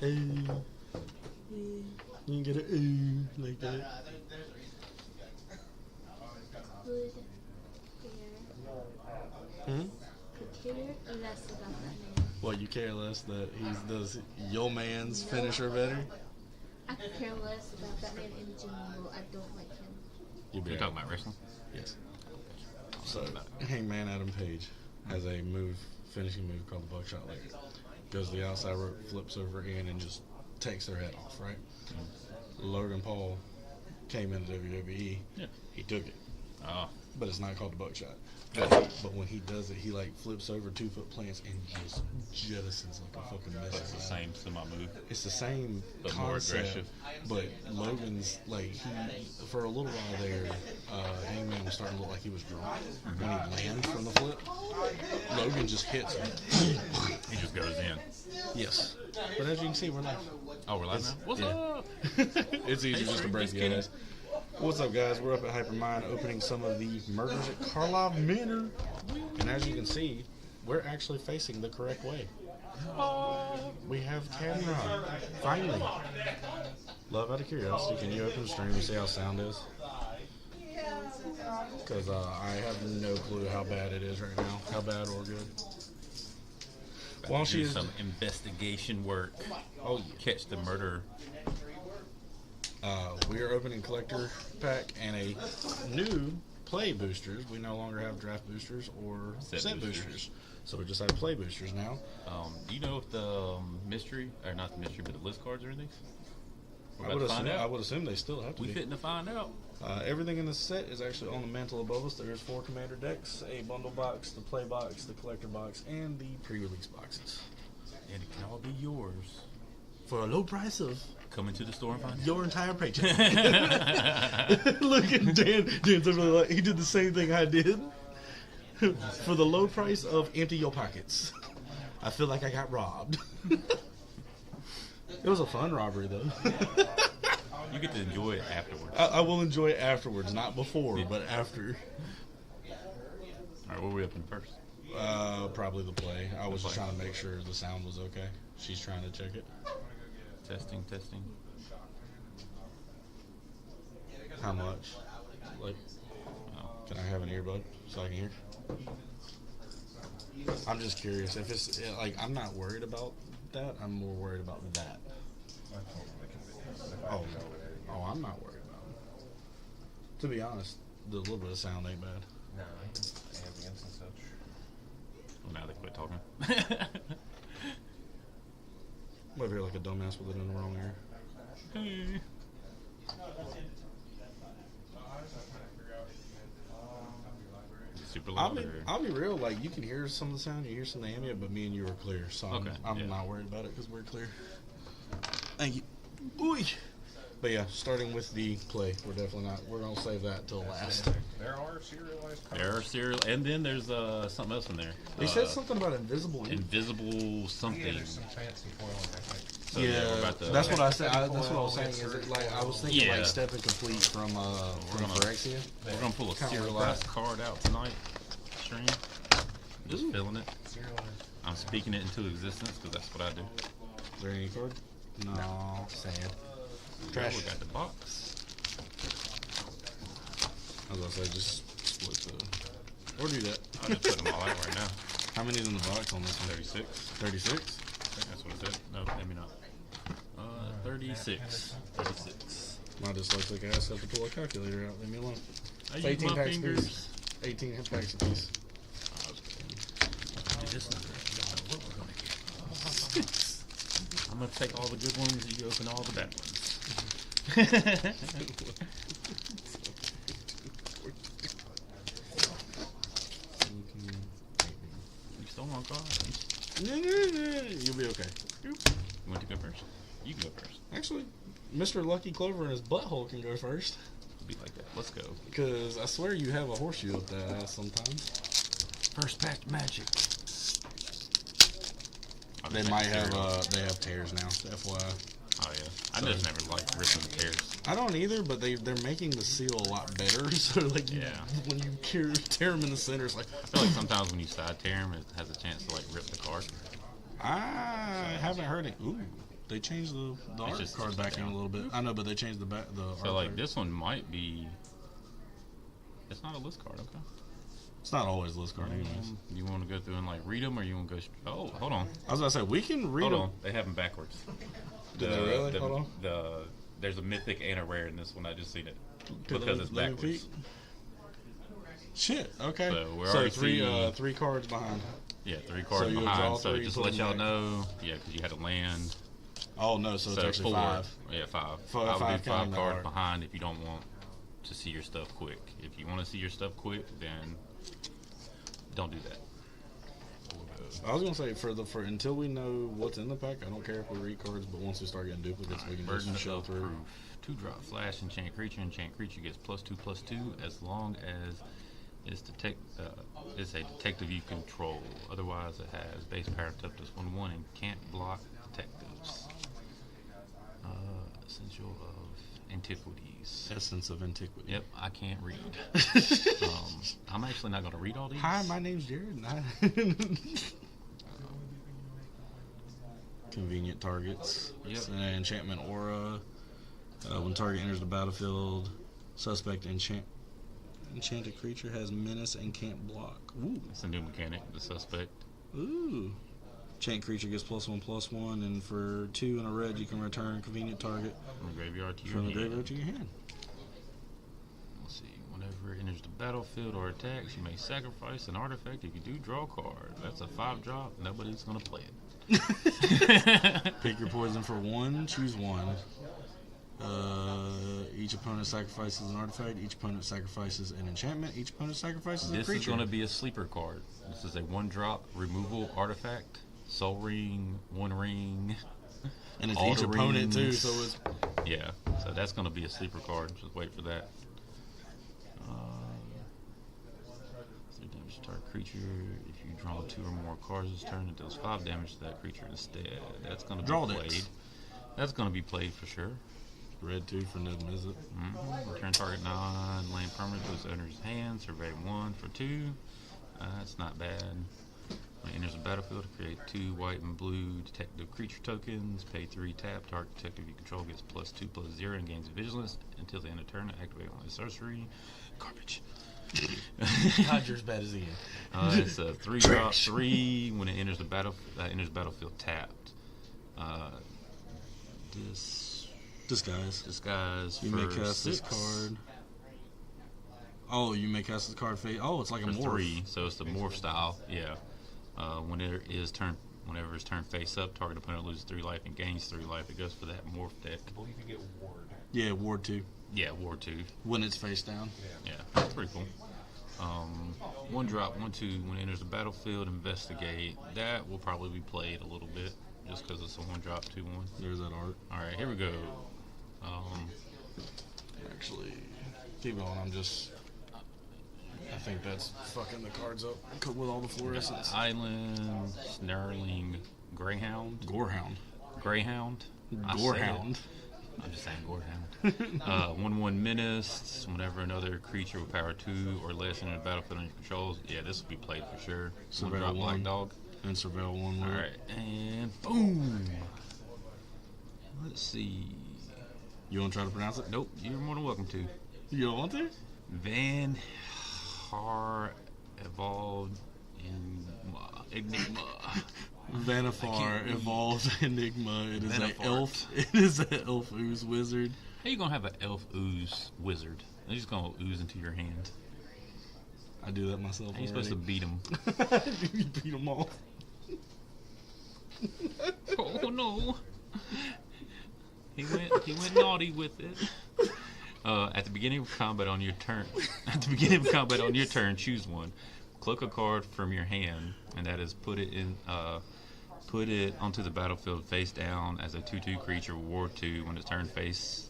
You can get a like that. Could care less about that man. What, you care less that he does your man's finisher better? I could care less about that man in general. I don't like him. You're talking about wrestling? Yes. So, Hangman Adam Page has a finishing move called the Buckshot Leg. Goes to the outside rope, flips over in, and just takes their head off, right? Logan Paul came into WWE. Yeah. He took it. Oh. But it's not called the Buckshot. But when he does it, he like flips over 2-foot plants and just jettisons like a fucking missile. It's the same semi-move. It's the same but concept, more aggressive. But Logan's like for a little while there, Hangman was starting to look like he was drunk when he lands from the flip. Logan just hits him. He just goes in. Yes, but as you can see, we're live. Oh, we're live now. What's up? It's easy just to break the ice. What's up, guys? We're up at Hypermind opening some of the murders at Karlov Manor. And as you can see, we're actually facing the correct way. We have camera. Finally. Love, out of curiosity, can you open the stream and see how sound is? Because I have no clue how bad it is right now. How bad or good. While she some investigation work. Oh, catch the murderer. We are opening collector pack and a new play boosters. We no longer have draft boosters or set boosters. So we just have play boosters now. Do you know if the mystery, or not the mystery, but the list cards are in these? I would assume they still have to be. We fitting to find out. Everything in the set is actually on the mantle above us. There's 4 commander decks, a bundle box, the play box, the collector box, and the pre-release boxes. And it can all be yours. For a low price of... Coming to the store and find your entire paycheck. Look at Dan. Dan's over there like, he did the same thing I did. For the low price of empty your pockets. I feel like I got robbed. It was a fun robbery, though. You get to enjoy it afterwards. I will enjoy it afterwards, not before, but after. All right, what are we opening first? Probably the play. I was just trying to make sure the sound was okay. She's trying to check it. Testing. How much? Like, can I have an earbud so I can hear? I'm just curious. If it's like, I'm not worried about that. I'm more worried about that. Oh, I'm not worried about it. To be honest, the little bit of sound ain't bad. No, ambience and such. Well, now they quit talking. I'm over here like a dumbass with it in the wrong ear. Hey. Super loud. I'll be real. Like, you can hear some of the sound, you hear some of the ambient, but me and you are clear, so I'm not worried about it because we're clear. Thank you. Ooh. But yeah, starting with the play, we're definitely not. We're gonna save that till last. There are serialized cards. There are serial, and then there's something else in there. They said something about invisible. Invisible something. Yeah, there's some fancy foiling, I think. So yeah, that's what I said. That's what I was saying. Is it like I was thinking like Step and Complete from Phyrexia. We're gonna pull a serialized card out tonight. Stream. Just feeling it. Serialized. I'm speaking it into existence because that's what I do. Is there any card? No. Sad. Trash. We got the box. I was gonna say just split the. Or do that. I'll just put them all out right now. How many's in the box on this one? 36. 36? I think that's what it said. No, maybe not. 36. 36. My dyslexic ass have to pull a calculator out. Leave me alone. I It's use 18 my packs a fingers. piece. 18 packs a piece. This number, you don't know what we're gonna get. I'm gonna take all the good ones and you open all the bad ones. You stole my card. You'll be okay. You want to go first? You can go first. Actually, Mr. Lucky Clover and his butthole can go first. It'll be like that. Let's go. Because I swear you have a horseshoe up that ass sometimes. First pack magic. They might have they have tears now, FYI. Oh yeah. I just never liked ripping tears. I don't either, but they're making the seal a lot better. So like, when you tear them in the center, it's like. I feel like sometimes when you side tear them, it has a chance to like rip the card. I haven't heard it. Ooh, They changed the art just card backing a little bit. I know, but they changed the back the art. So like card. this one might be. It's not a list card, okay. It's not always list card, anyways. You want to go through and like read them, or you want to go? Oh, hold on. I was gonna say we can read Hold them. on. They have them backwards. Do they really? Hold on. There's a mythic and a rare in this one. I just seen it Okay, because it's let me backwards. peek. Shit. Okay. So we're So already three seeing- three cards behind. Yeah, 3 cards you'll behind. draw So three, just put to let them y'all back. know, yeah, because you had to land. Oh no, so it's actually 4. 5. Yeah, 5. Five I would do counting 5 the cards art. behind if you don't want to see your stuff quick. If you want to see your stuff quick, then don't do that. I was gonna say for until we know what's in the pack, I don't care if we read cards, but once we start getting duplicates, we can Burden just show of through. proof. 2-drop flash enchant creature. Enchant creature gets +2/+2 as long as it's it's a detective you control. Otherwise, it has base power toughness 1/1 and can't block detectives. Essential of antiquities. Essence of antiquity. Yep, I can't read. I'm actually not going to read all these. Hi, my name's Jared. And Convenient targets. Yep. It's an enchantment aura. When target enters the battlefield, suspect enchanted creature has menace and can't block. Ooh. It's a new mechanic, the suspect. Ooh. Enchant creature gets +1/+1, and for 2 and a red, you can return convenient target From the graveyard to your from the hand. graveyard to your hand. Let's see. Whenever it enters the battlefield or attacks, you may sacrifice an artifact. If you do, draw a card. That's a 5-drop. Nobody's going to play it. Pick your poison for 1, choose 1. Each opponent sacrifices an artifact. Each opponent sacrifices an enchantment. Each opponent sacrifices a This creature. is going to be a sleeper card. This is a 1-drop removal artifact. Soul Ring, 1 ring. And it's all each the opponent too, rings. so it's Yeah, so that's going to be a sleeper card. Just wait for that. 3 damage to target creature. If you draw 2 or more cards this turn, it does 5 damage to that creature instead. That's going to Draw be decks. played. That's going to be played for sure. red 2 for Ned Mizzet. Return target non-land permanent to its owner's hand. Survey 1 for 2. That's not bad. When it enters the battlefield, create 2 white and blue detective creature tokens. Pay 3 tap. Target detective you control gets +2/+0 and gains vigilance until the end of turn. Activate only sorcery. Garbage. Not your as bad as Ian. It's a 3-drop 3 when it enters the battlefield tapped. Disguise. You for may cast 6. this card. Oh, you may cast this card face. Oh, it's like a For morph. 3, so it's the morph style. Yeah. Whenever it's turned face up, target opponent loses 3 life and gains 3 life. It goes for that morph deck. I believe you get ward. Yeah, ward 2 Yeah, War 2. when it's face down. Yeah, that's pretty cool. 1-drop, 1/2. When it enters the battlefield, investigate. That will probably be played a little bit just because it's a 1-drop, 2/1. There's that art. All right, here we go. Actually, keep going. I think that's fucking the cards up with all the fluorescence. Island, Snarling, Greyhound. Gorehound. Greyhound. I said it. Gorehound. I'm just saying Gorehound. 1/1 menace. Whenever another creature with power 2 or less in the battlefield under your controls, yeah, this will be played for sure. Surveil 1-drop Black 1. Dog. And Surveil 1. All right, and boom. Let's see. You want to try to pronounce it? Nope, you're more than welcome to. You don't want to? Van Har evolved Enigma. Vanifar evolved Enigma. It is an Vanifart. elf. It is an elf ooze wizard. How you gonna have an elf ooze wizard? They're just gonna ooze into your hand. I do that myself. How you supposed to beat them? You beat them all. Oh no! He went naughty with it. At the beginning of combat on your turn, choose one. Click a card from your hand, and that is put it onto the battlefield face down as a 2/2 creature, War 2. When it's turned face,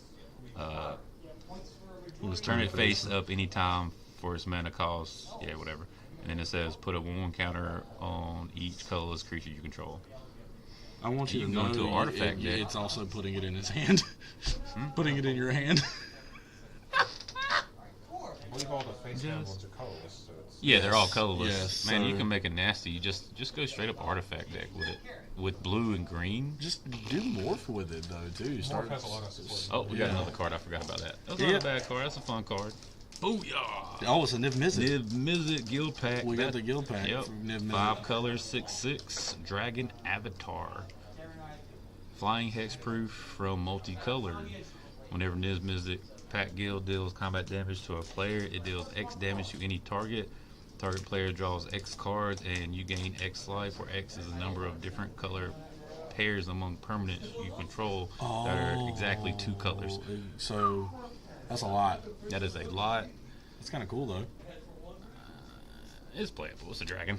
turn it face up anytime for its mana cost. Yeah, whatever. And then it says put a 1/1 counter on each colorless creature you control. I want you You to can go know into an artifact deck. it's also putting it in his hand. Putting it in your hand. I believe all the face down Yes. ones are colorless, so it's Yeah, they're all Yes, colorless. yes, Man, so- you can make it nasty. You just go straight up artifact deck with it, with blue and green. Just do morph with it though too. Morph has a lot of support. Oh, we got Yeah. another card. I forgot about that. That's Yeah. not a bad card. That's a fun card. Booyah! Oh, it's a Niv Mizzet. Niv Mizzet Guild Pack. We got the guild pack Yep. from Niv Mizzet. 5 colors, 6/6. Dragon Avatar. Flying hexproof from multicolored. Whenever Niv Mizzet Pack Guild deals combat damage to a player, it deals X damage to any target. Target player draws X cards, and you gain X life, where X is the number of different color pairs among permanents you control that are exactly 2 colors. So that's a lot. That is a lot. It's kind of cool though. It's playable. It's a dragon.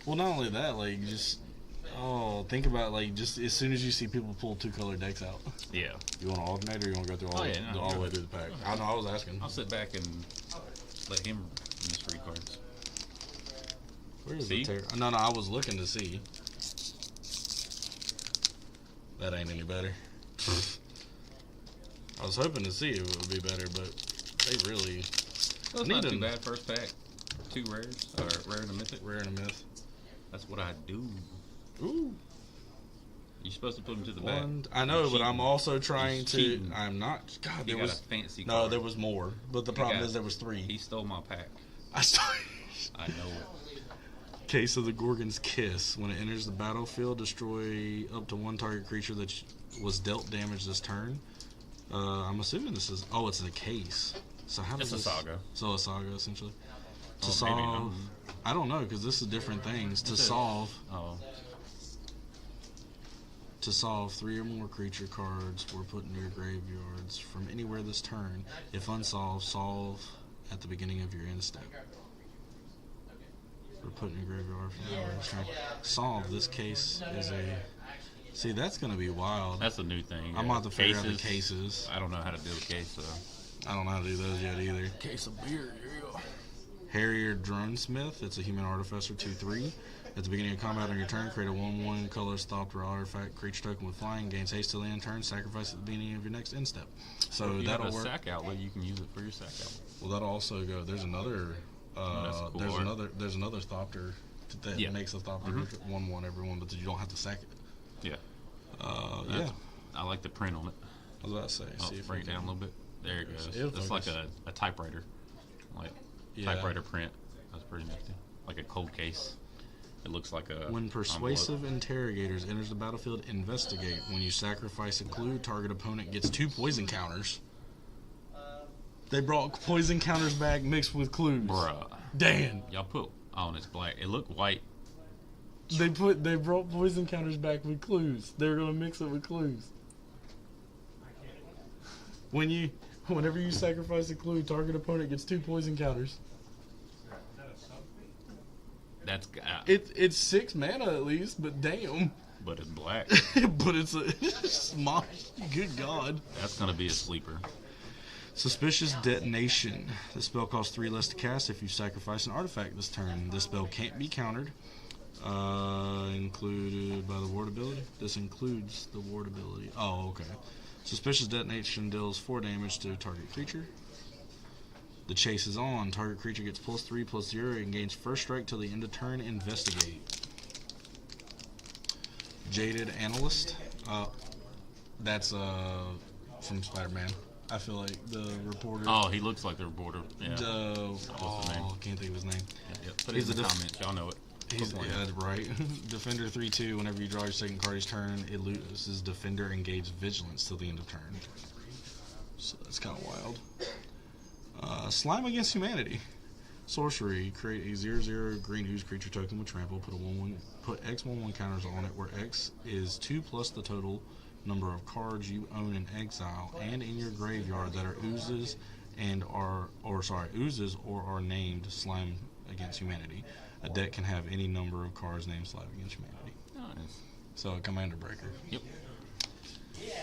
Well, not only that, like just think about like just as soon as you see people pull 2-color decks out, Yeah. you want to alternate or you want to go through all, all the way through the pack? I know. I was asking. I'll sit back and let him use 3 cards. Where is See? the terror? No, I was looking to see. That ain't any better. I was hoping to see if it would be better, but they really Well, it's Need not too them. bad. First pack, 2 rares, or rare and a mythic. rare and a myth. That's what I do. Ooh. You're supposed to put them to the back. I know, You're but I'm cheating. also trying You're to. cheating. I'm not. God, You there got was a fancy no. card. There was more, but the You problem got- is there was 3. He stole my pack. I started. I know it. Case of the Gorgon's Kiss. When it enters the battlefield, destroy up to 1 target creature that was dealt damage this turn. I'm assuming this is. Oh, it's a case. So how does It's a this? saga. So a saga essentially. To Oh, solve. maybe, I don't know because this is different things. To It's a- solve. Oh, To solve 3 or more creature cards were put into your graveyards from anywhere this turn. If unsolved, solve at the beginning of your end step. We're put in your graveyard from anywhere this turn. Solve. This case is a. See, that's gonna be wild. that's a new thing. I'm about to figure out the cases. I don't know how to do a case, so. I don't know how to do those yet either. Case of beer, yeah. Harrier Dronesmith. It's a human artificer 2/3. At the beginning of combat on your turn, create a 1/1 color stopped or artifact creature token with flying. Gains haste till the end turn. Sacrifice at the beginning of your next end step. So If you have that'll a work. sack outlet, you can use it for your sack outlet. Well, that'll also go. There's another. that's cool There's art. another. There's another Thopter that Yeah. makes a Thopter 1/1 everyone, but you don't have to sack it. Yeah. Yeah. That's- I like the print on it. I was about to say. I'll See if bring we it down a can- little bit. There it goes. It'll It's like focus. a typewriter. Like Yeah. typewriter print. That's pretty nifty. Like a cold case. It looks like a When Persuasive envelope. Interrogators enters the battlefield, investigate. When you sacrifice a clue, target opponent gets 2 poison counters. They brought poison counters back mixed with clues. Bruh. Dan, Y'all put it's black. It looked white. they brought poison counters back with clues. They were gonna mix it with clues. Whenever you sacrifice a clue, target opponent gets 2 poison counters. That's It's 6 mana at least, but damn. but it's black. But it's a smosh. Good God. That's gonna be a sleeper. Suspicious Detonation. The spell costs 3 less to cast if you sacrifice an artifact this turn. This spell can't be countered. Included by the ward ability. This includes the ward ability. Oh, okay. Suspicious Detonation deals 4 damage to target creature. The chase is on. Target creature gets +3/+0 and gains first strike till the end of turn. Investigate. Jaded Analyst. That's from Spider-Man. I feel like the reporter. Oh, he looks like the reporter. Yeah. What's his name? can't think of his name. Yeah. Put it He's in the a def- comments. Y'all know it. He's Quit yeah, playing. right. Defender 3/2. Whenever you draw your second card each turn, it loses Defender engage Vigilance till the end of turn. So that's kind of wild. Slime Against Humanity. Sorcery. Create a 0/0 green ooze creature token with trample. Put X 1/1 counters on it, where X is 2 plus the total number of cards you own in exile and in your graveyard that are oozes or are named Slime Against Humanity. A deck can have any number of cards named Slime Against Humanity. Nice. So a Commander Breaker. Yep.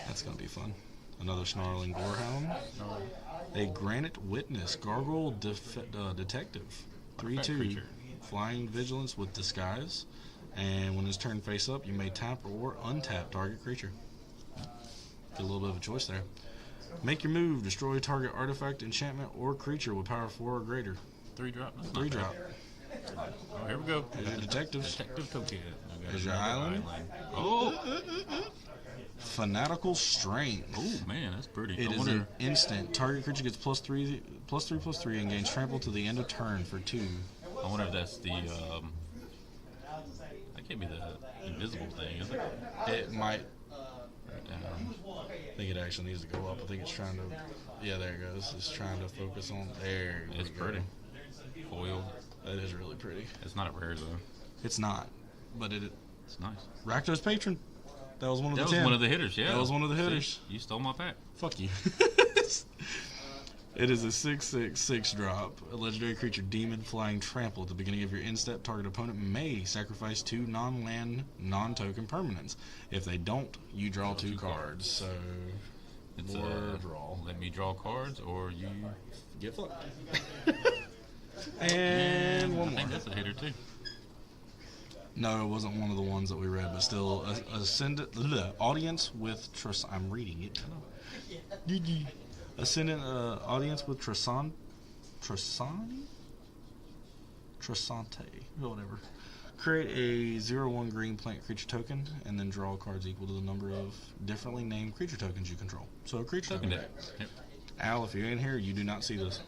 That's gonna be fun. Another Snarling Gorehound. A Granite Witness. Gargoyle Detective. 3/2. creature. Flying Vigilance with Disguise. And when his turn face up, you may tap or untap target creature. Get a little bit of a choice there. Make your move. Destroy target artifact, enchantment, or creature with power 4 or greater. 3-drop. That's not 3 bad. drop. Oh, here we go. There's your detectives. Detective token. There's your island. Oh. Fanatical Strength. Oh man, that's pretty. It is an instant. Target creature gets +3/+3/+3 and gains trample to the end of turn for 2. I wonder if that's the. That can't be the invisible thing, is it? It might. Right down. I think it actually needs to go up. I think it's trying to. Yeah, there it goes. It's trying to focus on. There. It's pretty. Foiled. That is really pretty. It's not rare though. It's not, but It's nice. Rakdos Patron. That was one of the 10. That was one of the hitters. Yeah. That was one of the hitters. See, you stole my pack. Fuck you. It is a 6/6 drop. A legendary creature, demon, flying, trample. At the beginning of your end step, target opponent may sacrifice 2 non-land, non-token permanents. If they don't, you draw 2 cards. So, It's more draw. Let me draw cards, or you Get fucked. And one I more. think that's a hitter too. No, it wasn't one of the ones that we read, but still, audience with I'm reading it. Ascendant audience with Trisante, or whatever. Create a 0/1 green plant creature token, and then draw cards equal to the number of differently named creature tokens you control. So a creature token deck. Yep. Al, if you ain't here, you do not see this.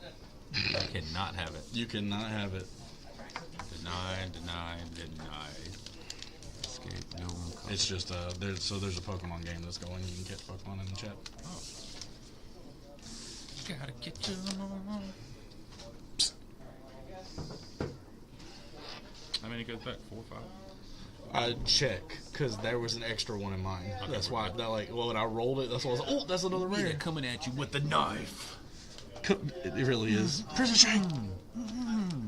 I cannot have it. You cannot have it. Denied. Escape. No one comes. It's just there's a Pokemon game that's going. You can catch Pokemon in the chat. Oh. Gotta get you. How many goes back? 4 or 5? I check because there was an extra one in mine. Okay, That's we're why. good. That when I rolled it, that's why I was like, oh, that's another rare. Coming at you with the knife. It really is. Prison Shank.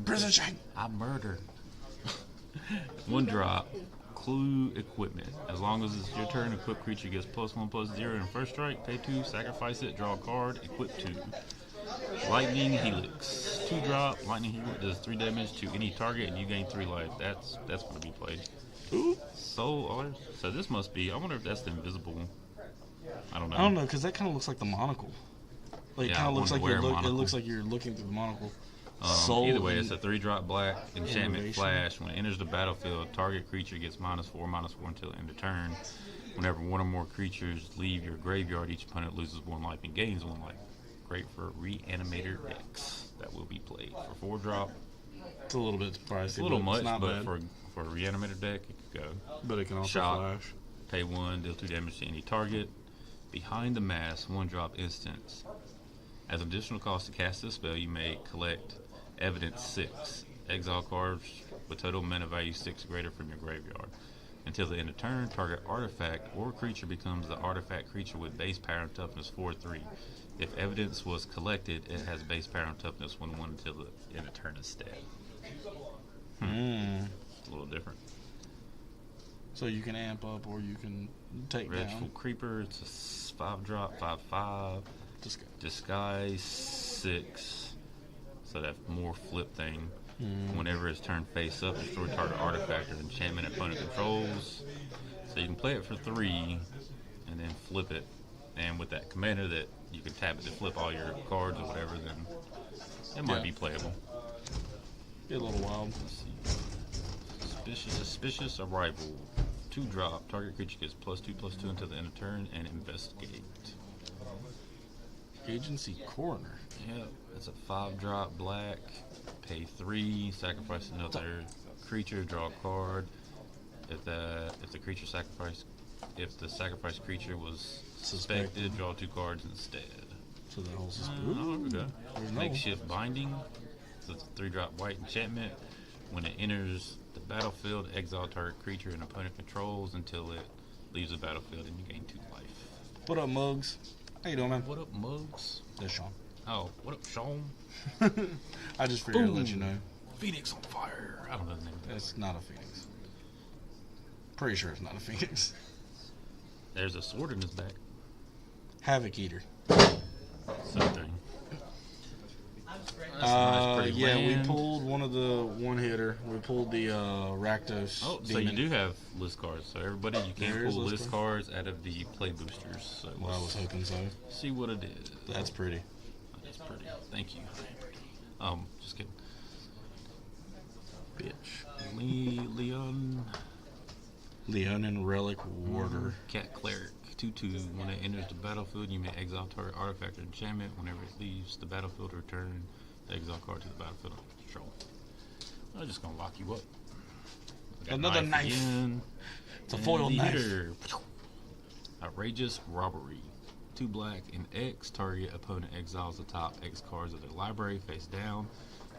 Prison Shank. I murder. 1 drop. Clue equipment. As long as it's your turn, equip creature gets +1/+0 in first strike. Pay 2, sacrifice it, draw a card, equip 2. Lightning Helix. 2 drop. Lightning Helix does 3 damage to any target, and you gain 3 life. That's going to be played. Ooh. So this must be. I wonder if that's the invisible. I don't know. I don't know because that kind of looks like the monocle. Like Yeah, it kind I of looks like wanted to wear a it monocle. looks like you're looking through the monocle. Either way, it's a 3-drop black enchantment Innovation. flash. When it enters the battlefield, target creature gets -4/-4 until end of turn. Whenever one or more creatures leave your graveyard, each opponent loses 1 life and gains 1 life. Great for Reanimator decks that will be played. For 4-drop, It's a little bit pricey. it's a little but much, it's not but bad. for a Reanimator deck, it could go. But it can also Shock. flash. Pay 1, deal 2 damage to any target. Behind the Mask, 1-drop instance. As an additional cost to cast this spell, you may collect Evidence 6. Exile cards with total mana value 6 or greater from your graveyard. Until the end of turn, target artifact or creature becomes the artifact creature with base power and toughness 4/3. If evidence was collected, it has base power and toughness 1/1 until the end of turn instead. It's a little different. So you can amp up or you can take Vengeful down. Creeper, it's a 5-drop, 5/5. Disguise 6. So that more flip thing. Whenever it's turned face up, destroy target artifact or enchantment opponent controls. So you can play it for 3 and then flip it. And with that commander that you can tap it to flip all your cards or whatever, then it might be playable. Get a little wild. Let's see. Suspicious Arrival. 2-drop. Target creature gets +2/+2 until the end of turn and investigate. Agency Coroner. Yep, it's a 5-drop black. Pay 3, sacrifice another creature, draw a card. If the sacrificed creature was suspected, draw 2 cards instead. So that whole Oh, suspicion. there we go. There's no- Makeshift Binding. So it's a 3-drop white enchantment. When it enters the battlefield, exile target creature and opponent controls until it leaves the battlefield, and you gain 2 life. What up, Mugs? How you doing, man? What up, Mugs? There's Sean. Oh, what up, Sean? I just figured I'd let you know. Phoenix on fire. I don't know the name of that. It's not a phoenix. Pretty sure it's not a phoenix. There's a sword in his back. Havoc Eater. Something. That's a nice, pretty Yeah, land. we pulled one of the one-hitter. We pulled the Rakdos. Oh, so Demon. you do have list cards. So everybody, you There can is pull list list cards out of the play boosters. So Well, I was hoping so. see what it is. That's pretty. That's pretty. Thank you. Just kidding. Bitch. Leonin Relic Warder. Cat Cleric. 2/2. When it enters the battlefield, you may exile target artifact or enchantment. Whenever it leaves the battlefield, return the exile card to the battlefield under control. I'm just gonna lock you up. We got Another knife. Again. It's a foil knife. Hitter. Outrageous Robbery. 2 black and X. Target opponent exiles the top X cards of their library face down.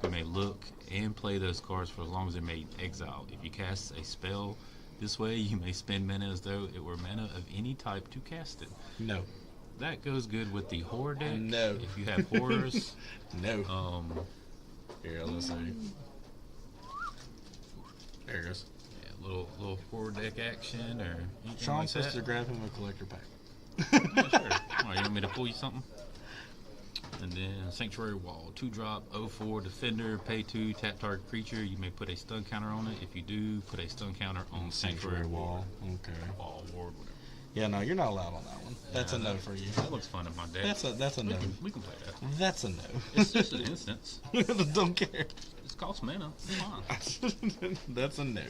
You may look and play those cards for as long as they may exile. If you cast a spell this way, you may spend mana as though it were mana of any type to cast it. No. That goes good with the horror deck. No. If you have horrors. No. Here, let's see. There it goes. Yeah, little horror deck action or anything Sean like says that. to grab him a collector pack. Yeah, sure. Alright, you want me to pull you something? And then Sanctuary Wall, 2-drop, 0/4 Defender, pay 2, tap target creature. You may put a stun counter on it. If you do, put a stun counter on Sanctuary Wall. Okay. Wall, ward, whatever. Yeah, no, you're not allowed on that one. That's a no for you. That looks fun in my deck. That's a no. We can play that. That's a no. It's just an instance. Don't care. It costs mana. It's fine. That's a no.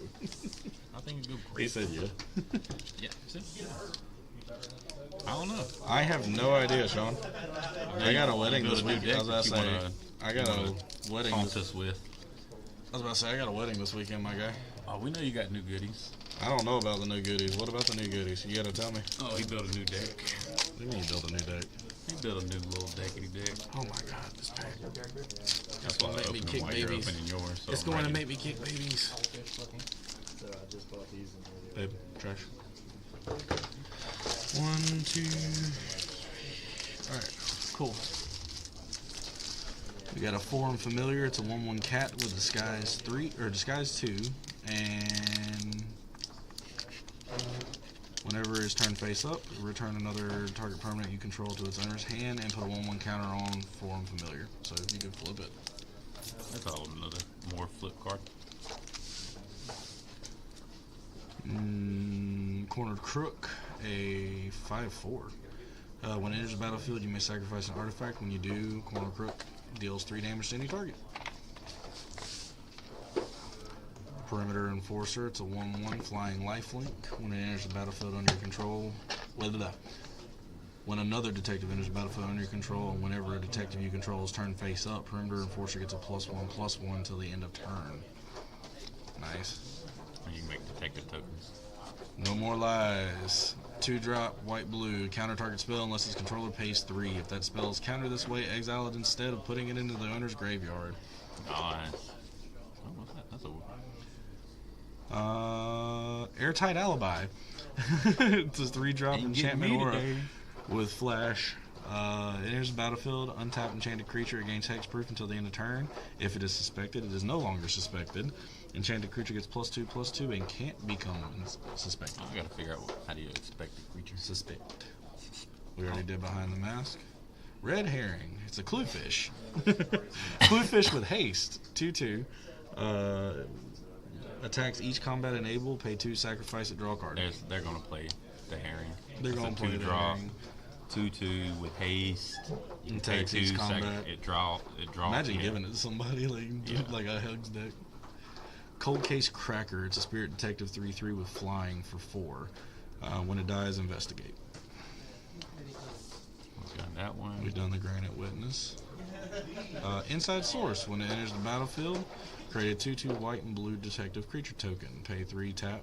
I think it'd go He great. said yeah. Yeah. See? I don't know. I have no idea, Sean. I got a wedding build this a new week. deck I was about if to you say. wanna- I got wanna a wedding. Taunt us with. I was about to say I got a wedding this weekend, my guy. Oh, we know you got new goodies. I don't know about the new goodies. What about the new goodies? You gotta tell me. Oh, he built a new deck. What do you mean you built a new deck? He built a new little deckity deck. Oh my god, this pack. That's why I make me opened kick them while you're babies. opening yours. So It's I'm going to ready. make me kick babies. Babe, trash. 1, 2. Alright, cool. We got a 4 familiar. It's a 1/1 cat with disguise 3 or disguise 2, and whenever it's turned face up, return another target permanent you control to its owner's hand and put a 1/1 counter on 4 familiar. So you can flip it. That's all another more flip card. Cornered Crook, a 5/4. When it enters the battlefield, you may sacrifice an artifact. When you do, Cornered Crook deals 3 damage to any target. Perimeter Enforcer, it's a 1/1 flying lifelink. When it enters the battlefield under your control, when another detective enters the battlefield under your control, and whenever a detective you control is turned face up, Perimeter Enforcer gets a +1/+1 until the end of turn. Nice. And you can make detective tokens. No more lies. 2-drop, white blue. Counter target spell unless its controller pays 3. If that spell is countered this way, exile it instead of putting it into the owner's graveyard. Nice. Oh, what's that? That's a Airtight Alibi. It's a 3-drop Ain't enchantment getting me aura today. with flash. It enters the battlefield. Untap enchanted creature. It gains hexproof until the end of turn. If it is suspected, it is no longer suspected. Enchanted creature gets +2/+2 and can't become suspected. I gotta figure out how do you expect a creature. Suspect. We already did Behind the Mask. Red Herring. It's a cluefish. Cluefish with haste. 2/2. Attacks each combat enable. Pay 2, sacrifice it, draw a card. They're gonna play the herring. They're It's gonna a play the 2-drop. herring. 2/2 with haste. You And pay takes 2, each combat. it draws. Imagine yeah. giving it to somebody Yeah. like a Hugs deck. Cold Case Cracker. It's a Spirit Detective 3/3 with flying for 4. When it dies, investigate. We've got that one. We've done the Granite Witness. Inside Source. When it enters the battlefield, create a 2/2 white and blue detective creature token. Pay 3, tap.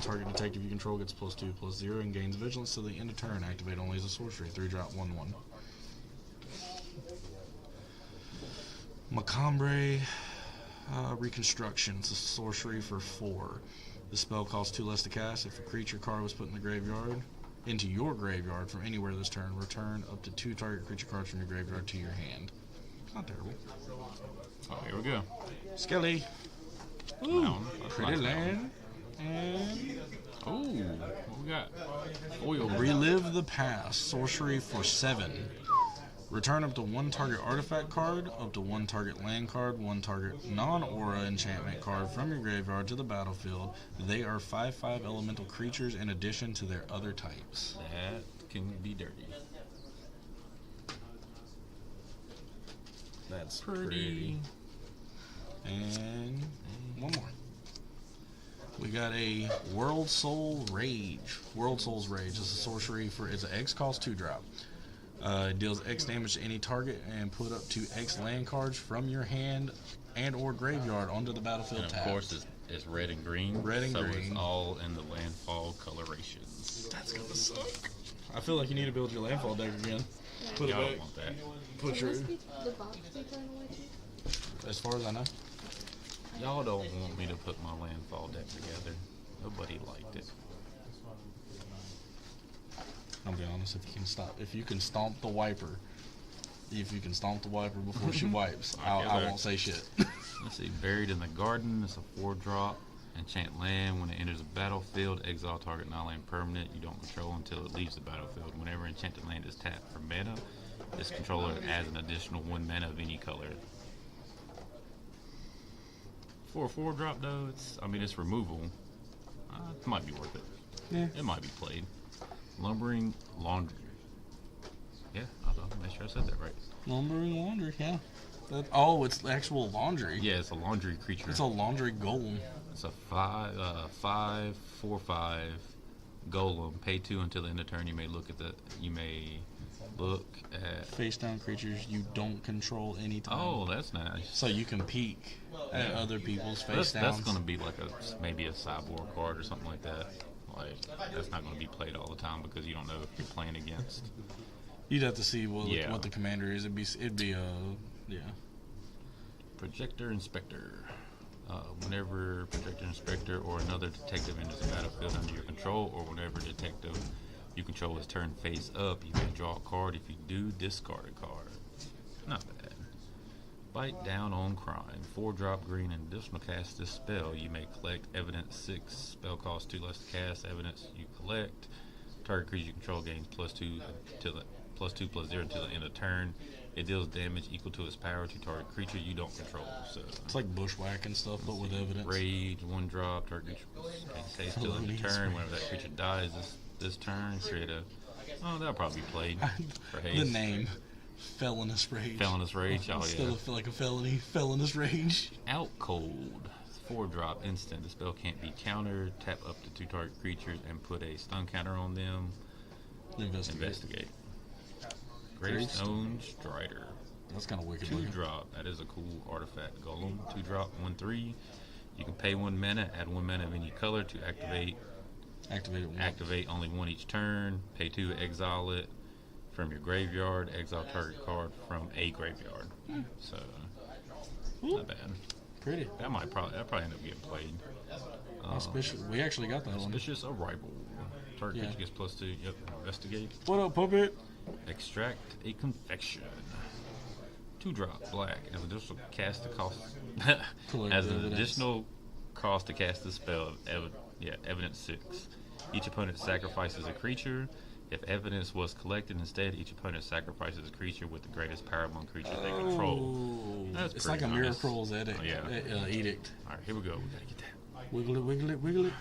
Target detective you control gets +2/+0 and gains vigilance till the end of turn. Activate only as a sorcery. 3-drop 1/1. Macombre Reconstruction. It's a sorcery for 4. The spell costs 2 less to cast. If a creature card was put in the graveyard, into your graveyard from anywhere this turn, return up to 2 target creature cards from your graveyard to your hand. It's not terrible. Oh, here we go. Skelly. Ooh, that's Pretty nice land. And Ooh, what we got? Foil. Relive the Past. Sorcery for 7. Return up to one target artifact card, up to one target land card, one target non-aura enchantment card from your graveyard to the battlefield. They are 5/5 elemental creatures in addition to their other types. That can be dirty. That's pretty. And one more. We got a World Soul Rage. World Soul's Rage is a sorcery for it's an X cost 2-drop. It deals X damage to any target and put up to X land cards from your hand and or graveyard onto the battlefield And of tapped. course, it's red and green. Red and so green. it's all in the landfall colorations. That's gonna suck. I feel like you need to build your landfall deck again. Put Y'all it don't back. want that. Put your. Must be the box be thrown away too? As far as I know. Y'all don't want me to put my landfall deck together. Nobody liked it. I'll be honest. If you can stomp the wiper before she wipes, I won't say shit. Let's see. Buried in the Garden. It's a 4-drop. Enchant land. When it enters the battlefield, exile target non-land permanent you don't control until it leaves the battlefield. Whenever enchanted land is tapped for mana, this controller adds an additional 1 mana of any color. For a 4-drop though, it's removal. It might be worth it. Yeah. It might be played. Lumbering Laundry. Yeah, I'll make sure I said that right. Lumbering laundry, yeah. It's actual laundry. Yeah, it's a laundry creature. It's a laundry golem. It's a 5/4/5 golem. Pay 2 until the end of turn. You may look at Face down creatures you don't control anytime. Oh, that's nice. So you can peek at other people's face That's downs. going to be like maybe a sideboard card or something like that. Like that's not going to be played all the time because you don't know if you're playing against. You'd have to see what the commander is. It'd be yeah. Projector Inspector. Whenever Projector Inspector or another detective enters the battlefield under your control, or whenever detective you control is turned face up, you may draw a card. If you do, discard a card. Not bad. Bite Down on Crime. 4-drop green and additional cast this spell. You may collect evidence 6. Spell costs 2 less to cast. Evidence you collect. Target creature you control gains +2 +0 until the end of turn. It deals damage equal to its power to target creature you don't control. So It's like bushwhack and stuff, but with evidence. Rage, 1-drop. Target creature stays till the end of turn. Whenever that creature dies this turn, create a. Oh, that'll probably be played for haste. The name. Felonious Rage. Felonious Rage. Oh, Still yeah. feel like a felony. Felonious Rage. Out Cold. 4-drop instant. The spell can't be countered. Tap up to 2 target creatures and put a stun counter on them. Investigate. Gravestone Strider. That's kind of wicked looking. 2-drop. That is a cool artifact. Golem. 2-drop. 1/3. You can pay 1 mana. Add 1 mana of any color to activate. Activate only 1 each turn. Pay 2. Exile it from your graveyard. Exile target card from a graveyard. So not bad. Pretty. That probably end up getting played. Auspicious. We actually got that one. Auspicious Arrival. Target Yeah. creature gets +2. Yep. Investigate. What up, puppet? Extract a Confection. 2-drop black as additional cast to cost Collect as an evidence. additional cost to cast the spell. Evidence 6. Each opponent sacrifices a creature. If evidence was collected instead, each opponent sacrifices a creature with the greatest power among creatures they control. That's It's like pretty a nice. Miracle's edict. Oh, yeah. Edict. All right, here we go. We gotta get that. Wiggle it, wiggle it, wiggle it.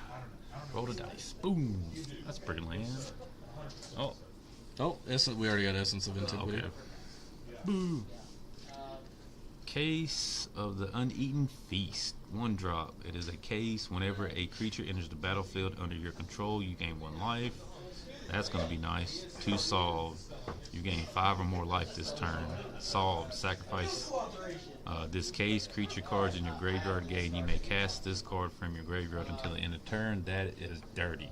Roll the dice. Boom. That's pretty land. Oh, Oh, we already got Essence of Antiquity. okay. Boo. Case of the Uneaten Feast. 1-drop. It is a case. Whenever a creature enters the battlefield under your control, you gain 1 life. That's going to be nice. 2 solved. You gain 5 or more life this turn. Solved. Sacrifice this case. Creature cards in your graveyard gain. You may cast this card from your graveyard until the end of turn. That is dirty.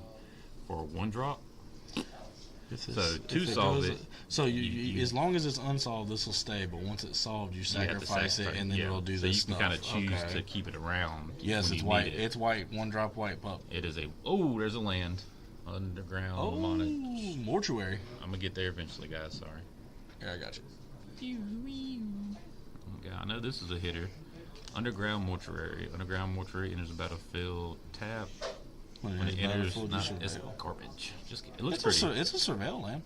For a 1-drop. So, to solve it. So, you as long as it's unsolved, this will stay. But once it's solved, you You have to sacrifice it, and then it'll do so this you stuff. can kind of choose Okay. to keep it around. Yes, when it's you white. need it. It's white. 1-drop white pup. It is a. Oh, there's a land. Underground Oh, Monarch. mortuary. I'm gonna get there eventually, guys. Sorry. Yeah, I got you. Okay, I know this is a hitter. Underground Mortuary. Underground Mortuary enters the battlefield. Tap. When it enters, it's garbage. It looks pretty. It's a surveil land.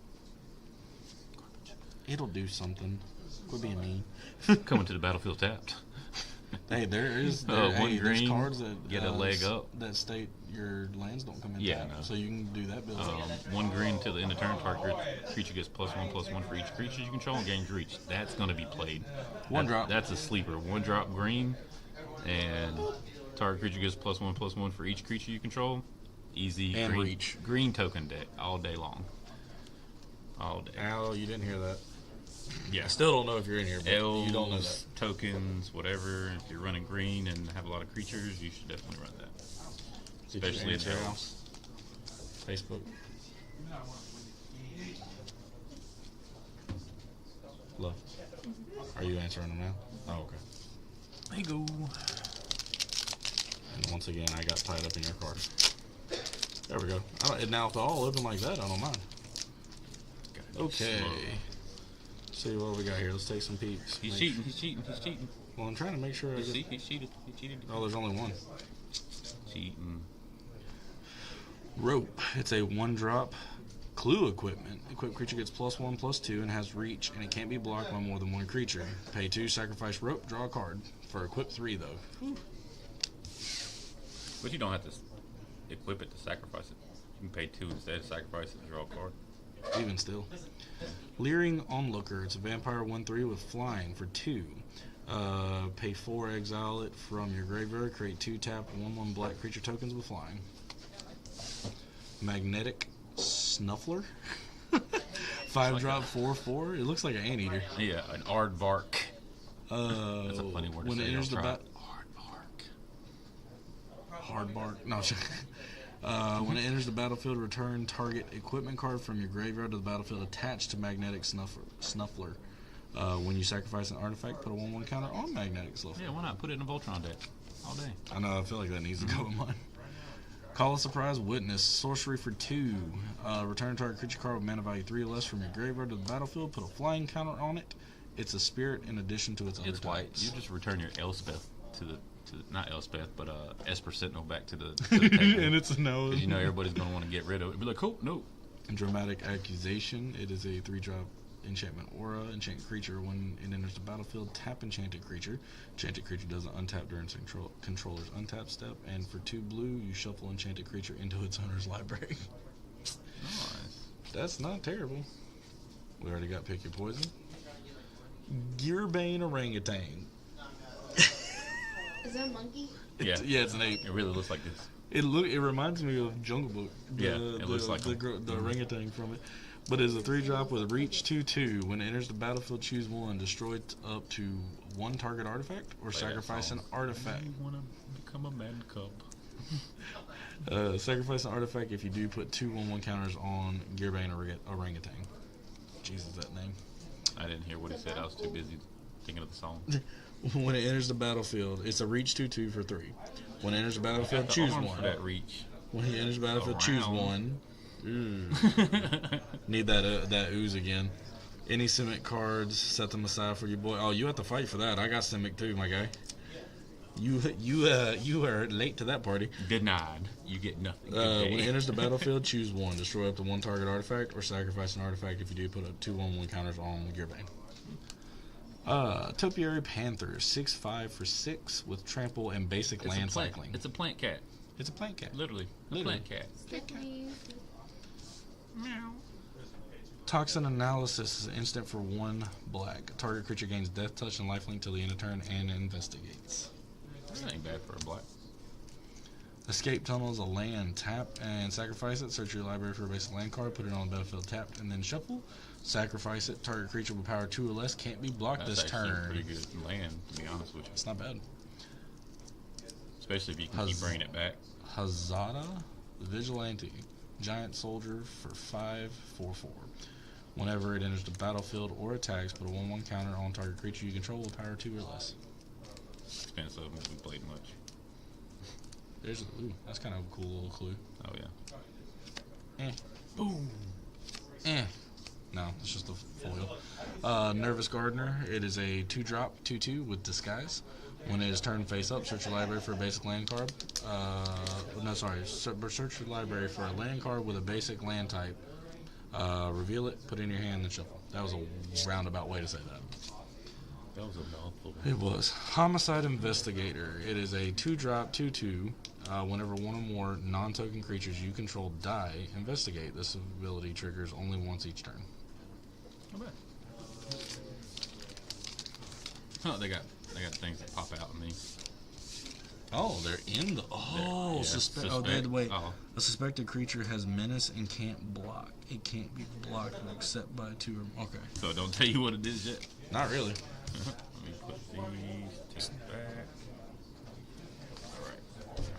It'll do something. Quit being mean. Coming to the battlefield tapped. Hey, there's one there's green, cards that get a leg up. that state your lands don't come in Yeah, tap, no. so you can do that build. One green till the end of turn. Target creature gets +1/+1 for each creature you control and gains reach. That's going to be played. One drop. That's a sleeper. 1 drop green, and target creature gets +1/+1 for each creature you control. Easy And green, reach. green token deck all day long. All day. Al, you didn't hear that. Yeah. I still don't know if you're in here, but Elves, you don't know that. tokens, whatever. If you're running green and have a lot of creatures, you should definitely run that. Did you Especially in answer Al? elves. Facebook. Love. Are you answering them now? Oh, okay. There you go. And once again, I got tied up in your card. There we go. Now, if they're all open like that, I don't mind. Okay. See what we got here. Let's take some peeks. He's cheating. He's cheating. He's cheating. Well, I'm trying to make sure I He's get... cheated. He cheated. Oh, there's only one. Cheating. Rope. It's a 1-drop clue equipment. Equipped creature gets +1/+2 and has reach, and it can't be blocked by more than one creature. Pay 2, sacrifice rope, draw a card. For equip 3, though. Whew. But you don't have to equip it to sacrifice it. You can pay 2 instead, sacrifice it, and draw a card. Even still. Leering Onlooker. It's a vampire 1/3 with flying for 2. Pay 4, exile it from your graveyard. Create 2 tap 1/1 black creature tokens with flying. Magnetic Snuffler. 5-drop 4/4. It looks like an anteater. Yeah, an aardvark. That's a funny word to When say. it enters the Don't hard bark. No. When it enters the battlefield, return target equipment card from your graveyard to the battlefield attached to Magnetic Snuffler. When you sacrifice an artifact, put a 1/1 counter on Magnetic Snuffler. Yeah, why not put it in a Voltron deck all day? I know. I feel like that needs to go with mine. Call a Surprise Witness. Sorcery for 2. Return target creature card with mana value 3 or less from your graveyard to the battlefield. Put a flying counter on it. It's a spirit in addition to its other It's white. types. You just return your Elspeth to the not Elspeth, but Esper Sentinel back to the table. And it's a no. Because you know everybody's going to want to get rid of it. Be like, oh, no. Dramatic Accusation. It is a 3-drop enchantment aura. Enchant creature. When it enters the battlefield, tap enchanted creature. Enchanted creature doesn't untap during controller's untap step. And for 2 blue, you shuffle enchanted creature into its owner's library. Nice. That's not terrible. We already got Pick Your Poison. Gearbane Orangutan. Is that a monkey? Yeah. Yeah, it's an ape. It really looks like this. It reminds me of Jungle Book. It looks like the orangutan from it. But it's a 3-drop with a reach 2/2. When it enters the battlefield, choose 1. Destroy up to 1 target artifact or sacrifice an artifact. You want to become a man cub. Sacrifice an artifact. If you do, put 2 1/1 counters on Gearbane Orangutan. Jesus, that name. I didn't hear what he said. I was too busy thinking of the song. When it enters the battlefield, it's a reach 2/2 for 3. When it enters the battlefield, choose Arm 1. for that reach. When he enters the battlefield, choose Around. 1. Need that ooze again. Any Simic cards, set them aside for your boy. Oh, you have to fight for that. I got Simic too, my guy. You are late to that party. Denied. You get nothing. When it enters the battlefield, choose 1. Destroy up to 1 target artifact or sacrifice an artifact. If you do, put up 2 1/1 counters on Gearbane. Topiary Panther, 6/5 for 6 with trample and basic land cycling. It's a plant cat. It's a plant cat. Literally. A Literally. plant cat. Stephanie. Meow. Toxin Analysis is instant for 1 black. Target creature gains death touch and lifelink till the end of turn and investigates. That ain't bad for a black. Escape Tunnel is a land. Tap and sacrifice it. Search your library for a basic land card. Put it on the battlefield tapped and then shuffle. Sacrifice it. Target creature with power 2 or less can't be blocked That's this actually a turn. pretty good land, to be honest with you. It's not bad. Especially if you can keep bringing it back. Hazada Vigilante. Giant soldier for 5/4/4. Whenever it enters the battlefield or attacks, put a 1/1 counter on target creature you control with power 2 or less. Expensive. We played much. That's kind of a cool little clue. Oh, yeah. Boom. No, it's just a foil. Nervous Gardener. It is a 2-drop 2/2 with disguise. When it is turned face up, search your library for a basic land card. Search your library for a land card with a basic land type. Reveal it, put it in your hand, then shuffle. That was a roundabout way to say that. That was a mouthful. It was. Homicide Investigator. It is a 2-drop, 2/2. Whenever one or more non-token creatures you control die, investigate. This ability triggers only once each turn. Not bad. Oh, they got things that pop out in these. Oh, they're in the... Oh, yeah, they had to wait. Oh. A suspected creature has menace and can't block. It can't be blocked except by 2 or... Okay. So don't tell you what it is yet. Not really. Let me put these, take it back. Alright.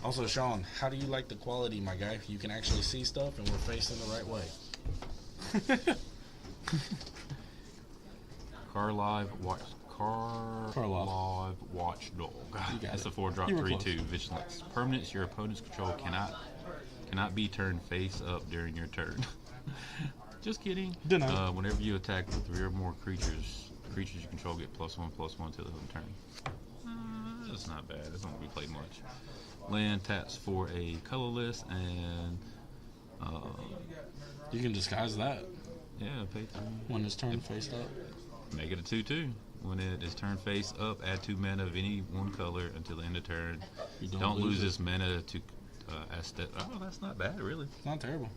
Also, Sean, how do you like the quality, my guy? You can actually see stuff and we're facing the right way. Karlov Watchdog. It's a 4-drop, 3/2 vigilance. Permanents your opponent's control cannot be turned face up during your turn. Just kidding. Whenever you attack with 3 or more creatures you control get +1/+1 till the home turn. That's not bad. It's not going to be played much. Land taps for a colorless, and you can disguise that. Yeah, pay 3. When it's turned face up. Make it a 2/2. When it is turned face up, add 2 mana of any one color until the end of turn. You don't lose this mana to oh, that's not bad, really. It's not terrible.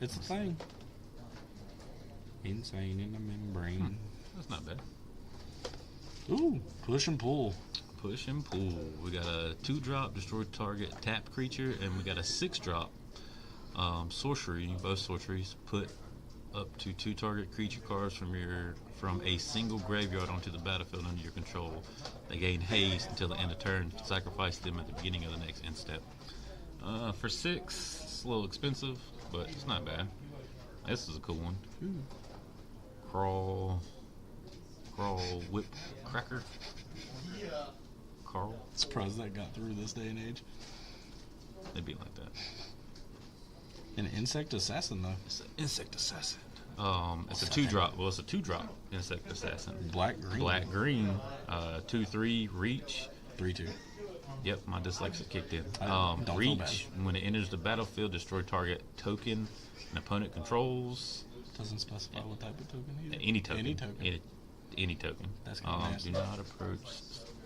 It's a thing. Insane in the membrane. That's not bad. Ooh, push and pull. Push and pull. We got a 2-drop, destroy target tapped creature, and we got a 6-drop sorcery. Both sorceries put up to 2 target creature cards from a single graveyard onto the battlefield under your control. They gain haste until the end of turn. Sacrifice them at the beginning of the next end step. For 6, it's a little expensive, but it's not bad. This is a cool one. Crawl Whip Cracker. Carl. Surprised that got through this day and age. They'd be like that. An insect assassin, though. It's an insect assassin. It's a 2-drop. Well, it's a 2-drop insect assassin. Black green. Black green. 2/3 reach. 3/2. Yep, my dyslexia kicked in. Don't feel Reach. When it enters the battlefield, destroy target token an opponent controls. Doesn't specify what type of token either. Any token. Any token. Any token. That's kind of nasty. Do not approach.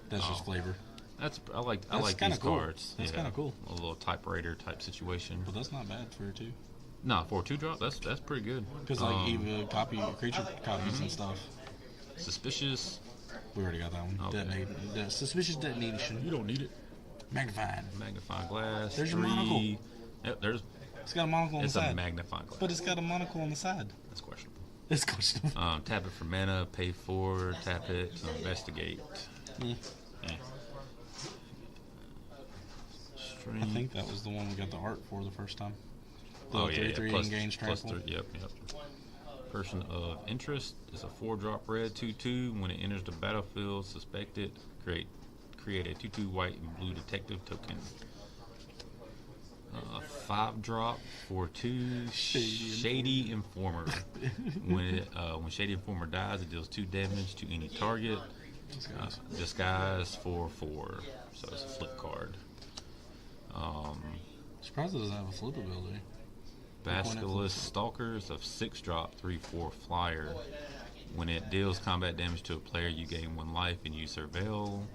That's just flavor. I like these cool. cards. That's kind of cool. A little typewriter type situation. But that's not bad for 2. No, for a 2-drop, that's pretty good. Because even creature copies and stuff. Suspicious. We already got that one. Okay. Suspicious detonation. You don't need it. Magnifying glass. There's your monocle. Yep, it's got a monocle on the side. It's a magnifying glass. But it's got a monocle on the side. That's questionable. It's questionable. Tap it for mana, pay 4, tap it to investigate. I think that was the one we got the art for the first time. The 3/3 plus, engage plus trample. 3, yep. Person of interest is a 4-drop red 2/2. When it enters the battlefield, suspected, create a 2/2 white and blue detective token. 5-drop for 2 Shady Informer. When Shady Informer dies, it deals 2 damage to any target. Disguise for 4. So it's a flip card. Surprised it doesn't have a flip ability. Basilisk Stalker is a 6-drop, 3/4 flyer. When it deals combat damage to a player, you gain 1 life and you surveil.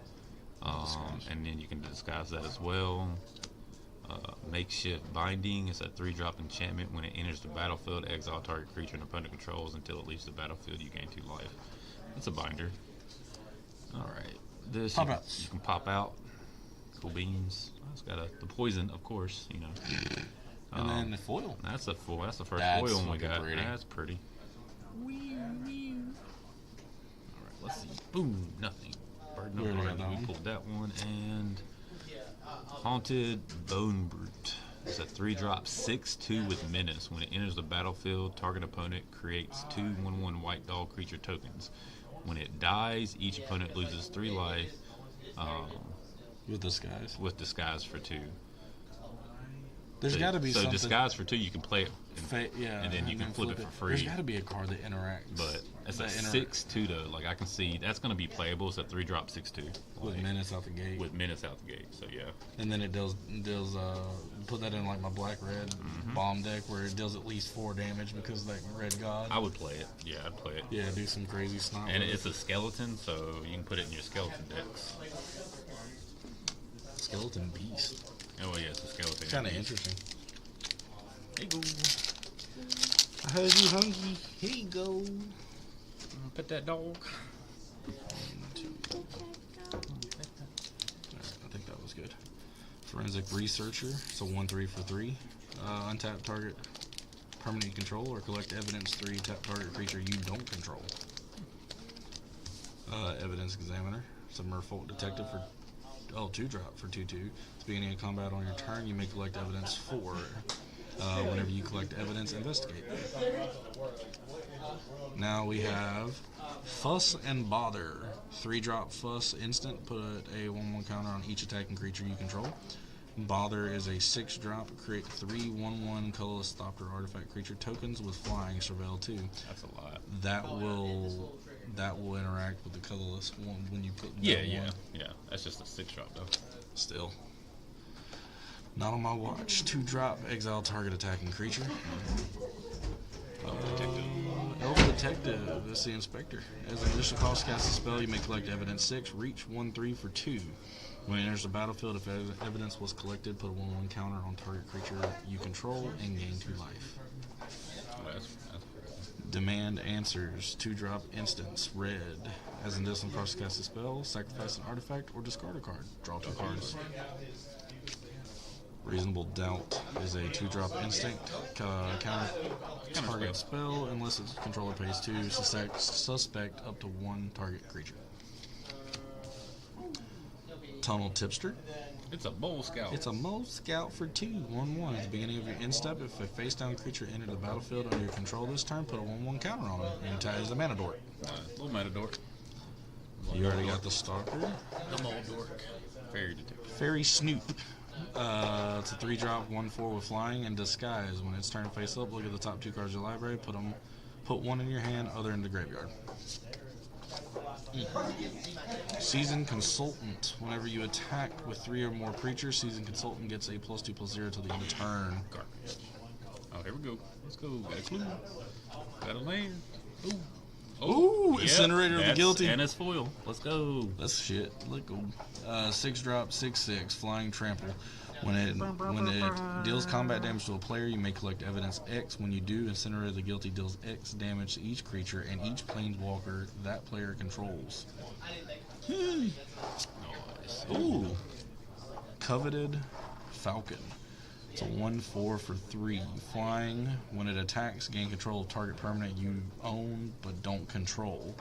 And then you can disguise that as well. Makeshift Binding is a 3-drop enchantment. When it enters the battlefield, exile target creature and opponent controls until it leaves the battlefield. You gain 2 life. It's a binder. All right, this you can pop out. Cool beans. It's got the poison, of course. You know. And then the foil. That's the foil. That's the first That's foil we got. pretty. That's pretty. All right, let's see. Boom, nothing. Bird no. We pulled that one and. Haunted Bone Brute. It's a 3-drop 6/2 with menace. When it enters the battlefield, target opponent creates 2 1/1 white dog creature tokens. When it dies, each opponent loses 3 life. With disguise. With disguise for 2. There's got to be so something. disguise for 2, you can play it, And then you can flip it for free. There's got to be a card that interacts. But it's a 6/2 though. Like I can see that's going to be playable. It's a 3-drop 6/2 with menace out the gate. With menace out the gate. So yeah. And then it deals put that in like my black-red bomb deck where it deals at least 4 damage because of that red god. I would play it. Yeah, I'd play it. Yeah, do some crazy snot. And it's a skeleton, so you can put it in your skeleton decks. Skeleton beast. Oh yeah, it's a skeleton. Kind of interesting. Here you go. I heard you hungry. Here you go. Pet that dog. I think that was good. Forensic Researcher. So 1/3 for 3. Untap target permanent you control or collect evidence 3. Tap target creature you don't control. Evidence Examiner. It's a Merfolk Detective for 2-drop for 2/2. At the beginning of combat on your turn, you may collect evidence 4. Whenever you collect evidence, investigate. Now we have Fuss and Bother. 3-drop Fuss instant. Put a 1/1 counter on each attacking creature you control. Bother is a 6-drop. Create 3 1/1 colorless stopper artifact creature tokens with flying. Surveil 2. That's a lot. That will interact with the colorless one when you put. Yeah. That's just a 6-drop though. Still. Not on my watch. 2-drop, exile target attacking creature. Elf Detective. That's the Inspector. As an additional cost, cast a spell, you may collect evidence 6. Reach 1/3 for 2. When it enters the battlefield, if evidence was collected, put a 1/1 counter on target creature you control and gain 2 life. That's Demand Answers. 2-drop instance. Red. As an additional cost, cast a spell, sacrifice an artifact, or discard a card. Draw 2 cards. Reasonable Doubt is a 2-drop instinct. Counter target spell unless its controller pays 2. Suspect up to 1 target creature. Tunnel Tipster. It's a Mole Scout. It's a Mole Scout for 2. 1/1. At the beginning of your end step, if a face-down creature entered the battlefield under your control this turn, put a 1/1 counter on it. And ties the mana dork. Little mana dork. You already got the Stalker. The Mole Dork. Fairy Detective. Fairy Snoop. It's a 3-drop, 1/4 with flying and disguise. When it's turned face up, look at the top 2 cards of your library. Put 1 in your hand, other in the graveyard. Seasoned Consultant. Whenever you attack with 3 or more creatures, Seasoned Consultant gets a +2/+0 till the end of turn. Garbage. Oh, here we go. Let's go. Got a clue. Got a land. Ooh, Incinerator of the Guilty. And it's foil. Let's go. That's shit. Let go. 6-drop, 6/6, flying trample. When it deals combat damage to a player, you may collect evidence X. When you do, Incinerator of the Guilty deals X damage to each creature and each planeswalker that player controls. Nice. Ooh. Coveted Falcon. It's a 1/4 for 3. Flying. When it attacks, gain control of target permanent you own but don't control.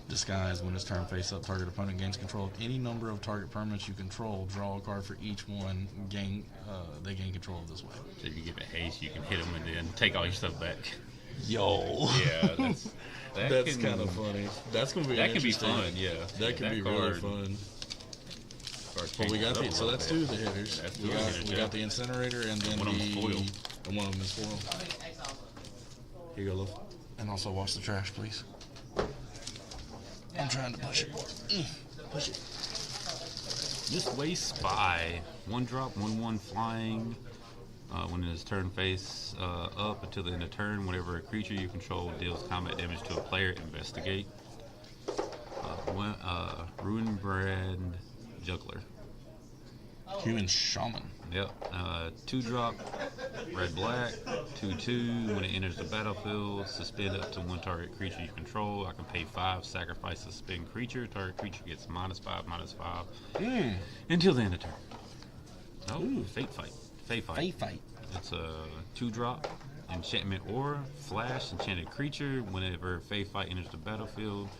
Disguise. When it's turned face up, target opponent gains control of any number of target permanents you control. Draw a card for each one. They gain control of this way. So you can give it haste, you can hit them and then take all your stuff back. Yo. Yeah, that's kind of funny. That's gonna be. That can be fun. Yeah, that can be really fun. Well, we got so that's 2 of the hitters. We got the Incinerator and then one of them foil. And one of them is foil. Here you go, love. And also wash the trash, please. I'm trying to push it. Push it. Misway Spy. 1-drop, 1/1 flying. When it is turn face up until the end of turn, whenever a creature you control deals combat damage to a player, investigate. Ruin Brand Juggler. Human Shaman. Yep. 2-drop, red-black, 2/2. When it enters the battlefield, suspend up to 1 target creature you control. I can pay 5, sacrifice a suspend creature. Target creature gets -5/-5 until the end of turn. Oh, Fate Fight. Fate Fight. It's a 2-drop, enchantment or flash enchanted creature. Whenever Fate Fight enters the battlefield,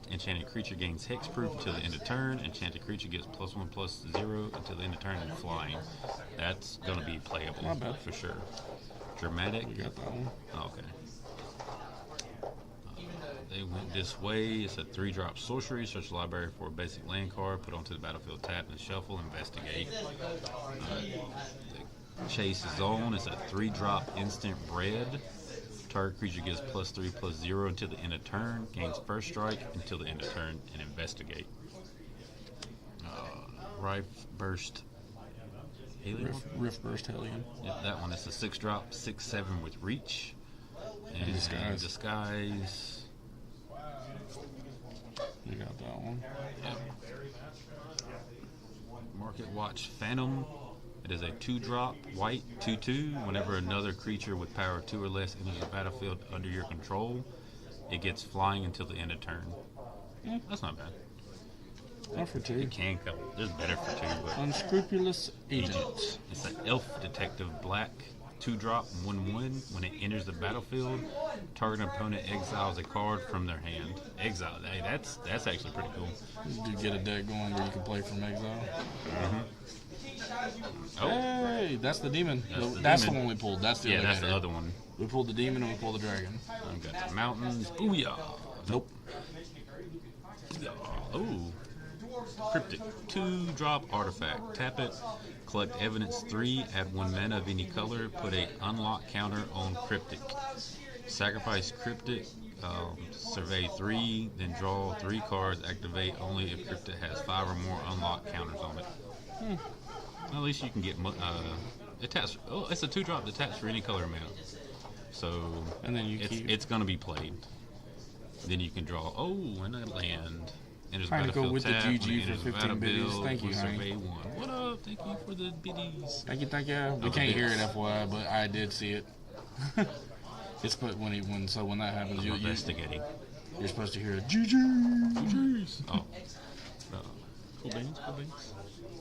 enchanted creature gains hexproof until the end of turn. Enchanted creature gets +1/+0 until the end of turn and flying. That's gonna be playable. Not bad. For sure. Dramatic. We got that one. Oh, okay. They went this way. It's a 3-drop sorcery. Search the library for a basic land card. Put onto the battlefield. Tap and shuffle. Investigate. Chase Zone is a 3-drop instant red. Target creature gets +3/+0 until the end of turn. Gains first strike until the end of turn and investigate. Rift Burst Alien. Rift Burst Hellion. Yep, that one is a 6-drop, 6/7 with reach. And disguise. You got that one. Yep. Market Watch Phantom. It is a 2-drop, white, 2/2. Whenever another creature with power 2 or less enters the battlefield under your control, it gets flying until the end of turn. That's not bad. Not for 2. It can go. There's better for 2, but Unscrupulous Agent. it's an Elf Detective Black, 2-drop, 1/1. When it enters the battlefield, target opponent exiles a card from their hand. Exile. Hey, that's actually pretty cool. You get a deck going where you can play from exile. Oh, Hey, that's the demon. That's That's the the demon. one we pulled. That's the yeah, other that's the header. other one. We pulled the demon and we pulled the dragon. I've got the mountains. Booyah. Nope. Oh. Cryptic. 2-drop artifact. Tap it. Collect evidence 3. Add 1 mana of any color. Put a unlock counter on Cryptic. Sacrifice Cryptic. Survey 3. Then draw 3 cards. Activate only if Cryptic has 5 or more unlock counters on it. At least you can get attached. Oh, it's a 2-drop detached for any color amount. So And then you keep. it's going to be played. Then you can draw. Oh, and a land. Enters Trying to go battlefield with the tap. GG When it for enters 15 biddies. battlefield, Thank you, we'll honey. survey 1. What up? Thank you for the biddies. Thank you. We can't hear it, FYI, but I did see it. It's but when that happens, I'm you're investigating. supposed to hear it. GG. Oh. Cool beans.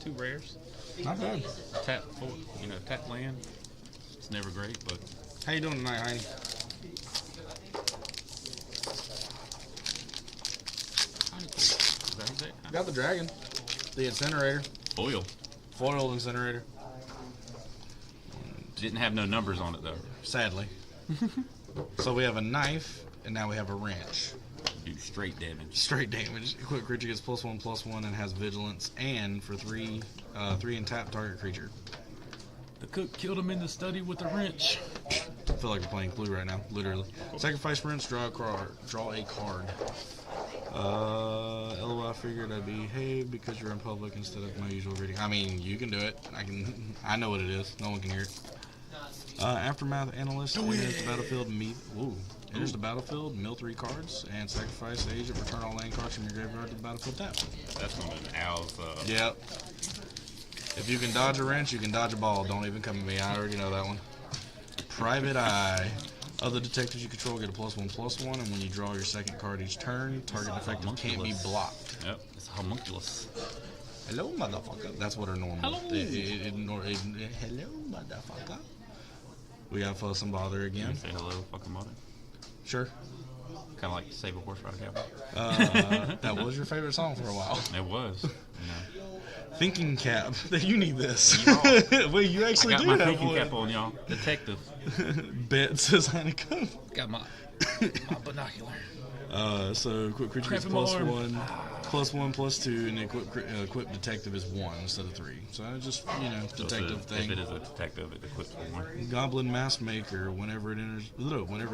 2 rares. Not bad. Tap land. It's never great, but How you doing tonight, honey? Got the dragon. The incinerator. Foiled incinerator. Didn't have no numbers on it though. Sadly. So we have a knife, and now we have a wrench. Do straight damage. Straight damage. Equipped creature gets +1/+1 and has vigilance, and for 3 and tap target creature. The cook killed him in the study with a wrench. I feel like we're playing Clue right now, literally. Sacrifice wrench, draw a card. LOL, I figured I'd behave because you're in public instead of my usual reading. I mean, you can do it. I know what it is. No one can hear it. Aftermath Analyst enters the battlefield. Enters the battlefield, mill 3 cards, and sacrifice the agent. Return all land cards from your graveyard to the battlefield tap. That's one of the owls. Yep. If you can dodge a wrench, you can dodge a ball. Don't even come at me. I already know that one. Private Eye. Other detectives you control get a +1/+1, and when you draw your second card each turn, target defective can't be blocked. Yep, it's a homunculus. Hello, motherfucker. That's what her normal. Hello, motherfucker. We have Fuss and Bother again. Say hello, fucking mother. Sure. Kind of like to save a horse ride cowboy. That was your favorite song for a while. It was. Thinking cap. You need this. Wait, you I actually got do my have thinking one. cap on, y'all. Detective. Bet says Honeycomb. Got my binocular. So equip creature gets +1/+2, and equip detective is 1 instead of 3. So I just detective thing. If it is a detective, it equips for 1. Goblin Mask Maker. Whenever it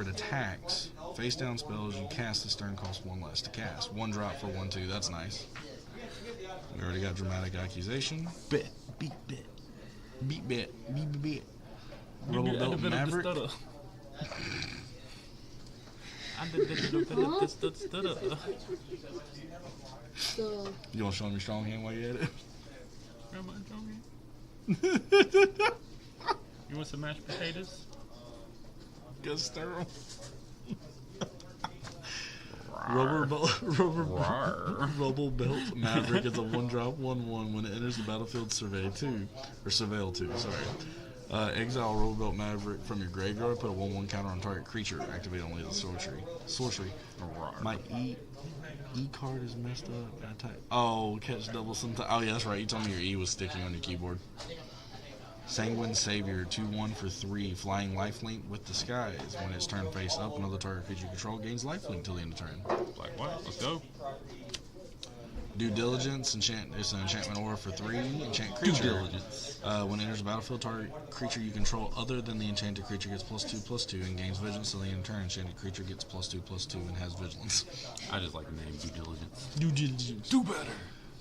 attacks, face down spells you cast this turn cost 1 less to cast. 1 drop for 1/2. That's nice. We already got Dramatic Accusation. Beat bet. Rubble Belt Maverick. So, You want to show him your strong hand while you at it? You want some mashed potatoes? Go stir them. Rubble Belt Maverick is a 1-drop 1/1 when it enters the battlefield. Surveil 2. Exile Rubble Belt Maverick from your graveyard. Put a 1/1 counter on target creature. Activate only the sorcery. My E card is messed up. Oh, catch double sometimes. Oh yeah, that's right. You told me your E was sticking on your keyboard. Sanguine Savior, 2/1 for 3, flying lifelink with disguise. When it's turned face up, another target creature you control gains lifelink till the end of turn. Like what? Let's go. Due Diligence, it's an enchantment aura for 3. Enchant creature. Due Diligence. When it enters the battlefield, target creature you control other than the enchanted creature gets +2/+2 and gains vigilance until the end of turn. Enchanted creature gets +2/+2 and has vigilance. I just like the name Due Diligence. Due Diligence. Do better.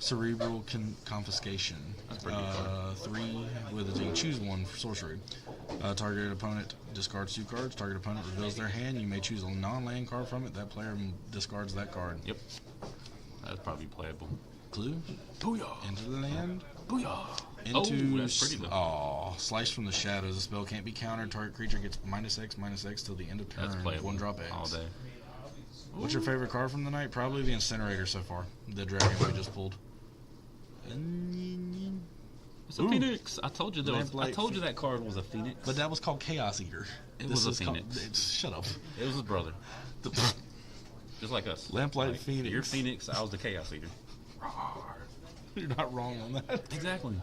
Cerebral Confiscation. That's pretty good. 3 with a choose one for sorcery. Target opponent discards 2 cards. Target opponent reveals their hand. You may choose a non-land card from it. That player discards that card. Yep. That's probably playable. Clue. Booyah. Enter the land. Booyah. Into that's pretty good. Slice from the Shadows. The spell can't be countered. Target creature gets -X/-X till the end of turn. That's playable. 1-drop X. All day. What's your favorite card from the night? Probably the Incinerator so far. The dragon we just pulled. It's a Phoenix. I told you Lamplight I told you that card was a Phoenix. But that was called Chaos Eater. It was a Phoenix. Shut up. It was his brother. Just like us. Lamplight Phoenix. You're Phoenix. I was the Chaos Eater. You're not wrong on that. Exactly.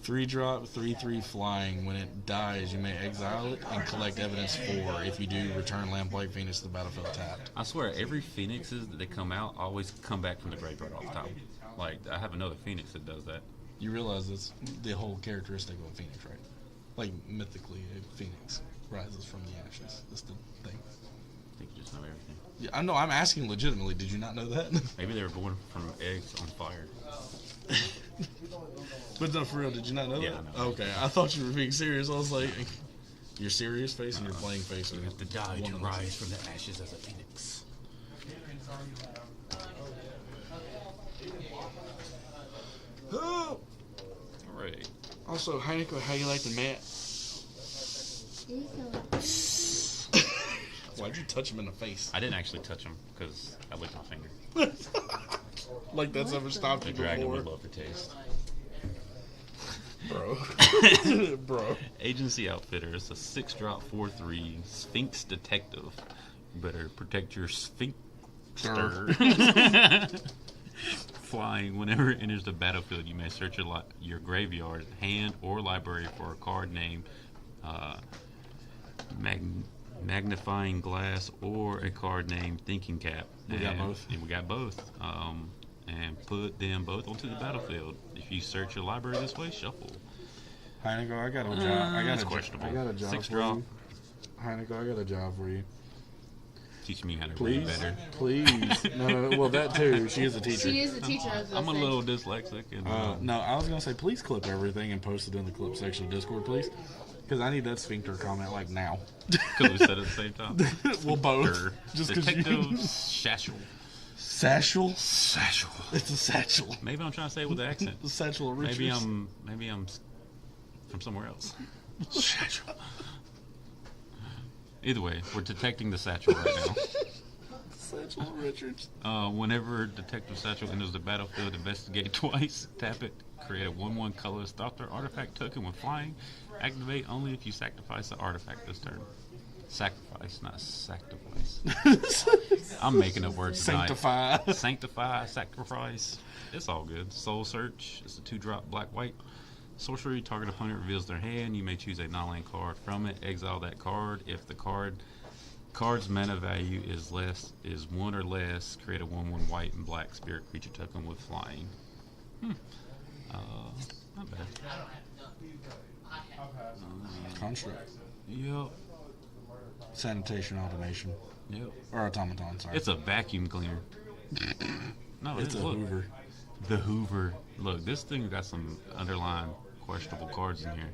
3-drop, 3/3 flying. When it dies, you may exile it and collect evidence 4. If you do, return Lamplight Phoenix to the battlefield tapped. I swear, every Phoenixes that they come out always come back from the graveyard off top. Like, I have another Phoenix that does that. You realize that's the whole characteristic of a Phoenix, right? Like, mythically, a Phoenix rises from the ashes. That's the thing. I think you just know everything. Yeah, I know. I'm asking legitimately. Did you not know that? Maybe they were born from eggs on fire. But no, for real, did you not know Yeah, that? I know. Okay, I thought you were being serious. I was like, your serious face and your playing face are You have to die one to of the- rise from the ashes as a Phoenix. Oh! Alright. Also, Heineken, how you like the mat? Why'd you touch him in the face? I didn't actually touch him because I licked my finger. Like that's ever stopped The you dragon before? would love the taste. Bro. Bro. Agency Outfitter. It's a 6-drop 4/3 Sphinx Detective. You better protect your Sphinxster. Flying. Whenever it enters the battlefield, you may search your graveyard, hand, or library for a card named Magnifying Glass or a card named Thinking Cap. We got both. And we got both. And put them both onto the battlefield. If you search your library this way, shuffle. Heineken, I got a job. That's questionable. I got a job 6 for drop. you. Heineken, I got a job for you. Teach me how to Please, read better. please. No. Well, that too. She is a teacher. She is the teacher. I was gonna I'm a say. little dyslexic. And, No, I was gonna say, please clip everything and post it in the clip section of Discord, please, because I need that sphincter comment like now. Because we said it at the same time. Well, both. Or Just because Detective you. Satchel. Satchel. Satchel. It's a satchel. Maybe I'm trying to say it with the accent. The satchel of riches. Maybe I'm from somewhere else. Satchel. Either way, we're detecting the satchel right now. Satchel of Richards. Whenever Detective Satchel enters the battlefield, investigate twice, tap it, create a 1/1 colorless doctor artifact token when flying. Activate only if you sacrifice the artifact this turn. Sacrifice, not sacrifice. I'm making up words tonight. Sanctify. Sanctify, sacrifice. It's all good. Soul Search. It's a 2-drop black-white. Sorcery. Target opponent reveals their hand. You may choose a non-land card from it. Exile that card. If the card's mana value is 1 or less, create a 1/1 white and black spirit creature token with flying. Not bad. Construct. Yep. Sanitation automation. Yep. Or automaton, sorry. It's a vacuum cleaner. No, It's a look. Hoover. The Hoover. Look, this thing got some underlying questionable cards in here.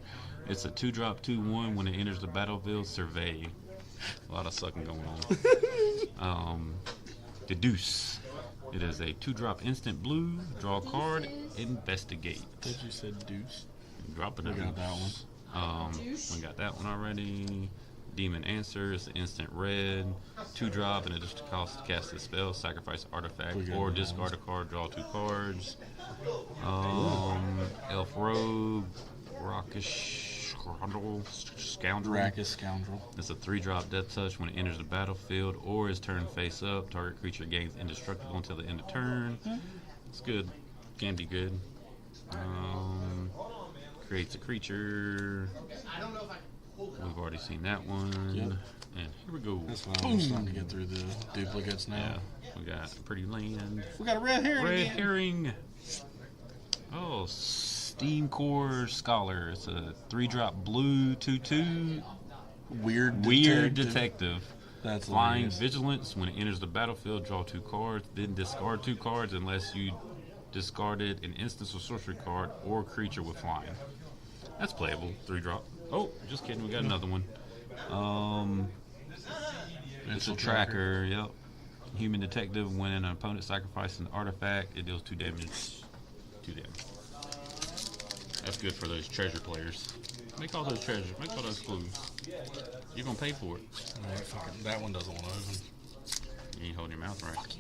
It's a 2-drop 2/1. When it enters the battlefield, survey. A lot of sucking going on. The Deuce. It is a 2-drop instant blue. Draw a card. Investigate. I thought you said deuce. Drop it. We got that one. We got that one already. Demon Answer is instant red. 2-drop, and it just costs to cast this spell. Sacrifice an artifact We got or that discard a card. Draw 2 cards. Elf Rogue. Rockish Scoundrel. Rackus Scoundrel. It's a 3-drop Death Touch. When it enters the battlefield or is turned face up, target creature gains indestructible until the end of turn. It's good. Can be good. Creates a creature. We've already seen that one. Yep. And here we go. That's fine. We're starting to get through the duplicates now. Yeah, we got a pretty land. We got a red herring. Red again. herring. Oh, Steam Core Scholar. It's a 3-drop blue 2/2. Weird Detective. That's Flying hilarious. Vigilance. When it enters the battlefield, draw 2 cards, then discard 2 cards unless you discarded an instance or sorcery card or creature with flying. That's playable. 3-drop. Oh, just kidding. We got another one. It's a tracker. Yep. Human Detective. When an opponent sacrifices an artifact, it deals 2 damage. 2 damage. That's good for those treasure players. Make all those treasures. Make all those clues. You're gonna pay for it. Alright, fucking, that one doesn't want to open. You ain't holding your mouth right.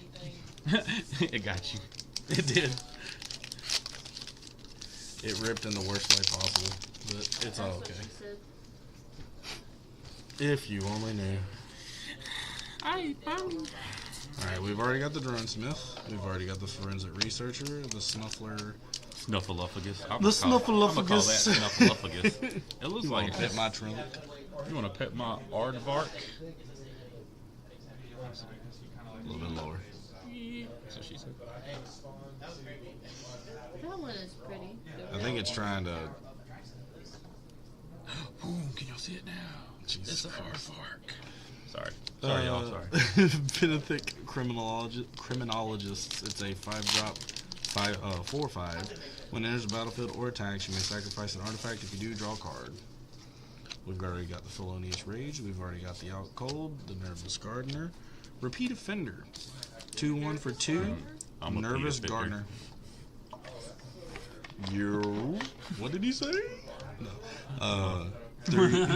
It got you. It did. It ripped in the worst way possible, but it's all okay. If you only knew. Alright, we've already got the drone smith. We've already got the forensic researcher, the snuffler. Snuffleupagus. The Snuffleupagus. I'm gonna call that Snuffleupagus. It looks You like want to pet my trunk? You want to pet my aardvark? A little bit lower. So she said. That one is pretty. I think it's trying to. Ooh, can y'all see it now? Jesus It's a Christ. aardvark. Sorry, y'all. Sorry. Benethic Criminologists. It's a 5-drop, 4/5. When it enters the battlefield or attacks, you may sacrifice an artifact. If you do, draw a card. We've already got the Felonious Rage. We've already got the Out Cold, the Nervous Gardener. Repeat Offender. 2/1 for 2. I'm a Nervous Repeat Offender. Gardener. What did he say? No. 3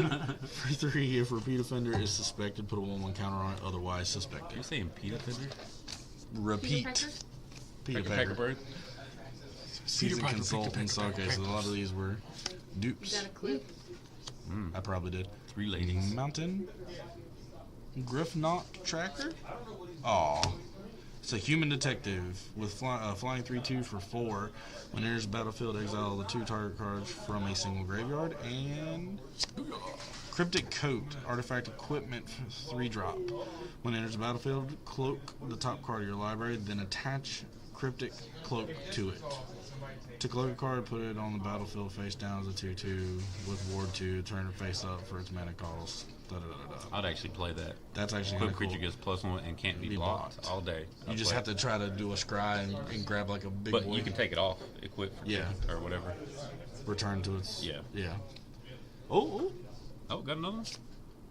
for 3. If Repeat Offender is suspected, put a 1/1 counter on it. Otherwise, suspected. You saying Peter Offender? Repeat. Peter Pecker. Bird? Seasoned Peter Piper, consultants. Peter Okay, so a lot of these were You dupes. got a clue? I probably did. 3 ladies. Mountain. Griffknot Tracker. Aw. It's a human detective with flying 3/2 for 4. When it enters the battlefield, exile the 2 target cards from a single graveyard. And Cryptic Coat, artifact equipment, 3-drop. When it enters the battlefield, cloak the top card of your library, then attach Cryptic Cloak to it. To cloak a card, put it on the battlefield face down as a 2/2 with Ward 2. Turn it face up for its mana cost. I'd actually play that. That's actually Quick kind of creature cool. gets +1 and can't be Be blocked blocked. all day. You just have to try to do a scry and grab like a big But boy. you can take it off, equip for Yeah. 2 or whatever. Return to its. Yeah. Yeah. Oh, Oh, got another one?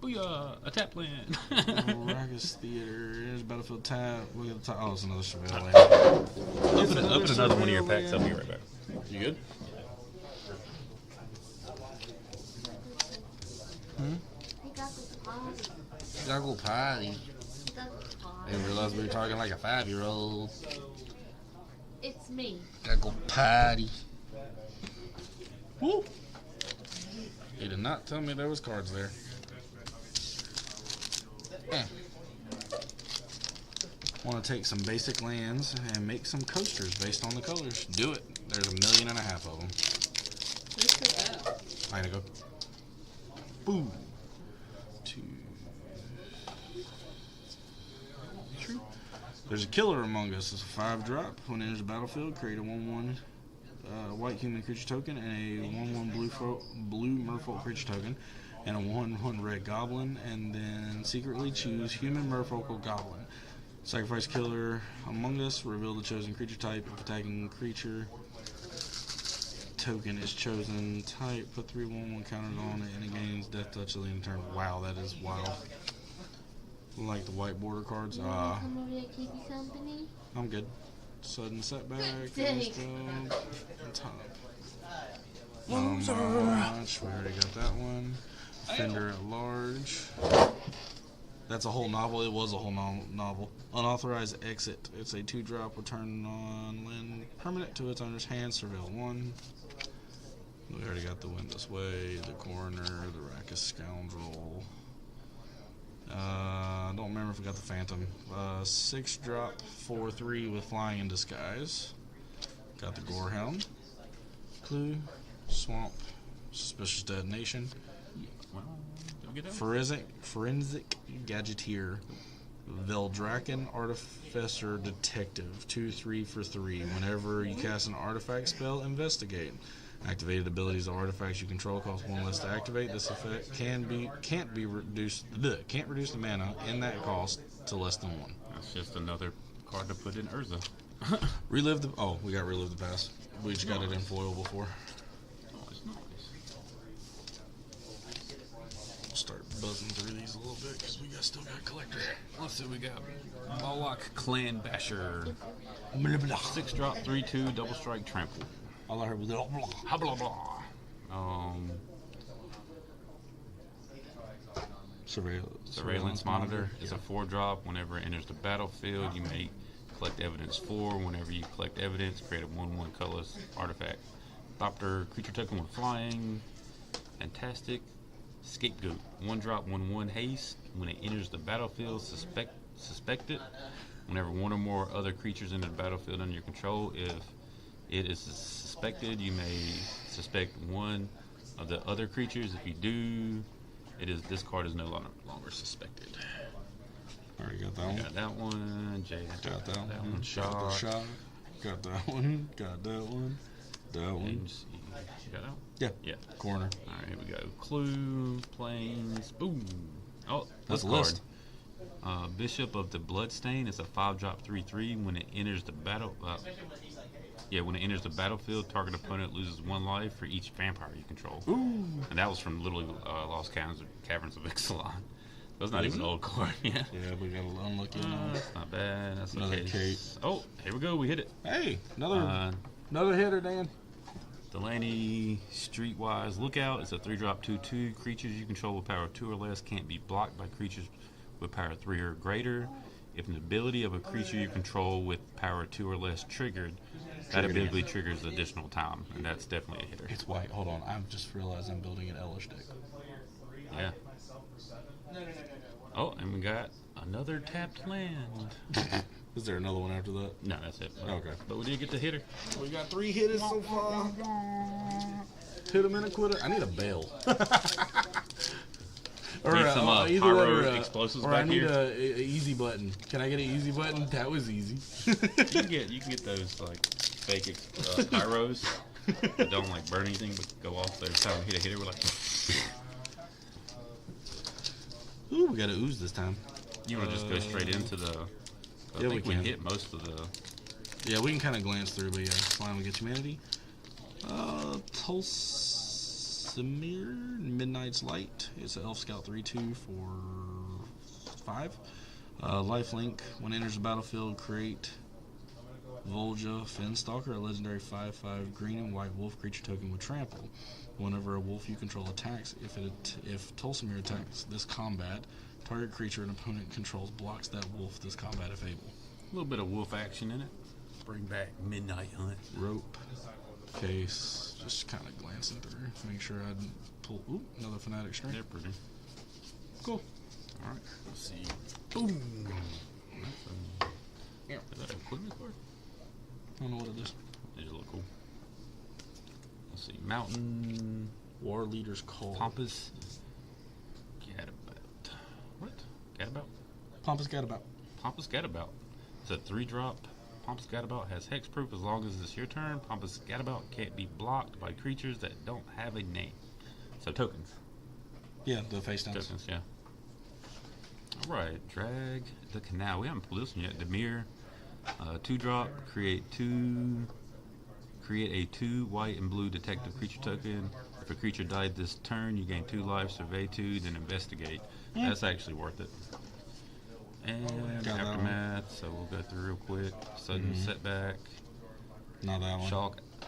Booyah! A tap land. Ragus Theater. Here's battlefield tab. Look at the top. Oh, it's another surveil land. Open another one of your packs. I'll be right back. You good? He got the pause. Gotta go potty. He got the pause. I didn't realize we were talking like a 5-year-old. It's me. Gotta go potty. Woo! He did not tell me there was cards there. Want to take some basic lands and make some coasters based on the colors. Do it. There's 1.5 million of them. Who's that? I'm gonna go. Boom. 2. True. There's a Killer Among Us. It's a 5-drop. When it enters the battlefield, create a 1/1 white human creature token and a 1/1 blue merfolk creature token and a 1/1 red goblin, and then secretly choose human, merfolk, or goblin. Sacrifice Killer Among Us. Reveal the chosen creature type. If attacking creature token is chosen type, put 3 1/1 counters on it, and it gains death touch till the end of turn. Wow, that is wild. Like the white border cards. You wanna come over here and keep you company? I'm good. Sudden setback. Dang. Let's go. On top. Much. We already got that one. Fender at Large. That's a whole novel. It was a whole novel. Unauthorized Exit. It's a 2-drop. Return on land permanent to its owner's hand. Surveil 1. We already got the Wind This Way, the Coroner, the Rackus Scoundrel. I don't remember if we got the Phantom. 6-drop, 4/3 with Flying in Disguise. Got the Gorehound. Clue, Swamp, Suspicious Detonation. Well, did we get that? Forensic Gadgeteer. Veldraken Artificer Detective. 2/3 for 3. Whenever you cast an artifact spell, investigate. Activated abilities or artifacts you control cost 1 less to activate. This effect can't reduce the mana in that cost to less than 1. That's just another card to put in Urza. We got Relive the Past. We just got it in foil before. Nice, nice. We'll start buzzing through these a little bit because we still got Collector. Let's see, we got Balak Clan Basher. Blah, blah. 6-drop, 3/2, double strike, trample. All I heard was blah, blah. Ha blah blah. Surveillance Monitor is a 4-drop. Whenever it enters the battlefield, you may collect evidence 4. Whenever you collect evidence, create a 1/1 colorless artifact. Thopter, creature token with flying. Fantastic. Scapegoat, 1-drop, 1/1 haste. When it enters the battlefield, suspect it. Whenever one or more other creatures enter the battlefield under your control, if it is suspected, you may suspect one of the other creatures. If you do, this card is no longer suspected. Alright, got that one. Got that one. Jay Got that one. one. Shot. Got that one. Got that one. That one. You got that one? Yeah. Yeah. Corner. Alright, here we go. Clue, Plains, boom. Oh, That's this a list. card. Bishop of the Bloodstain is a 5-drop 3/3. When it enters the when it enters the battlefield, target opponent loses 1 life for each vampire you control. Ooh. And that was from literally Lost Caverns of Ixalan. That's not Is even it? an old card. Yeah. Yeah, we got a little unlucky on that. That's not bad. That's Another okay. Kate. Oh, here we go. We hit it. Hey, another hitter, Dan. Delaney Streetwise Lookout is a 3-drop 2/2. Creatures you control with power 2 or less can't be blocked by creatures with power 3 or greater. If an ability of a creature you control with power 2 or less triggered, that ability triggers additional time, and that's definitely a hitter. It's white. Hold on. I've just realized I'm building an Elish deck. Yeah. Oh, and we got another tapped land. Is there another one after that? No, that's it. Okay. But we did get the hitter. We got 3 hitters so far. Hit him in a quitter. I need a bail. Need some pyro explosives or back I need here. a easy button. Can I get an easy button? That was easy. You can get those like fake pyros that don't like burn anything but go off every time we hit a hitter. We're like, Ooh, we got to ooze this time. you want to just go straight into the. I Yeah, think we can. hit most of the. Yeah, we can kind of glance through, but yeah, fine. We get humanity. Tulsimir, Midnight's Light. It's an Elf Scout 3/2 for 5. Lifelink. When it enters the battlefield, create Volja Fenstalker, a legendary 5/5 green and white wolf creature token with trample. Whenever a wolf you control attacks, if Tulsimir attacks this combat, target creature an opponent controls blocks that wolf this combat if able. A little bit of wolf action in it. Bring back Midnight Hunt. Rope. Case. Just kind of glancing through. Make sure I didn't pull. Ooh, another Fanatic Strength. They're pretty. Cool. Alright, let's see. Boom! Yeah. Is that an equipment card? I don't know what it is. They look cool. Let's see. Mountain. War Leader's Call. Pompous. Gadabout. What? Gadabout? Pompous Gadabout. Pompous Gadabout. It's a 3-drop. Pompous Gadabout has hexproof as long as it's your turn. Pompous Gadabout can't be blocked by creatures that don't have a name. So tokens. Yeah, the face downs. Tokens, yeah. Alright, Drag the Canal. We haven't pulled this one yet. Demir. 2-drop. Create a 2 white and blue detective creature token. If a creature died this turn, you gain 2 life, survey 2, then investigate. That's actually worth it. And Got that Aftermath, so we'll go through real quick. Sudden Setback. Not that one.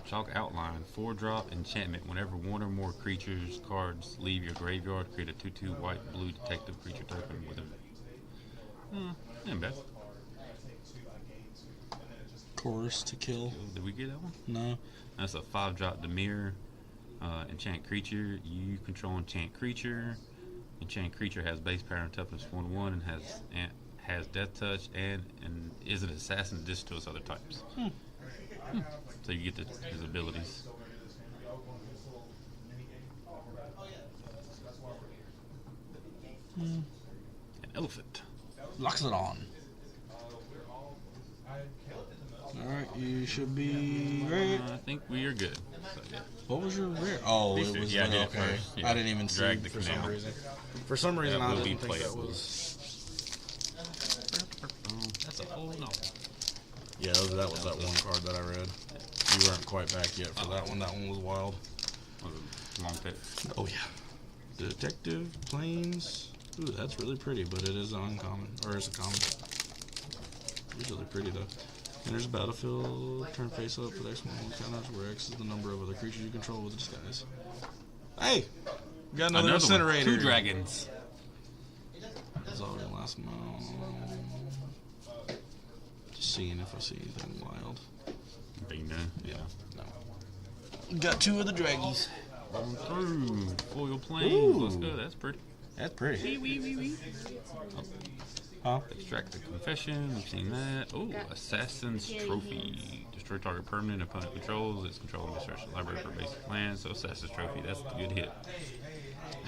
Chalk Outline. 4-drop enchantment. Whenever one or more creatures cards leave your graveyard, create a 2/2 white and blue detective creature token with a. Ain't bad. Chorus to kill. Did we get that one? No. That's a 5-drop Demir. Enchant creature. You control enchant creature. Enchant creature has base power and toughness 1/1 and has death touch and is an assassin in addition to its other types. So you get his abilities. An elephant. Locks it on. Alright, you should be right. I think we are good. So, yeah. What was your rare? Oh, These it two. was Yeah, I did it okay. first. Yeah. I didn't even see Drag it the for some canal. reason. For some reason, That I will be didn't think that playable. was. That's a whole novel. Yeah, that was that one card that I read. You weren't quite back yet for that one. That one was wild. Was it long text? Oh yeah. Detective Planes. Ooh, that's really pretty, but it is uncommon, or it's a common. It's really pretty though. Enters the battlefield, turn face up with X one counters, where X is the number of other creatures you control with disguise. Hey, we got another incinerator. One. 2 dragons. That's all gonna last month. Just seeing if I see anything wild. Bing, no. Yeah, no. Got 2 of the draggies. Going through foil planes. Ooh. Let's go. That's pretty. That's pretty. Wee. Huh? Extract the confession. We've seen that. Oh, Assassin's Trophy. Destroy target permanent opponent controls. It's control and destroy the library for basic land. So Assassin's Trophy. That's a good hit.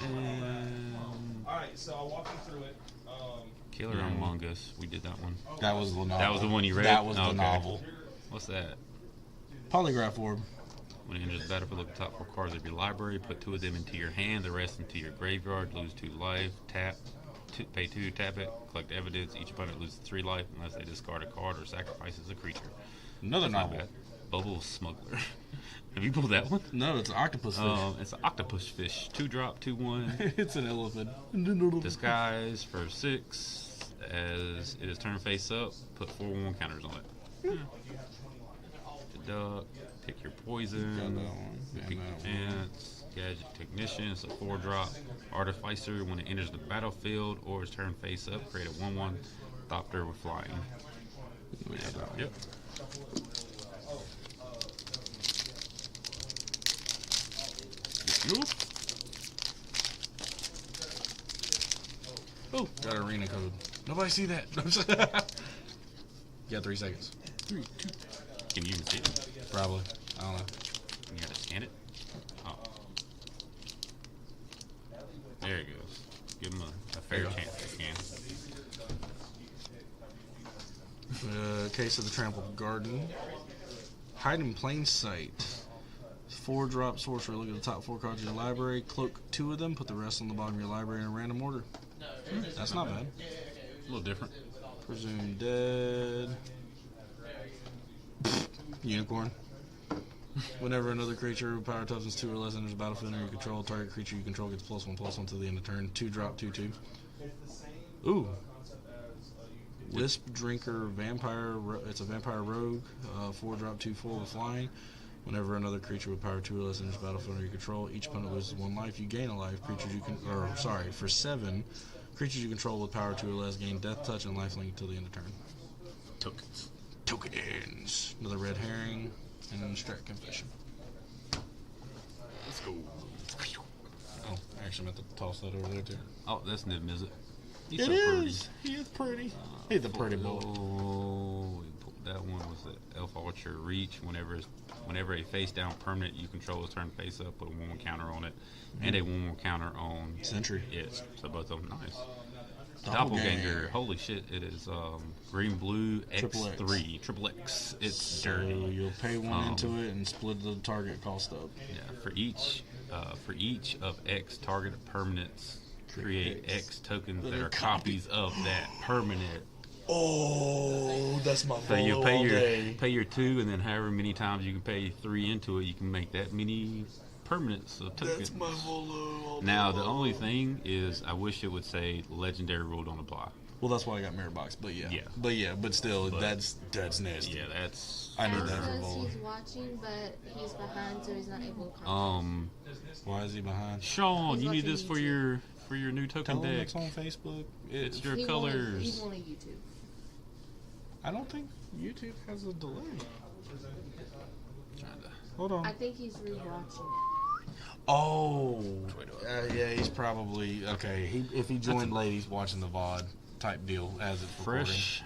And Alright, so I'll walk you through it. Killer Among Us. We did that one. That was the novel. That was the one you read? That was the Okay. novel. What's that? Polygraph orb. When it enters the battlefield, look at the top 4 cards of your library. Put 2 of them into your hand. The rest into your graveyard. Lose 2 life. Tap. Pay 2. Tap it. Collect evidence. Each opponent loses 3 life unless they discard a card or sacrifices a creature. Another That's not novel. bad. Bubble Smuggler. Have you pulled that one? No, it's an octopus fish. It's an octopus fish. 2-drop, 2/1. It's an elephant. Disguise for 6. As it is turned face up, put 4/1 counters on it. Deduct. Pick your poison. Got that one. Pick And that defense. Gadget Technician. It's a 4-drop. Artificer. When it enters the battlefield or is turned face up, create a 1/1 Thopter with flying. We got that one. Yep. Yup. Oh, got arena code. Nobody see that. You got 3 seconds. 3, 2. Can you even see it? Probably. I don't know. You gotta scan it. Oh. There it goes. Give him a fair There you go. chance to scan. Case of the Trampled Garden. Hide in plain sight. 4-drop sorcerer. Look at the top 4 cards of your library. Cloak 2 of them. Put the rest on the bottom of your library in a random order. That's not bad. A little different. Presumed dead. Unicorn. Whenever another creature with power toughness 2 or less enters the battlefield under your control, target creature you control gets +1/+1 till the end of turn. 2-drop, 2/2. Ooh. Wisp Drinker Vampire. It's a vampire rogue. 4-drop, 2/4 with flying. Whenever another creature with power 2 or less enters the battlefield under your control, each opponent loses 1 life. You gain a life. Creatures you can, for 7, creatures you control with power 2 or less gain Death Touch and Lifelink until the end of turn. Tokens. Tokens. Another red herring and an Strat Confession. Let's go. Oh, I actually meant to toss that over there too. Oh, that's Nim, is it? He's It so is. He is pretty. He's a pretty boy. Oh, that one was the Elf Archer Reach. Whenever a face down permanent you control is turned face up, put a 1/1 counter on it, and a 1/1 counter on Sentry. Yes, so both of them nice. Doppelganger. Doppelganger. Holy shit! It is green blue X3 triple X. It's So dirty. you'll pay 1 into it and split the target cost up. Yeah, for each of X targeted permanents, create X tokens that are copies of that permanent. Oh, that's my So you pay your 2, and then however many times you can pay 3 into it, you can make that many permanents of tokens. That's my Volo. Now the only thing is, I wish it would say legendary rule don't apply. Well, that's why I got Mirror Box, but yeah. But still, that's nasty. Yeah, that's. I need that for Says Volo. he's watching, but he's behind, so he's not able to comment. Why is he behind? Sean, He's you need watching this for YouTube. your new token Tell him deck. it's on Facebook. It's your He colors. won't YouTube. I don't think YouTube has a delay. Kinda. Hold on. I think he's rewatching it. Oh, yeah, he's probably okay. If he joined ladies watching the VOD type deal as it's recording. Fresh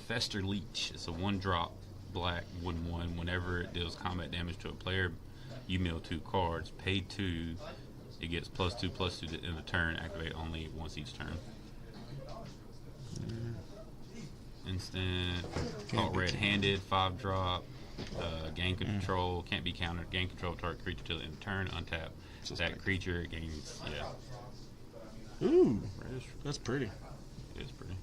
Fester Leech. It's a 1-drop black 1/1. Whenever it deals combat damage to a player, you mill 2 cards. Pay 2. It gets +2/+2 to end the turn. Activate only once each turn. Instant. Caught red-handed. 5-drop. Gain control. Can't be countered. Gain control of target creature till the end of turn. Untap. That creature gains. Yeah. Ooh, that's pretty. It is pretty.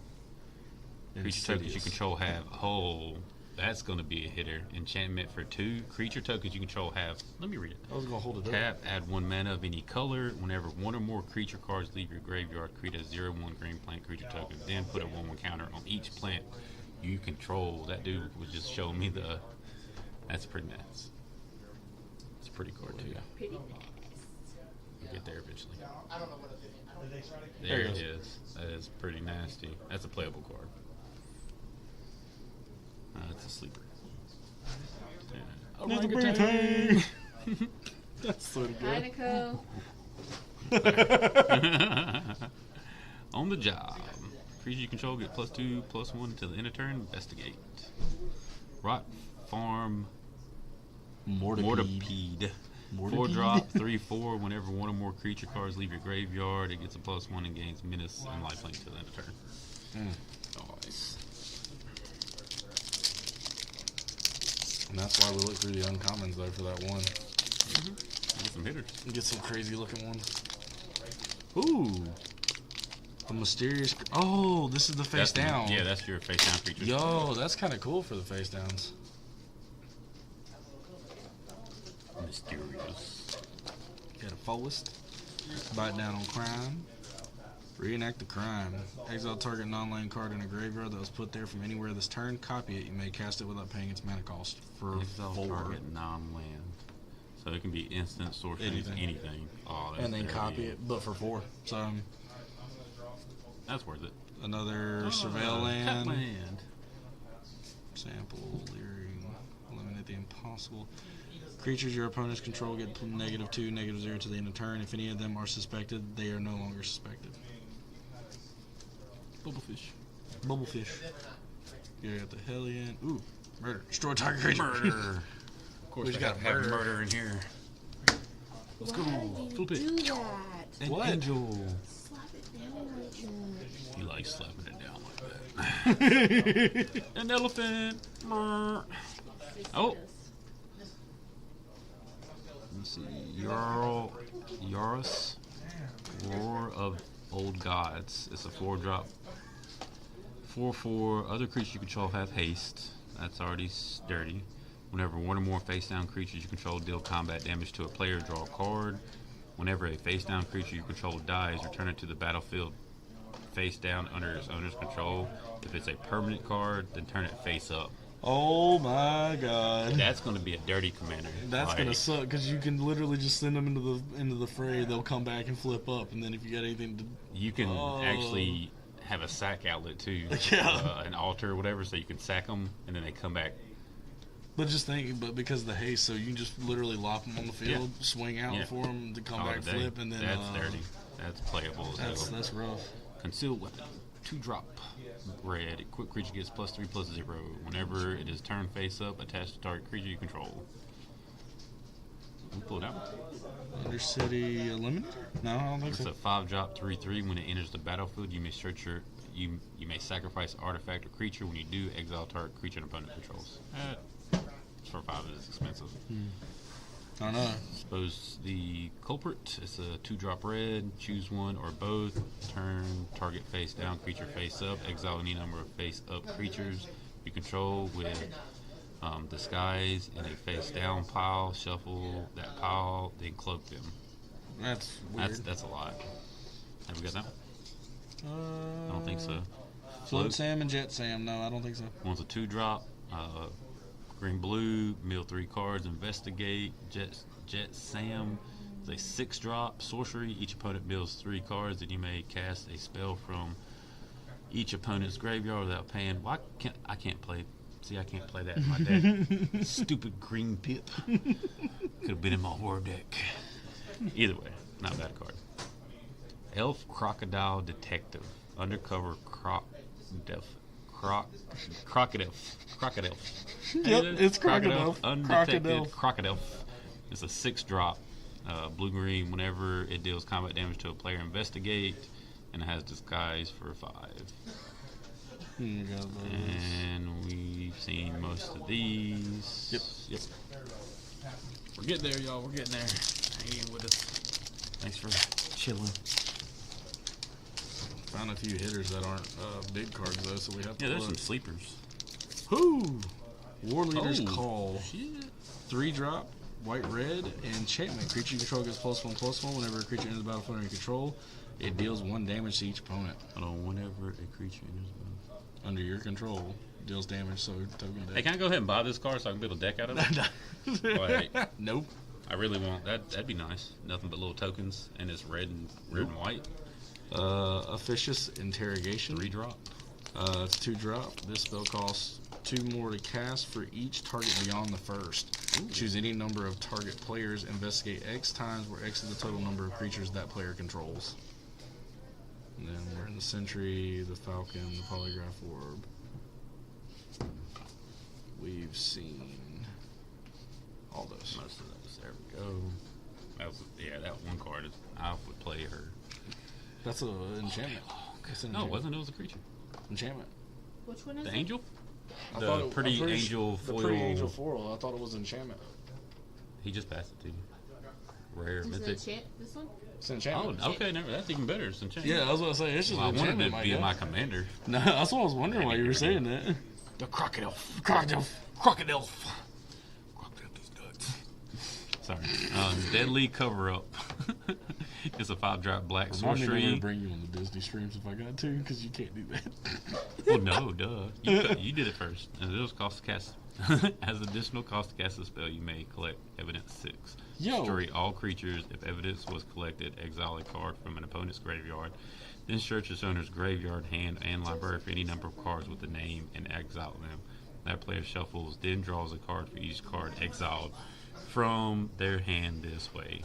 Creature tokens you control have. Oh, that's going to be a hitter. Enchantment for 2. Creature tokens you control have. Let me read it. I was going to hold it up. Tap, add 1 mana of any color. Whenever 1 or more creature cards leave your graveyard, create a 0/1 green plant creature token. Then put a 1/1 counter on each plant you control. That dude was just showing me the. That's pretty nice. It's a pretty card too. Pretty nice. We'll get there eventually. There There it it is. That is pretty nasty. That's a playable card. That's a sleeper. Yeah. Orangutan. That's so good. Heineko. On the job. Creature you control get +2/+1 until the end of turn. Investigate. Rot Farm Mortipede. 4-drop, 3/4. Whenever 1 or more creature cards leave your graveyard, it gets a +1 and gains menace and lifelink till the end of turn. Nice. And that's why we look through the uncommons though for that one. Get some hitters. Get some crazy looking ones. Ooh. The mysterious. Oh, this is the face down. Yeah, that's your face down creature. Yo, that's kind of cool for the face downs. Mysterious. Got a forest. Bite down on crime. Reenact the crime. Exile target non-land card in a graveyard that was put there from anywhere this turn. Copy it. You may cast it without paying its mana cost for Exile 4. target non-land. So it can be instant, sorcery, anything. Oh, that's And then very copy good. it, but for 4. So That's worth it. another surveil land. Land. Sample, leering, eliminate the impossible. Creatures your opponents control get -2, -0 to the end of turn. If any of them are suspected, they are no longer suspected. Bubblefish. Bubblefish. You got the Hellion. Ooh, murder. Destroy target creature. Murder. Of course, We we got got murder. murder in here. Let's go. Flip Do it. that. An What? angel. Slap it down like that. You like slapping it down like that. An elephant. Murr. Oh. Let's see. Yaros. Roar of Old Gods. It's a 4-drop. 4/4. Other creatures you control have haste. That's already sturdy. Whenever 1 or more face-down creatures you control deal combat damage to a player, draw a card. Whenever a face-down creature you control dies, return it to the battlefield face-down under its owner's control. If it's a permanent card, then turn it face-up. Oh my god. That's going to be a dirty commander. That's gonna suck because you can literally just send them into the fray. They'll come back and flip up, and then if you got anything to, You can actually have a sack outlet too. Yeah. An altar or whatever, so you can sack them, and then they come back. but just think, but because of the haste, so you can just literally lop them on the field, swing out Yeah. for them to come All back, day. flip, and then That's dirty. That's playable as hell. That's rough. Concealed weapon. 2-drop. Red. Equipped creature gets +3/+0. Whenever it is turned face up, attached to target creature you control. We'll pull it out. Undercity Eliminator? No, I don't think It's so. a 5-drop 3/3. When it enters the battlefield, you may search your you may sacrifice artifact or creature. When you do, exile target creature and opponent controls. For 5 it is expensive. I don't know. Suppose the culprit. It's a 2-drop red. Choose one or both. Turn target face down, creature face up. Exile any number of face up creatures you control with disguise in a face down pile. Shuffle that pile, then cloak them. That's weird. That's a lot. Have we got that? I don't think so. Float Sam and Jet Sam. No, I don't think so. One's a 2-drop. Green blue, mill 3 cards, investigate. Jet Sam is a 6-drop sorcery. Each opponent mills 3 cards, and you may cast a spell from each opponent's graveyard without paying. Well, I can't play. See, I can't play that in my deck. Stupid green pip. Could have been in my horror deck. Either way, not a bad card. Elf Crocodile Detective. Undercover Crocodile. Yep, it's Crocodile. Undetected Crocodile. Crocodile. It's a 6-drop. Blue-green, whenever it deals combat damage to a player, investigate, and it has disguise for 5. And we've seen most of these. Yep. We're getting there, y'all. We're getting there. Hang in with us. Thanks for chilling. Found a few hitters that aren't big cards though, so we have to. Yeah, there's look. some sleepers. Whoo! War Leader's Oh, Call. Shit. 3-drop, white red, enchantment. Creature you control gets +1/+1 whenever a creature enters the battlefield under your control. It deals 1 damage to each opponent. Hold on, whenever a creature enters Under your control, deals damage, so token deck. Hey, can I go ahead and buy this card so I can build a deck out of it? Wait. Nope. I really want that. That'd be nice. Nothing but little tokens, and it's red and white. Officious Interrogation. 3-drop. It's 2-drop. This spell costs 2 more to cast for each target beyond the first. Ooh. Choose any number of target players. Investigate X times, where X is the total number of creatures that player controls. And then we're in the Sentry, the Falcon, the Polygraph Orb. We've seen all those. Most of those. There we go. That was, that one card. I would play her. That's an enchantment. That's an No, it enchantment. wasn't. It was a creature. Enchantment. Which one is The it? angel? I The thought it- pretty I'm pretty angel The foil. pretty angel foil. I thought it was enchantment. He just passed it to you. Rare, Is mythic. it this one? It's Oh, enchantment. okay. Never. That's even better. It's enchantment. Yeah, I was going to say, it's just Well, I wanted enchantment, it to my be guy. my commander. No, that's what I was wondering why you were saying that. The crocodile. Crocodile. Crocodile is nuts. Sorry. Deadly Cover Up. It's a 5-drop black Remind me to sorcery. bring you on the Disney streams if I got to, because you can't do that. Well, no, duh. You did it first. And it was cost to cast. As additional cost to cast a spell, you may collect evidence 6. Yo. Destroy all creatures. If evidence was collected, exile a card from an opponent's graveyard. Then search its owner's graveyard, hand, and library for any number of cards with the name and exile them. That player shuffles, then draws a card for each card exiled from their hand this way.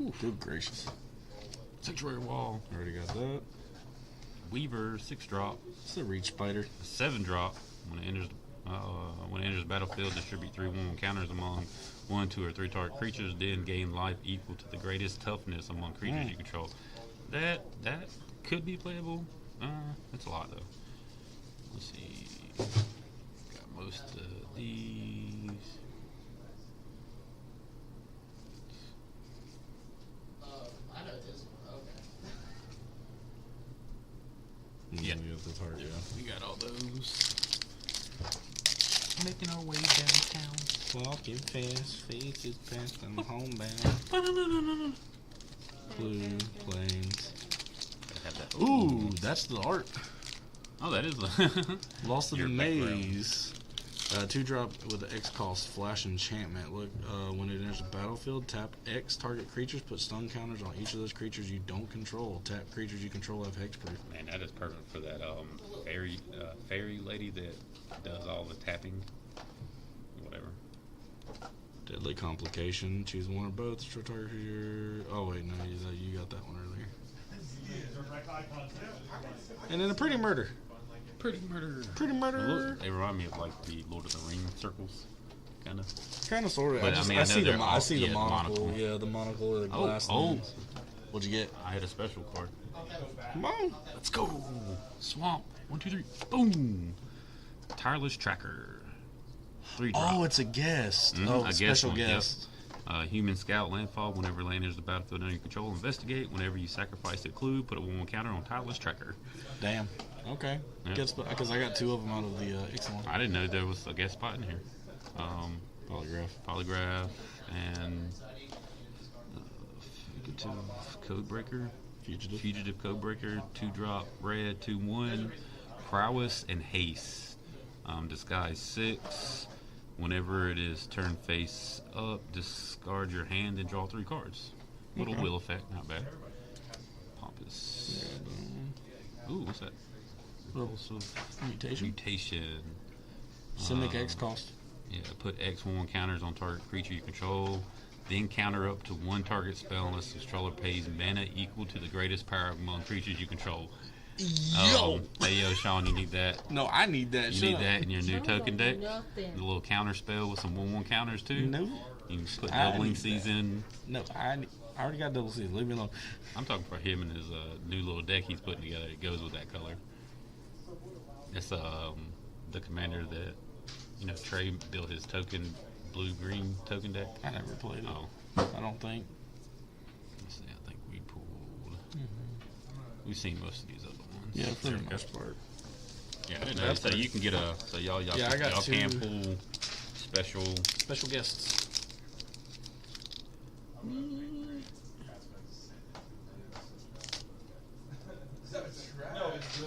Ooh, good gracious. Sanctuary Wall. Already got that. Weaver, 6-drop. It's the Reach Spider. 7-drop. When it enters the battlefield, distribute 3/1 counters among 1, 2, or 3 target creatures, then gain life equal to the greatest toughness among creatures you control. That could be playable. That's a lot though. Let's see. Got most of these. Yeah. We got the target, We got all those. Making our way downtown. Walking fast, faces past and homebound. Blue plains. Ooh, that's the art. Oh, that is the Lost in Your the background. Maze. 2-drop with the X cost flash enchantment. Look, when it enters the battlefield, tap X target creatures, put stun counters on each of those creatures you don't control. Tap creatures you control have hexproof. Man, that is perfect for that fairy lady that does all the tapping. Whatever. Deadly complication. Choose one or both. Destroy target creature. Oh wait, no, you got that one earlier. And then a pretty murder. Pretty murder. Pretty murder. They remind me of like the Lord of the Rings circles, kind of. Kind of, sort of. But, I I know I see the yeah, monocle. Yeah, the monocle or the glass. lens. What'd you get? I had a special card. Come on. Let's go. Swamp. 1, 2, 3. Boom. Tireless Tracker. 3-drop. Oh, it's a guest. Mhm, Oh, a special guest one, guest. Human Scout Landfall. Whenever land enters the battlefield under your control, investigate. Whenever you sacrifice a clue, put a 1/1 counter on Tireless Tracker. Damn. Okay. Yeah. Because I got 2 of them out of the X1. I didn't know there was a guest spot in here. Polygraph and Codebreaker. Fugitive Codebreaker. 2-drop red. 2/1. Prowess and Haste. Disguise 6. Whenever it is turned face up, discard your hand and draw 3 cards. Little wheel effect, not bad. Pompous. Ooh, what's that? Rules of mutation. Mutation. Simic X cost. Yeah, put X1 counters on target creature you control. Then counter up to 1 target spell unless the controller pays mana equal to the greatest power among creatures you control. Yo! Hey, yo, Sean, you need that. No, I need that. You Shut need up. that in your new Sean token don't deck. do nothing. The little counter spell with some 1/1 counters too. No. You can put I doubling need that. season. No, I already got double season. Leave me alone. I'm talking for him and his new little deck he's putting together. It goes with that color. It's the commander that Trey built his token blue-green token deck. I never played it. Oh, I don't think. let's see. I think we pulled. We've seen most of these other ones. Yeah, for There the we go. most part. Yeah, so pretty- you can get a. So y'all Yeah, I got y'all can two. pull special. Special guests.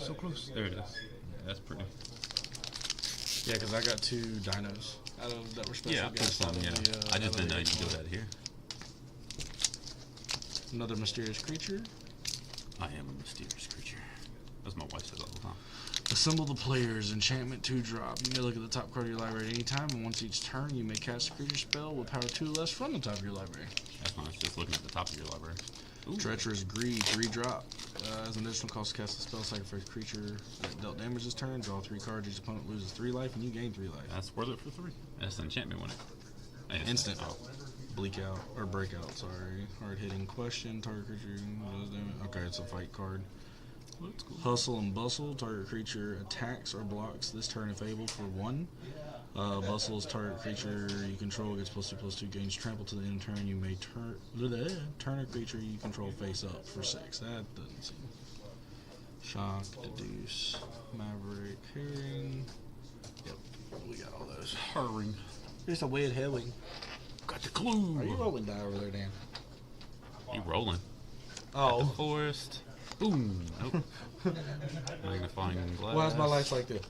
So close. There it is. Yeah, that's pretty. Yeah, because I got 2 dinos that were special Yeah, I pulled guests. some. out of Yeah, the, I just out didn't know of you the could do that here. Another mysterious creature. I am a mysterious creature. That's my wife says all the time. Assemble the player's enchantment 2-drop. You may look at the top card of your library at any time, and once each turn, you may cast a creature spell with power 2 less from the top of your library. That's nice. Just looking at the top of your library. Ooh. Treacherous Greed 3-drop. As an additional cost to cast a spell, sacrifice a creature that dealt damage this turn. Draw 3 cards. Each opponent loses 3 life, and you gain 3 life. That's worth it for 3. That's an enchantment, wasn't it? Instant. Oh. Bleak out or breakout. Sorry. Hard hitting question. Target creature does damage. Okay, it's a fight card. That's cool. Hustle and Bustle. Target creature attacks or blocks this turn if able for 1. Bustle is target creature you control gets +2/+2 gains trample to the end of turn. You may turn a creature you control face up for 6. That doesn't seem. Shock, Deduce, Maverick, Herring. Yep, we got all those. Herring. Here's a weird herring. Got the clue. Are you rolling die over there, Dan? You rolling? Oh. Forest. Boom. Nope. Magnifying glass. Why is my lights like this?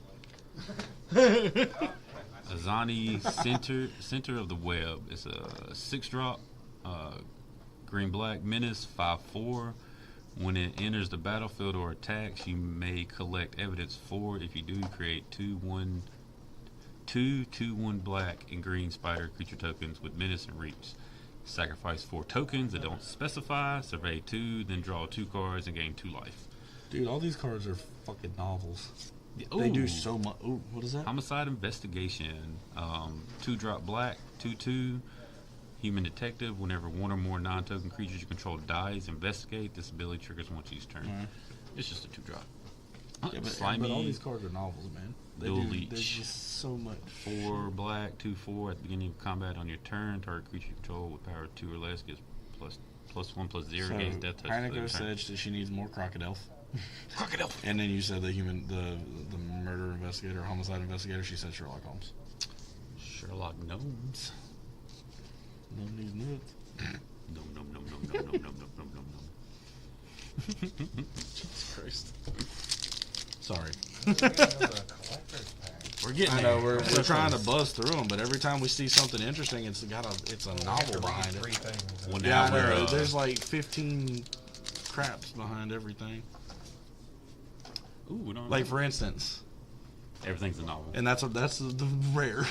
Azani center of the web. It's a 6-drop, green black menace 5/4. When it enters the battlefield or attacks, you may collect evidence 4. If you do, create 2/1 black and green spider creature tokens with menace and reach. Sacrifice 4 tokens that don't specify. Survey 2, then draw 2 cards and gain 2 life. Dude, all these cards are fucking novels. Ooh. They do so much. Ooh, what is that? Homicide investigation. 2-drop black, 2/2. Human detective. Whenever 1 or more non-token creatures you control dies, investigate. This ability triggers once each turn. Alright. It's just a 2-drop. Yeah, but Slimy. all these cards are novels, man. Dual leech. There's just so much. 4 black, 2/4. At the beginning of combat on your turn, target creature you control with power 2 or less gets +1/+0 So, against death touch. Heineko said that she needs more crocodile. Crocodile. And then you said the murder investigator, homicide investigator. She said Sherlock Holmes. Sherlock Gnomes. No needs nuts. No. Jesus Christ. Sorry. We're getting I know there. we're trying to buzz through them, but every time we see something interesting, it's a novel behind it. Well, Yeah, now I know. we're, There's like 15 craps behind everything. ooh, we don't Like for instance, everything's a novel. and that's the rare.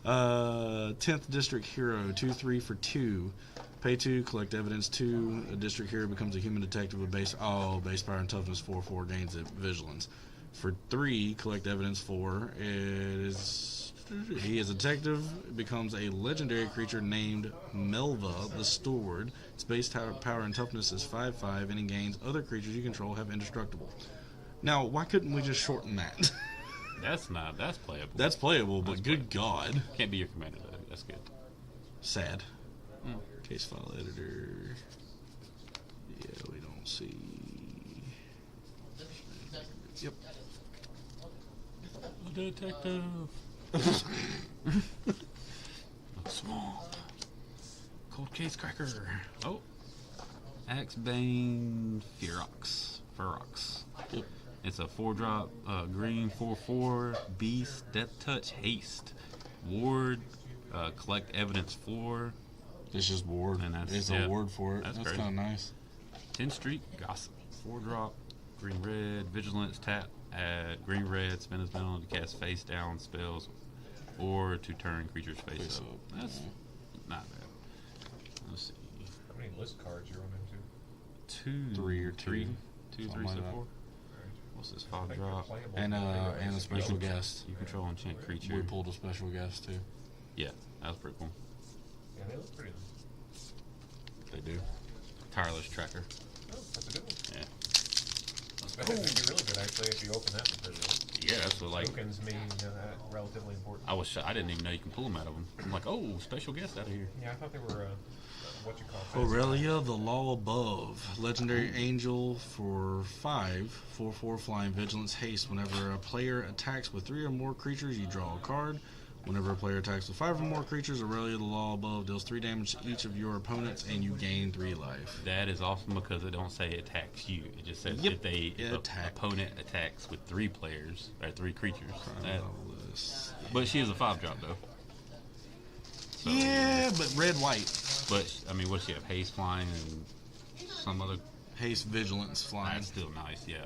10th District Hero, 2/3 for 2. Pay 2, collect evidence 2. A District Hero becomes a human detective with base power and toughness 4/4, gains it vigilance. For 3, collect evidence 4. He is a detective, becomes a legendary creature named Melva the Steward. Its base power and toughness is 5/5, and it gains other creatures you control have indestructible. Now, why couldn't we just shorten that? That's playable. That's playable, but That's good God. Can't be your commander though. That's good. Sad. Case file editor. Yeah, we don't see. Yep. A detective. Swamp. Cold case cracker. Oh. Axebane Ferox. Yep. It's a 4-drop, green 4/4, beast, death touch, haste, ward, collect evidence 4, It's just ward. And that's- It's yeah, a ward for it. that's That's crazy. kind of nice. 10 street, gossip, 4-drop, green red, vigilance, tap, add green red, spin his ability to cast face down spells, or to turn creatures face Face up. up, That's yeah. not bad. Let's see. How many list cards you run into? 2, 3 or 3, 2, Something 3, like so that. 4. What's this I think they're 5-drop? playable And anyway. a special guest. You control enchant creature. We pulled a special guest too. Yeah, that was pretty cool. Yeah, they look pretty. They do. Tireless tracker. Oh, that's a good one. Yeah. That would be really good, actually, if you open that one. Yeah, that's what, like, Tokens mean relatively important. I didn't even know you can pull them out of them. I'm like, oh, special guest out of here. Yeah, I thought they were, what you call Aurelia, the Law Above. Legendary Angel for 5, 4/4 flying vigilance haste. Whenever a player attacks with 3 or more creatures, you draw a card. Whenever a player attacks with 5 or more creatures, Aurelia, the Law Above deals 3 damage to each of your opponents, and you gain 3 life. That is awesome because it don't say attacks you. It just says if the opponent attacks with 3 players or 3 creatures. But she is a 5-drop though. So, yeah, but red-white. But I mean, what does she have? Haste, flying, and some other haste, vigilance, flying. That's still nice. Yeah,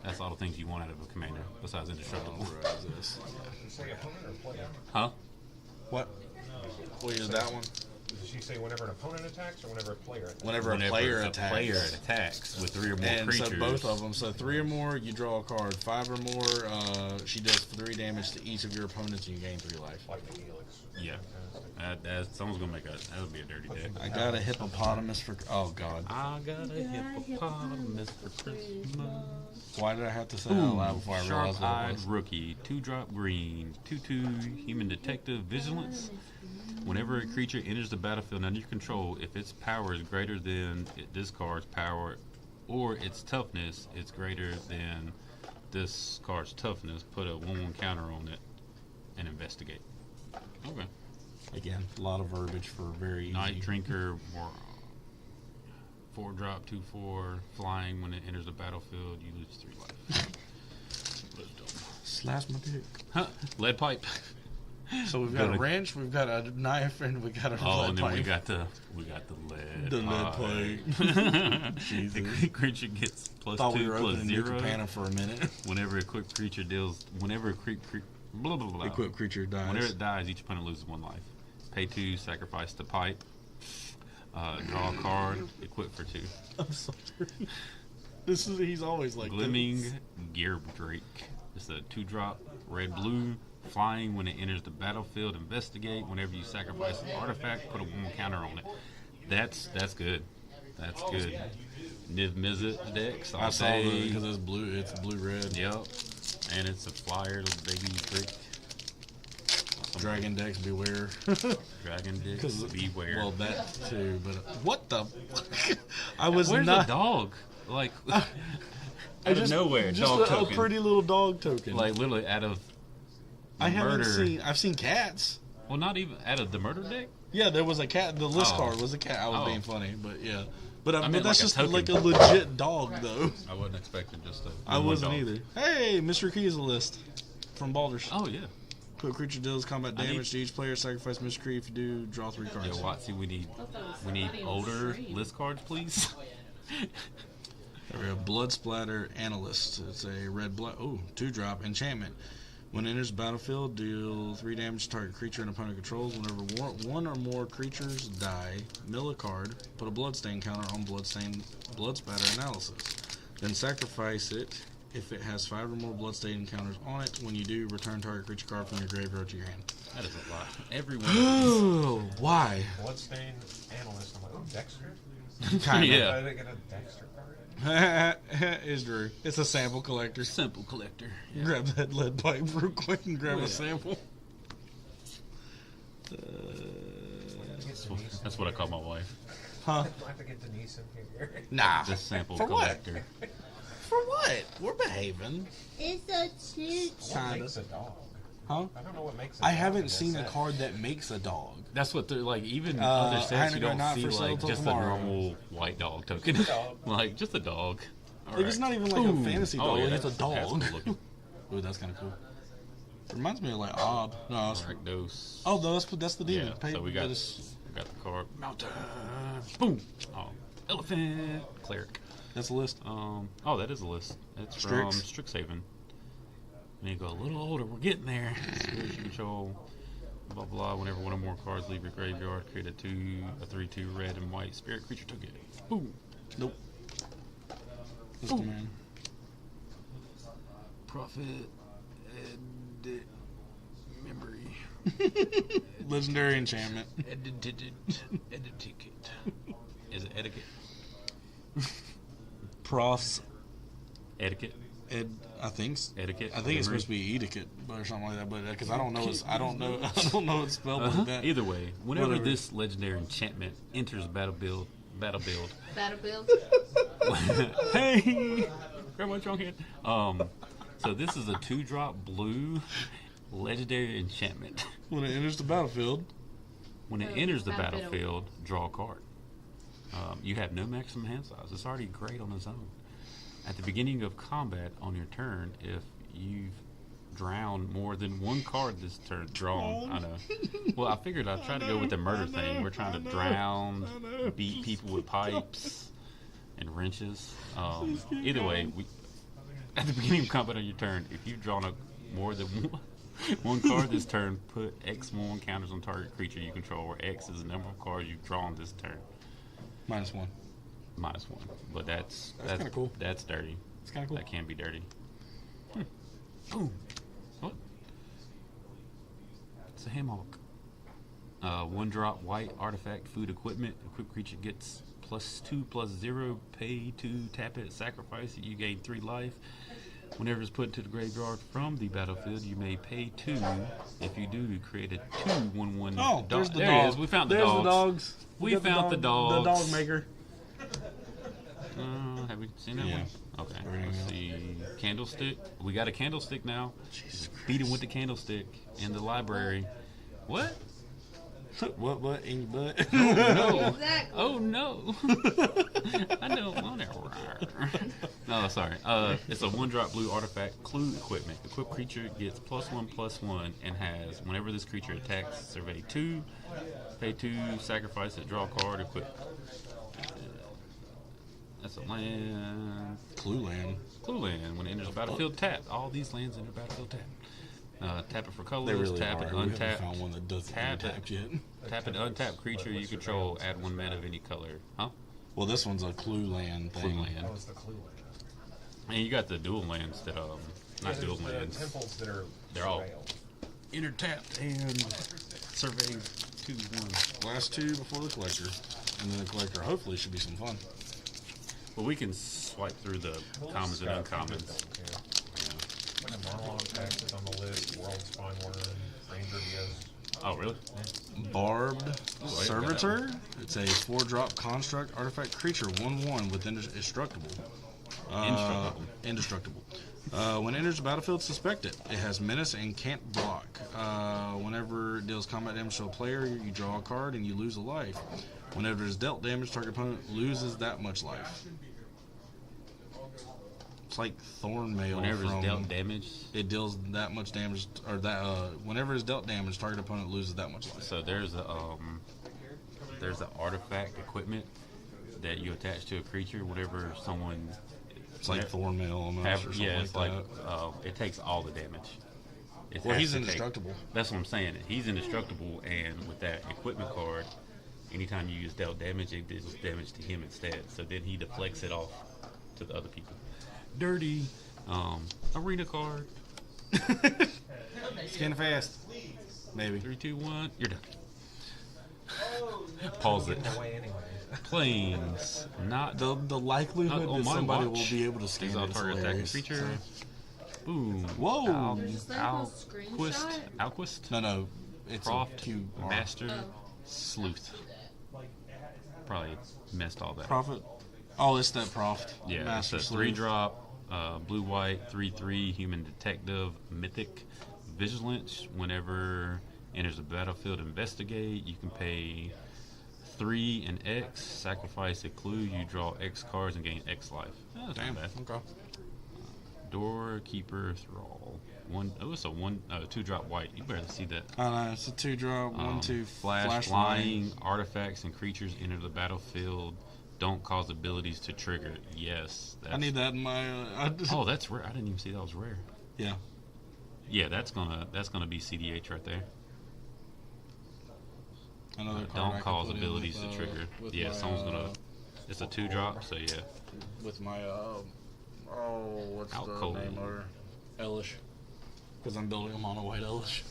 that's all the things you want out of a commander besides indestructible. Say opponent or player? Huh? What? What is that one? Did she say whenever an opponent attacks or whenever a player attacks? Whenever a player attacks with 3 or more creatures. So both of them. So 3 or more, you draw a card. 5 or more, she does 3 damage to each of your opponents, and you gain 3 life. Like the Helix. Yeah. Someone's gonna make that would be a dirty deck. I got a hippopotamus for. Oh God. I got a hippopotamus for Christmas. Why did I have to say that out loud before I realized what it was? Rookie, 2-drop green, 2/2 human detective vigilance. Whenever a creature enters the battlefield under your control, if its power is greater than this card's power, or its toughness is greater than this card's toughness, put a 1/1 counter on it and investigate. Okay. Again, a lot of verbiage for very easy. Night Drinker, 4-drop, 2/4, flying. When it enters the battlefield, you lose 3 life. Slash my dick. Huh? Lead pipe. So we've got a wrench, we've got a knife, and we got a lead pipe. And then we got the lead. The lead pipe. Jesus. The creature gets +2 Thought we were +0. opening Nuka Pana for a minute. Whenever a quick creature blah, blah, blah. Equipped creature dies. Whenever it dies, each opponent loses 1 life. Pay 2, sacrifice the pipe. Draw a card. Equip for 2. I'm sorry. He's always like Glimming Gear Drake. It's a 2-drop, red-blue. Flying when it enters the battlefield. Investigate. Whenever you sacrifice an artifact, put a 1 counter on it. That's good. That's good. Niv Mizzet decks. I saw that because it's blue. It's blue-red. Yep. And it's a flyer, little baby Drake. Dragon decks, beware. Dragon decks, beware. Well, that too, but what the fuck? I was Where's not. the dog? Like, out of nowhere, just dog a token. pretty little dog token. Like, literally out of the murder. I've seen cats. Well, not even out of the murder deck? Yeah, there was a cat. The list card was a cat. I was being funny, but yeah. But I mean, that's like just a like a legit dog, though. I wasn't expecting just a. I wasn't either. Hey, Mr. Key is a list from Baldur's. Oh, yeah. Put creature deals combat damage to each player. Sacrifice Mr. Key. If you do, draw 3 cards. Yo, Watsy, we need older list cards, please. There we go. Blood Splatter Analyst. It's a red blood. Oh, 2-drop enchantment. When it enters the battlefield, deal 3 damage to target creature and opponent controls. Whenever 1 or more creatures die, mill a card. Put a bloodstain counter on blood splatter analysis. Then sacrifice it if it has 5 or more bloodstain counters on it. When you do, return target creature card from your graveyard to your hand. That is a lot. Everyone. Oh, why? Bloodstain Analyst. I'm like, oh, Dexter. Kind of. Yeah. Did I get a Dexter card? It's Drew. It's a sample collector. Simple collector. Yeah. Grab that lead pipe real quick and grab a sample. That's what I call my wife. Huh? I have to get Denise in here. Nah. The sample For collector. What? For what? We're behaving. It's a cute. What makes a dog? Huh? I don't know what makes a dog. I haven't seen a card that makes a dog. That's what they're like. Even other sets, you don't not see for sale like till just tomorrow. a normal white dog token. Like just a dog. All Like, it's not even like a fantasy dog. yeah, It's a that's dog. cool looking. Ooh, that's kind of cool. It reminds me of like Ob. No, it's Rakdos. oh, no, that's the demon. Yeah, so we got the card. Mountain. Boom. Oh, elephant. Cleric. That's a list. Oh, that is a list. It's from Strixhaven. And you go a little older. We're getting there. Spirit control. Blah blah. Whenever 1 or more cards leave your graveyard, create a 3/2 red and white spirit creature token. Boom. Nope. That's the man. Prophet and memory. Legendary enchantment. Etiquette. Is it etiquette? Profs. Etiquette. I think Etiquette. it's supposed to be etiquette or something like that, but because I don't know it's spelled like that. Either way, whenever this legendary enchantment enters battlefield. Battlefield. Hey, grab my trunk hand. So this is a 2-drop blue legendary enchantment. When it enters the battlefield. When it enters the battlefield, draw a card. You have no maximum hand size. It's already great on its own. At the beginning of combat on your turn, if you've drowned more than one card this turn, drawn. I know. Well, I figured I'd try to go with the murder thing. We're trying to drown, beat people with pipes and wrenches. Either way, at the beginning of combat on your turn, if you've drawn more than one card this turn, put X1 counters on target creature you control, where X is the number of cards you've drawn this turn. -1. -1. But that's kind of cool. That's dirty. It's kind of cool. That can be dirty. Oh, what? It's a Hamhawk. 1-drop white artifact food equipment. Equipped creature gets +2/+0. Pay 2, tap it, sacrifice it. You gain 3 life. Whenever it's put into the graveyard from the battlefield, you may pay 2. If you do, create a 2/1/1 Oh, there's the there dog. it is. We found the there's dogs. the dogs. We found the dogs. The dog maker. Have we seen that Yeah. one? Okay. Let's see. Candlestick. We got a candlestick now. Jesus Christ. Beat him with the candlestick in the library. What? What in your butt? No. Exactly. Oh no. I don't want it. No, sorry. It's a 1-drop blue artifact clue equipment. Equipped creature gets +1/+1 and has, whenever this creature attacks, survey 2, pay 2, sacrifice it, draw a card, equip. That's a land. Clue land. When it enters the battlefield, tap. All these lands enter battlefield, tap. Tap it for They colors, really tap are. it, We haven't untap. found one that doesn't Tap tap yet. Tap an untapped creature you control, add 1 mana of any color. Huh? Well, this one's a clue land thing. Clue land. That was the clue. And you got the dual lands that, not dual The lands. temples that are They're all surveilled. enter tapped and survey 2/1. Last 2 before the collector. And then the collector hopefully should be some fun. Well, we can swipe through the commons and uncommons. The monologue text is on the list. World's Fine Worm. Ranger Diaz. Oh, really? Barbed got Servitor. It's a 4-drop construct artifact creature, 1/1 with indestructible. Indestructible. When it enters the battlefield, suspect it. It has menace and can't block. Whenever it deals combat damage to a player, you draw a card and you lose a life. Whenever it is dealt damage, target opponent loses that much life. It's like Thornmail. Whenever it's dealt damage. It deals that much damage, or that whenever it's dealt damage, target opponent loses that much life. So there's a artifact equipment that you attach to a creature whenever someone. It's like Thornmail almost, or something it's like like that. it takes all the damage. It Well, has he's to take- indestructible. That's what I'm saying. He's indestructible, and with that equipment card, anytime you use dealt damage, it deals damage to him instead. So then he deflects it off to the other people. Dirty. Arena card. Scan fast. Maybe. 3, 2, 1. You're done. Pause it. Away anyway. Planes. Not The likelihood Not on that my somebody watch. will be able to scan These it all is target attacking hilarious. creature. Boom. Whoa. There's this thing called screenshot. Alquist. No, it's Croft. a QR. Master. Sleuth. Probably messed all that. Profit. Oh, it's that Proft. Yeah, Master it's a Sleuth. 3-drop, blue-white, 3/3, human detective, mythic, vigilance. Whenever enters the battlefield, investigate. You can pay 3 and X, sacrifice a clue. You draw X cards and gain X life. Oh, that's Damn. not bad. Okay. Doorkeeper, thrall. It's a 2-drop white. You better see that. It's a 2-drop, 1/2 Flash, flying, artifacts and creatures enter the battlefield. Don't cause abilities to trigger. Yes. I need that in my. Oh, that's rare. I didn't even see that was rare. Yeah. Yeah, that's gonna be CDH right there. Another card I Don't can cause put in abilities with, to trigger. with Yeah, my, someone's gonna. It's a 2-drop, so yeah. With my what's Alcove. the name of her? Elish. Because I'm building them on a white Elish.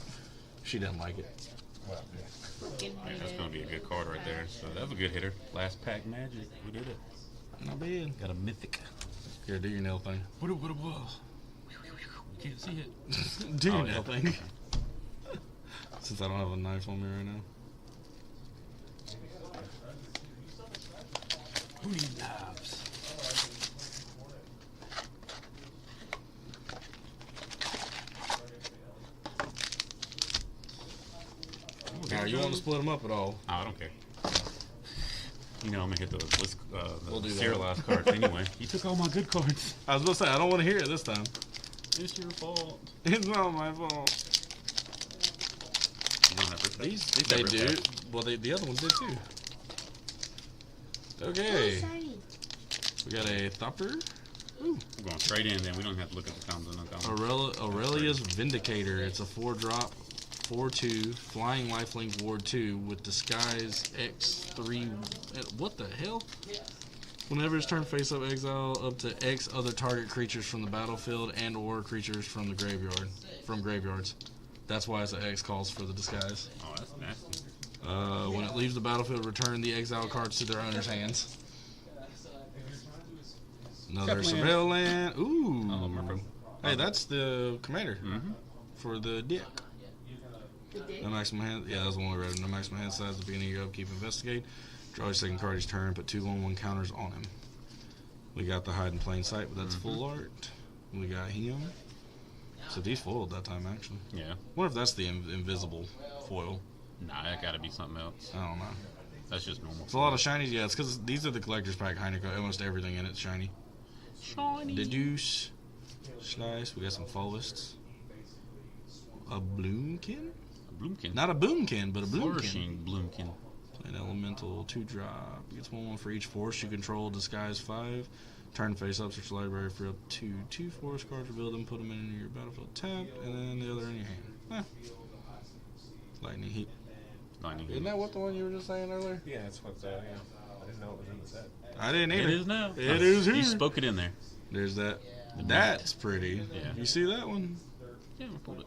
She didn't like it. Well, yeah. Fucking Yeah, hate that's it. gonna be a good card right there. So that was a good hitter. Last pack magic. We did it. Not bad. Got a mythic. Here, do your nail thing. What a You can't see it. Do your Oh, nail yeah. thing. Since I don't have a knife on me right now. Who needs knives? Now, you want to split them up at all? Oh, I don't care. You know, I'm gonna hit the list, We'll do the that. serialized cards anyway. You took all my good cards. I was going to say, I don't want to hear it this time. It's your fault. It's not my fault. You don't have These, These they have do. rip Well, the other ones did too. Oh, Okay. shiny. We got a Thopter. We're going straight in, then we don't have to look at the combos and uncommons. Aurelia's Vindicator. It's a 4-drop, 4/2, flying lifelink ward 2 with disguise X3. What the hell? Whenever it's turned face up, exile up to X other target creatures from the battlefield and or creatures from the graveyard. From graveyards. That's why it's an X calls for the disguise. Oh, that's nasty. When it leaves the battlefield, return the exile cards to their owner's hands. Another Surveil Surveil land. Ooh. Oh, purple. Hey, that's the commander Mm-hmm. for the dick. The dick. No maximum hand. Yeah, that's the one we read. No maximum hand size at the beginning of your upkeep. Investigate. Draw your second card each turn. Put 2/1/1 counters on him. We got the hide in plain sight, but that's full art. We got him. So these foiled that time, actually. Yeah. Wonder if that's the invisible foil. Nah, that gotta be something else. I don't know. That's just normal. It's a lot of shinies. Yeah, it's because these are the collector's pack Heineken. Almost everything in it's shiny. shiny. Deduce. Slice. We got some Fallists. A Bloomkin? Bloomkin. Not a Boomkin, but a Bloomkin. Flourishing Bloomkin. An elemental 2-drop. Gets 1/1 for each force you control. Disguise 5. Turn face up, search library for up to 2 force cards. Reveal them, put them in your battlefield tab, and then the other in your hand. Lightning heat. Lightning. Isn't that what the one you were just saying earlier? Yeah, that's what. Yeah. I didn't know it was in the set. I didn't either. It is now. It is here. You spoke it in there. There's that. That's pretty. Yeah. You see that one? Yeah, we pulled it.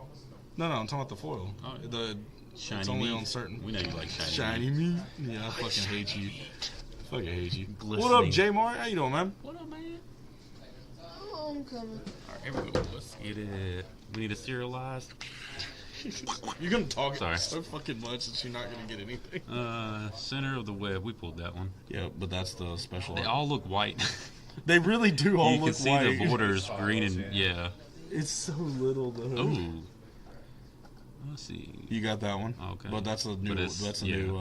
No, I'm talking about the foil. Oh, yeah. The Shiny it's only meat. on certain. We know you like shiny. Shiny meat. Yeah, I fucking hate you. Fucking hate you. Glistening. What up, J Mar? How you doing, man? What up, man? Oh, I'm coming. Alright, here we go. Let's get it. We need a serialized. You're gonna talk Sorry. so fucking much that you're not gonna get anything. Center of the web. We pulled that one. Yeah, but that's the special. They all look white. They really do all You can look see white. the borders Spirals, green and yeah. It's so little though. Oh. Let's see. You got that one. Okay. But that's a new. But it's- That's a yeah. new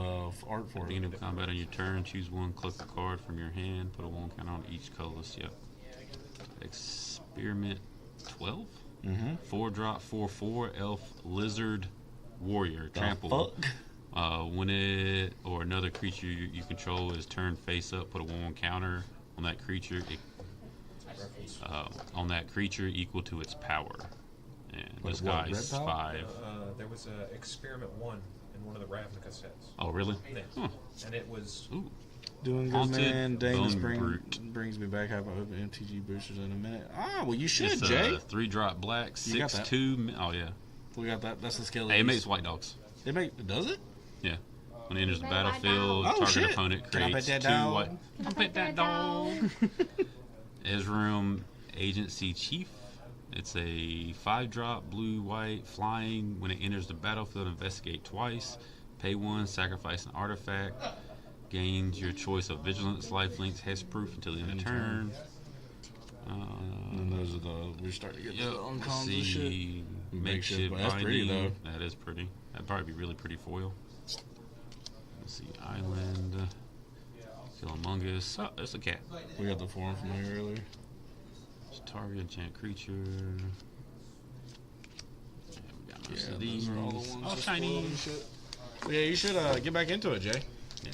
art for Beginning it. of combat on your turn, choose one, collect a card from your hand, put a 1 count on each colorless. Yep. Experiment 12? Mm-hmm. 4-drop, 4/4, elf, lizard, warrior, trample. Fuck. When it or another creature you control is turned face up, put a 1/1 counter on that creature. On that creature equal to its power. And What, disguise red power? 5. There was a Experiment 1 in one of the Ravnica sets. Oh, really? Yeah. Huh. And it was. Ooh. Doing good, Haunted man. Dang, this Bone Brute. brings me back. Have I open MTG boosters in a minute? Ah, well, you should, It's Jay. 3-drop black, You got that. 6/2. Oh, yeah. We got that. That's the scale. Hey, it makes white dogs. Does it? Yeah. When it enters the Make white battlefield, dog. Oh, target shit. opponent Can I creates pet that 2 dog? white. Can I Pet that dog. dog? Ezreal Agency Chief. It's a 5-drop blue-white flying. When it enters the battlefield, investigate twice. Pay 1, sacrifice an artifact. Gains your choice of vigilance, lifelinks, hexproof until the end of turn. And then those are the. We're starting to get Yep. the Let's uncoms and shit. see. Makeshift but that's pretty, binding. though. That is pretty. That'd probably be really pretty foil. Let's see. Island. Kill Among Us. Oh, there's a cat. We got the form from here earlier. Target enchant creature. Yeah, we got most of those these. are all the ones. Oh, just shiny. floating and shit. Yeah, you should get back into it, Jay. Yeah.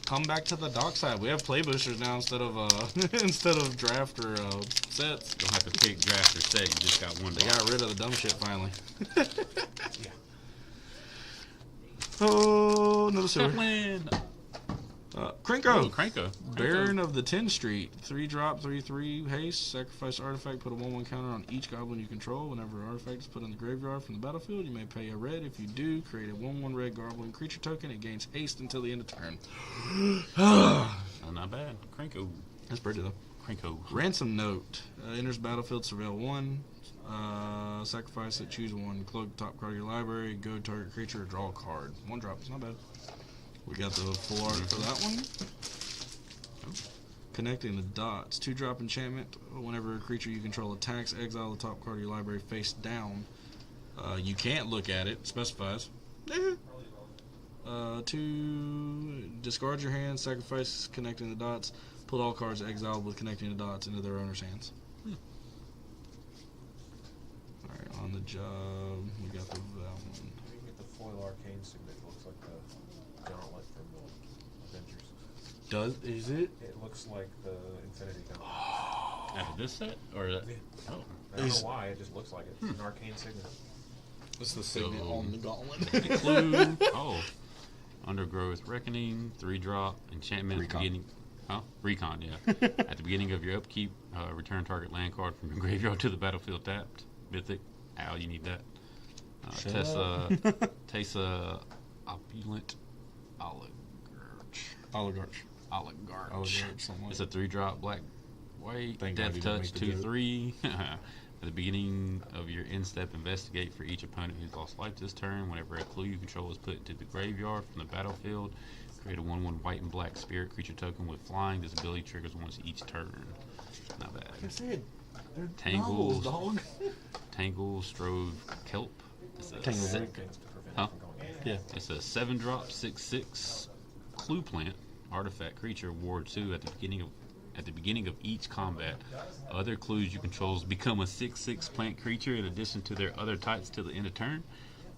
Come back to the dark side. We have play boosters now instead of instead of draft or sets. Don't have to pick draft or set. You just got one. They got rid of the dumb shit finally. Yeah. Oh, another sewer. Scotland. Krenko. Oh, Krenko. Baron of the 10th Street. 3-drop, 3/3 haste. Sacrifice artifact. Put a 1/1 counter on each goblin you control. Whenever an artifact is put in the graveyard from the battlefield, you may pay a red. If you do, create a 1/1 red goblin creature token. It gains haste until the end of turn. Oh, not bad. Krenko. That's pretty though. Krenko. Ransom Note. Enters battlefield, surveil 1. Sacrifice it, choose 1. Cloak top card of your library. Go target creature, draw a card. 1-drop. It's not bad. We got the full art for that one. Connecting the dots. 2-drop enchantment. Whenever a creature you control attacks, exile the top card of your library face down. You can't look at it. Specifies. 2. Discard your hand. Sacrifice connecting the dots. Put all cards exiled with connecting the dots into their owner's hands. Alright, on the job. We got that one. You get the foil arcane signet. Looks like the gauntlet from the Avengers. Is it? It looks like the Infinity Gauntlet. Out of this set? Or Yeah. Oh. I don't know why, it just looks like it. It's an arcane signet. It's the signet on the gauntlet. Clue. Oh. Undergrowth Reckoning. 3-drop. Enchantment. Recon. Beginning. Huh? Recon, yeah. At the beginning of your upkeep, return target land card from your graveyard to the battlefield tapped. Mythic. Ow, you need that. Tessa Opulent Oligarch. Something like It's a 3-drop black white. Thank God Death he didn't touch make the joke. 2/3. At the beginning of your end step, investigate for each opponent who's lost life this turn. Whenever a clue you control is put into the graveyard from the battlefield, create a 1/1 white and black spirit creature token with flying. This ability triggers once each turn. Not bad. I said, they're Tangles. novels, dog. Tangle Strove Kelp. It's a Tangle se- Root. Things to prevent Huh? it from going in. Yeah. It's a 7-drop 6/6 clue plant artifact creature ward 2 at the beginning of each combat. Other clues you control become a 6/6 plant creature in addition to their other types till the end of turn.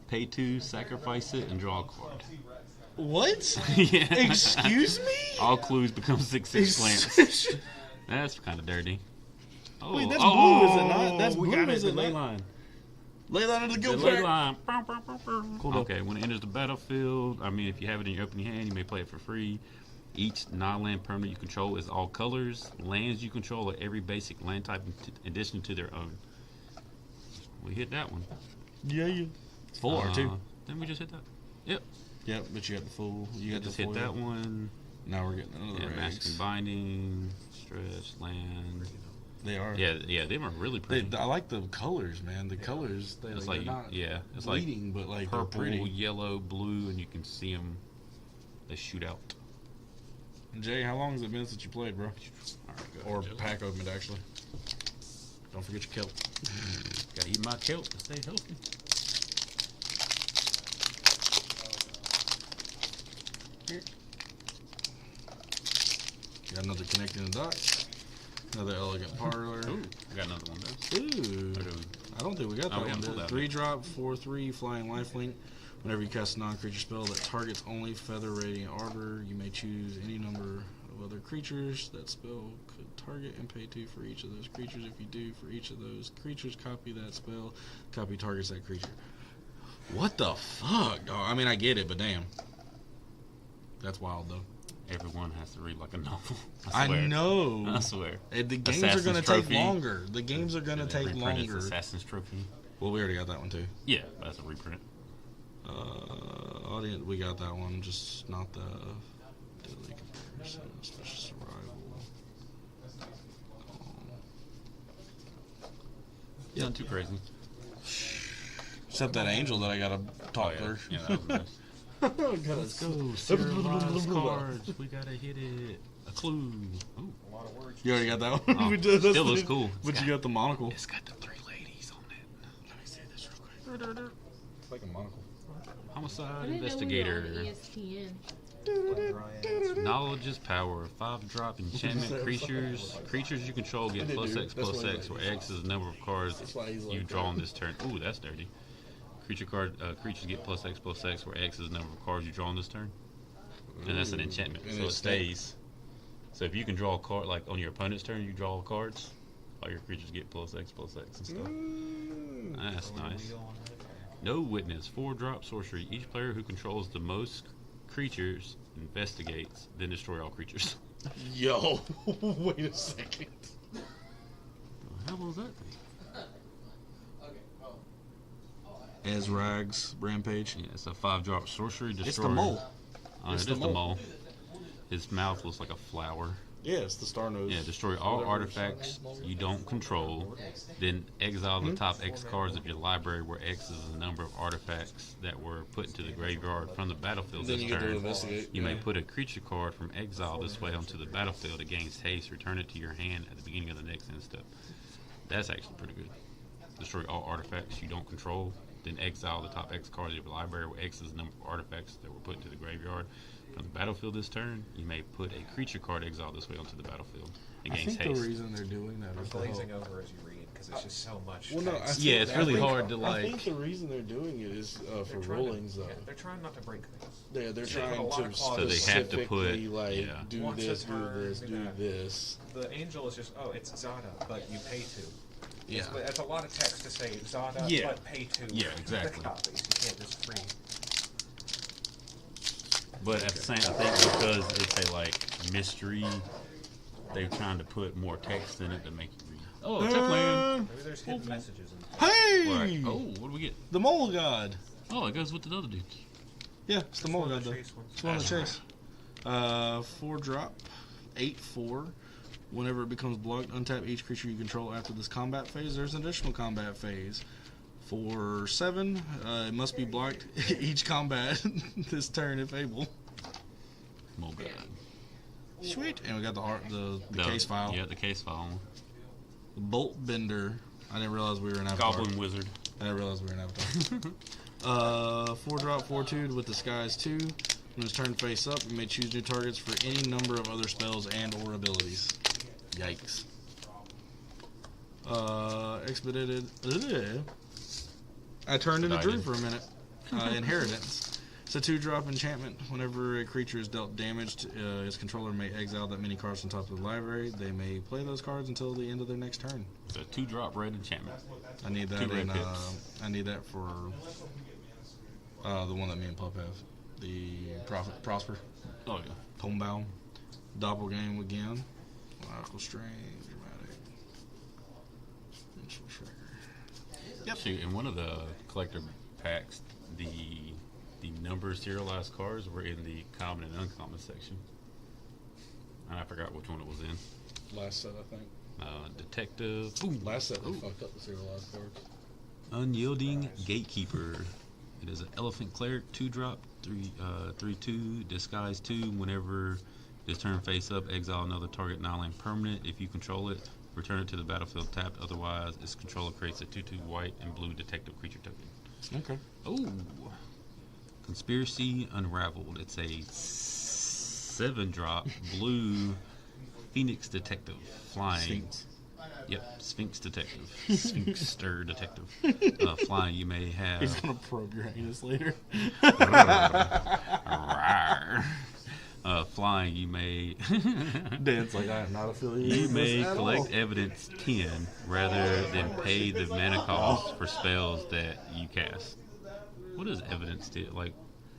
Pay 2, sacrifice it, and draw a card. What? Yeah. Excuse me? All clues become 6/6 plants. That's kind of dirty. Oh, Wait, that's blue, is it not? That's we blue, got it. is The it ley not? line. Lay that under the The guild ley pack. line. Cool, though. Okay, when it enters the battlefield, if you have it in your opening hand, you may play it for free. Each non-land permanent you control is all colors. Lands you control are every basic land type in addition to their own. We hit that one. Yeah. Full art, too. Then we just hit that. Yep. Yep, but you got the full. You got Just the hit foil. that one. Now we're getting another Yeah, Masking regs. Binding, Stretch, Land. They are. Yeah, they were really pretty. I like the colors, man. The colors. It's they're like, not it's like bleeding, but like they're purple, pretty. yellow, blue, and you can see them. They shoot out. Jay, how long has it been since you played, bro? All right, go Or ahead, Joe. pack opened, actually. Don't forget your kelp. Gotta eat my kelp to stay healthy. Got another connecting the dots. Another elegant parlor. Ooh, I got another one though. Ooh. Or do we- I don't think we got that we one. haven't pulled that 3-drop, 4/3 flying lifelink. Whenever you cast a non-creature spell that targets only Feather Radiant Arbor, you may choose any number of other creatures that spell could target and pay 2 for each of those creatures. If you do, for each of those creatures, copy that spell. Copy targets that creature. What the fuck, dog? I mean, I get it, but damn. That's wild, though. Everyone has to read like a novel. I swear. know. I swear. The games Assassin's are going to take Trophy. longer. The games are going to They take reprinted longer. Assassin's Trophy. Well, we already got that one, too. Yeah, that's a reprint. Audience, we got that one, just not the daily comparison, special survival. Nothing too crazy. Except that angel that I gotta talk yeah. through. Yeah, that was nice. Let's go. Serialized cards. We gotta hit it. A clue. Ooh. A lot of words. You already got that one? Oh, We did- that's still looks the- cool. But you got the monocle. It's got the 3 ladies on it. Let me see this real quick. It's like a monocle. Homicide I didn't know we were Investigator. on ESPN. Knowledge is power. 5-drop enchantment creatures. Creatures you control get They plus do. X That's plus why X, where X is the number of cards That's why he's you like draw that. on this turn. Ooh, that's dirty. Creatures get plus X, where X is the number of cards you draw on this turn. And that's an enchantment, And so it it's stays. So if you can draw a card, like on your opponent's turn, you draw cards. All your creatures get plus X and stuff. That's nice. No witness. 4-drop sorcery. Each player who controls the most creatures investigates, then destroy all creatures. Yo, wait a second. How was that? Ezrag's Rampage. Yeah, it's a 5-drop sorcery. Destroy. It's the mole. It is the mole. His mouth looks like a flower. Yeah, it's the star nose. Yeah, destroy all artifacts you don't control. Then exile the top X cards of your library, where X is the number of artifacts that were put into the graveyard from the battlefield Then this you get to turn. investigate. You may put a creature card from exile this way onto the battlefield. It gains haste. Return it to your hand at the beginning of the next end step. That's actually pretty good. Destroy all artifacts you don't control. Then exile the top X cards of your library, where X is the number of artifacts that were put into the graveyard from the battlefield this turn. You may put a creature card exiled this way onto the battlefield. It I gains think haste. the reason they're doing that I'm is glazing over as you read because it's just so much. Well, no, text. Yeah, it's really hard to I think like. the reason they're doing it is for They're trying rollings, to, though. yeah, they're trying not to break things. They're They put a trying lot to of clauses. So they have to put- specifically, like, yeah. do Once this, a do turn, this, do yeah. this. The angel is just, oh, it's Zada, but you pay 2. Yeah. That's a lot of text to say Zada, Yeah. but pay 2. Yeah, exactly. The copies. You can't just free. But at the same, I think because it's a like mystery, they're trying to put more text in it to make you read. Oh, it's land. Maybe there's hidden messages in Hey! Right. Oh, what do we get? The mole god. Oh, it goes with the other dudes. Yeah, it's the mole one god, of the though. chase ones. It's one of the chase. 4-drop, 8/4. Whenever it becomes blocked, untap each creature you control after this combat phase. There's an additional combat phase. For 7, it must be blocked each combat this turn if able. Mole god. Sweet. And we got the case file. Yeah, the case file. Bolt Bender. I didn't realize we were in Avatar. Goblin wizard. I didn't realize we were in Avatar. 4-drop, 4/2 with Disguise 2. When it's turned face up, you may choose new targets for any number of other spells and or abilities. Yikes. Expedited. Ugh. I turned into Drew for a minute. Inheritance. It's a 2-drop enchantment. Whenever a creature is dealt damage, its controller may exile that many cards on top of the library. They may play those cards until the end of their next turn. It's a 2-drop red enchantment. I need that 2 red in, pips. I need that for the one that me and Pup have. The Prosper. Oh yeah. Tombow. Doppelgang again. Logical Strange. Dramatic. Minstrel Tracker. Yep. Shoot, in one of the collector packs, the number serialized cards were in the common and uncommon section. And I forgot which one it was in. Last set, I think. Detective. Ooh. Last set, we fucked up the serialized cards. Unyielding Gatekeeper. It is an Elephant Cleric, 2-drop, 3/2, Disguise 2. Whenever this turn face up, exile another target non-land permanent. If you control it, return it to the battlefield tapped. Otherwise, its controller creates a 2/2 white and blue detective creature token. Okay. Oh, Conspiracy Unraveled. It's a 7-drop blue Phoenix Detective flying. Sphinx. Yep, Sphinx Detective. Sphinxster Detective. Flying, you may have. He's gonna probe your anus later. Flying, you may. Dan's like, I am not affiliated. You with may this at collect all. evidence 10 rather than pay the mana cost for spells that you cast. What is evidence 10? Like,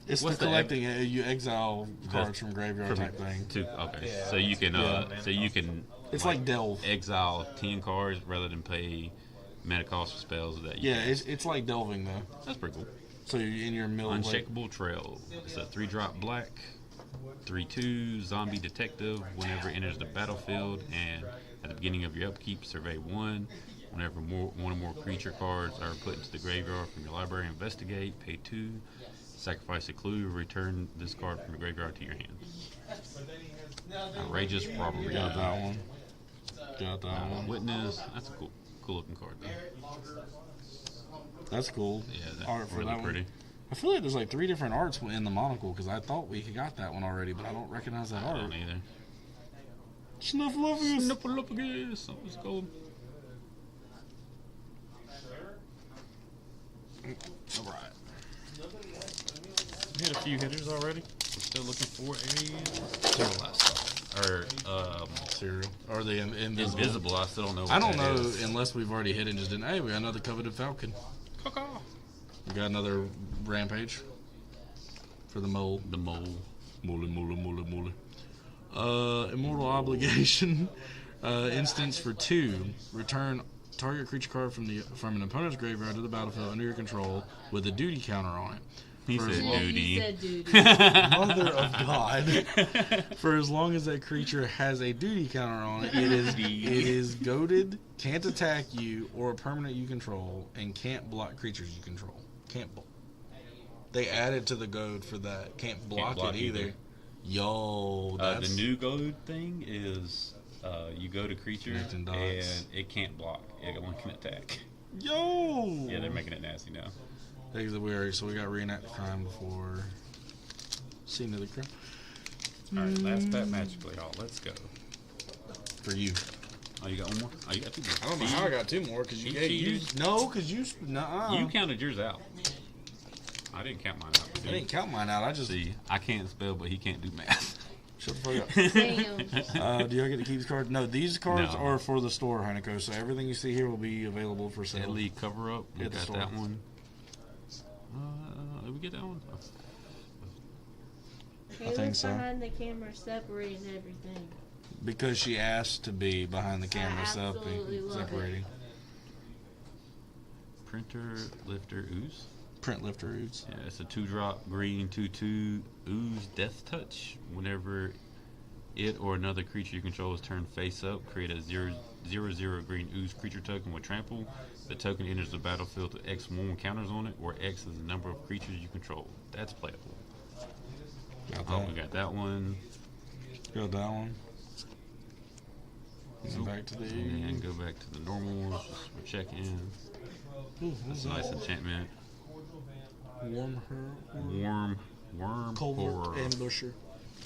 It's what's the the collecting. You exile cards from graveyard type thing. Okay, Yeah, so you can yeah. It's like Delve. exile 10 cards rather than pay mana cost for spells that you Yeah, cast. it's like delving though. That's pretty cool. So you're in your middle. Like, Unshakable Trail. It's a 3-drop black, 3/2 zombie detective. Whenever it enters the battlefield and at the beginning of your upkeep, survey 1. Whenever one or more creature cards are put into the graveyard from your library, investigate, pay 2. Sacrifice a clue, return this card from your graveyard to your hand. Outrageous Robbery. got that one. Got that one. Witness. That's a cool looking card though. That's cool. Yeah, that's Art for really that one. pretty. I feel like there's like 3 different arts in the monocle because I thought we got that one already, but I don't recognize that I art. don't either. Snuffleupagus. Snuffleupagus. Something's called. All right. Hit a few hitters already. We're still looking for a serialized or Cereal. Or the invisible. invisible. I still don't know. What I don't that know is. unless we've already hit it and just didn't. Hey, we got another coveted falcon. Caw-caw. We got another rampage for the mole. The mole. Mule. Immortal Obligation. Instance for 2. Return target creature card from an opponent's graveyard to the battlefield under your control with a duty counter on it. He said duty. Mother of God. For as long as that creature has a duty counter on it, it is goaded, can't attack you or a permanent you control, and can't block creatures you control. They added to the goad for that. Can't block it either. Yo, the new goad thing is you go to creature and it can't block. It only can attack. Yo. Yeah, they're making it nasty now. So we got reenact crime before scene of the crime. Alright, last pack magically. Let's go. For you. Oh, you got one more? Oh, you got 2 more. I don't know how I got 2 more because you You counted yours out. I didn't count mine out. I didn't count mine out. I just see. I can't spell, but he can't do math. Shut the fuck up. Do y'all get to keep these cards? No, these cards are for the store, Hanako. So everything you see here will be available for sale. Deadly cover up. We got store. that one. Did we get that one? I think so. Behind the camera, separating everything. Because she asked to be behind the camera, separating. Printer Lifter Ooze. Print Lifter Ooze. Yeah, it's a 2-drop green 2/2 Ooze Death Touch. Whenever it or another creature you control is turned face up, create a 0/0 green Ooze creature token with trample. The token enters the battlefield with X1 counters on it, where X is the number of creatures you control. That's playable. We got that one. Got that one. Go back to the and go back to the normals. We're checking. That's a nice enchantment. Worm Covert Ambusher.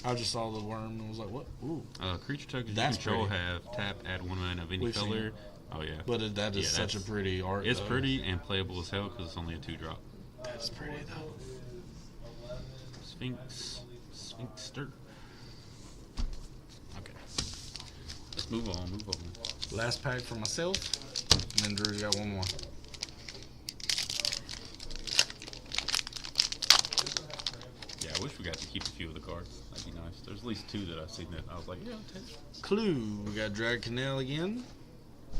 I just saw the worm and was like, what? Ooh. Creature tokens you control have tap, add 1 mana of any color. Oh, yeah. But that is such a pretty art. It's pretty and playable as hell because it's only a 2-drop. That's pretty, though. Sphinxster. Okay. Let's move on. Last pack for myself. And then Drew's got one more. Yeah, I wish we got to keep a few of the cards. That'd be nice. There's at least 2 that I've seen that I was like, yeah, I'll take it. Clue. We got Drag Canal again.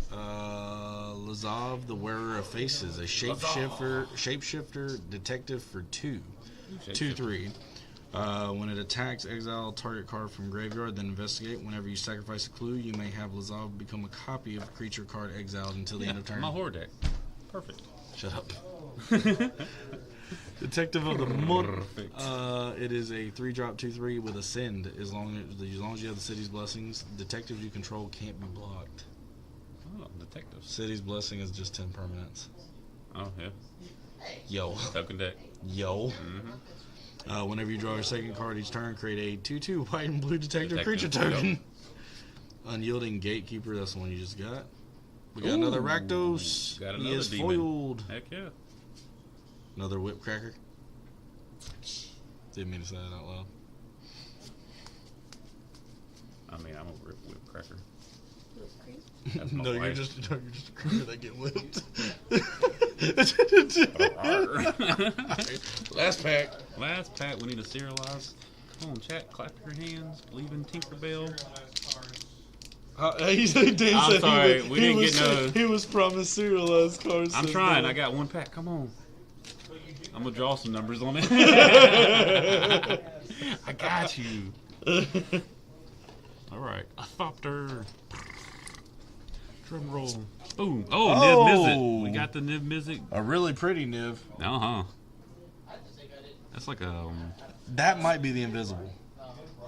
Lazav, the Wearer of Faces, a shapeshifter detective for 2. 2/3. When it attacks, exile target card from graveyard, then investigate. Whenever you sacrifice a clue, you may have Lazav become a copy of a creature card exiled until the end of turn. My horror deck. Perfect. Shut up. Detective of the Month. It is a 3-drop 2/3 with Ascend. As long as you have the city's blessings, detectives you control can't be blocked. Oh, detectives. City's blessing is just 10 permanents. Oh, yeah. Yo. Token deck. Yo. Mm-hmm. Whenever you draw your second card each turn, create a 2/2 white and blue detective creature token. Unyielding Gatekeeper, that's the one you just got. We got another Rakdos. Got another he is demon. foiled. Heck yeah. Another Whip Cracker. Didn't mean to say that out loud. I mean, I'm a Whip Cracker. No, you're just a creature that get whipped. Last pack. Last pack. We need to serialize. Come on, chat. Clap your hands. Believe in Tinkerbell. I'm sorry. We didn't get no. He was promised serialized cards. I'm trying. I got 1 pack. Come on. I'm gonna draw some numbers on it. I got you. All right. A Thopter. Drum roll. Boom. Oh, Niv Mizzet. We got the Niv Mizzet. A really pretty Niv. Uh-huh. That's like a... that might be the invisible.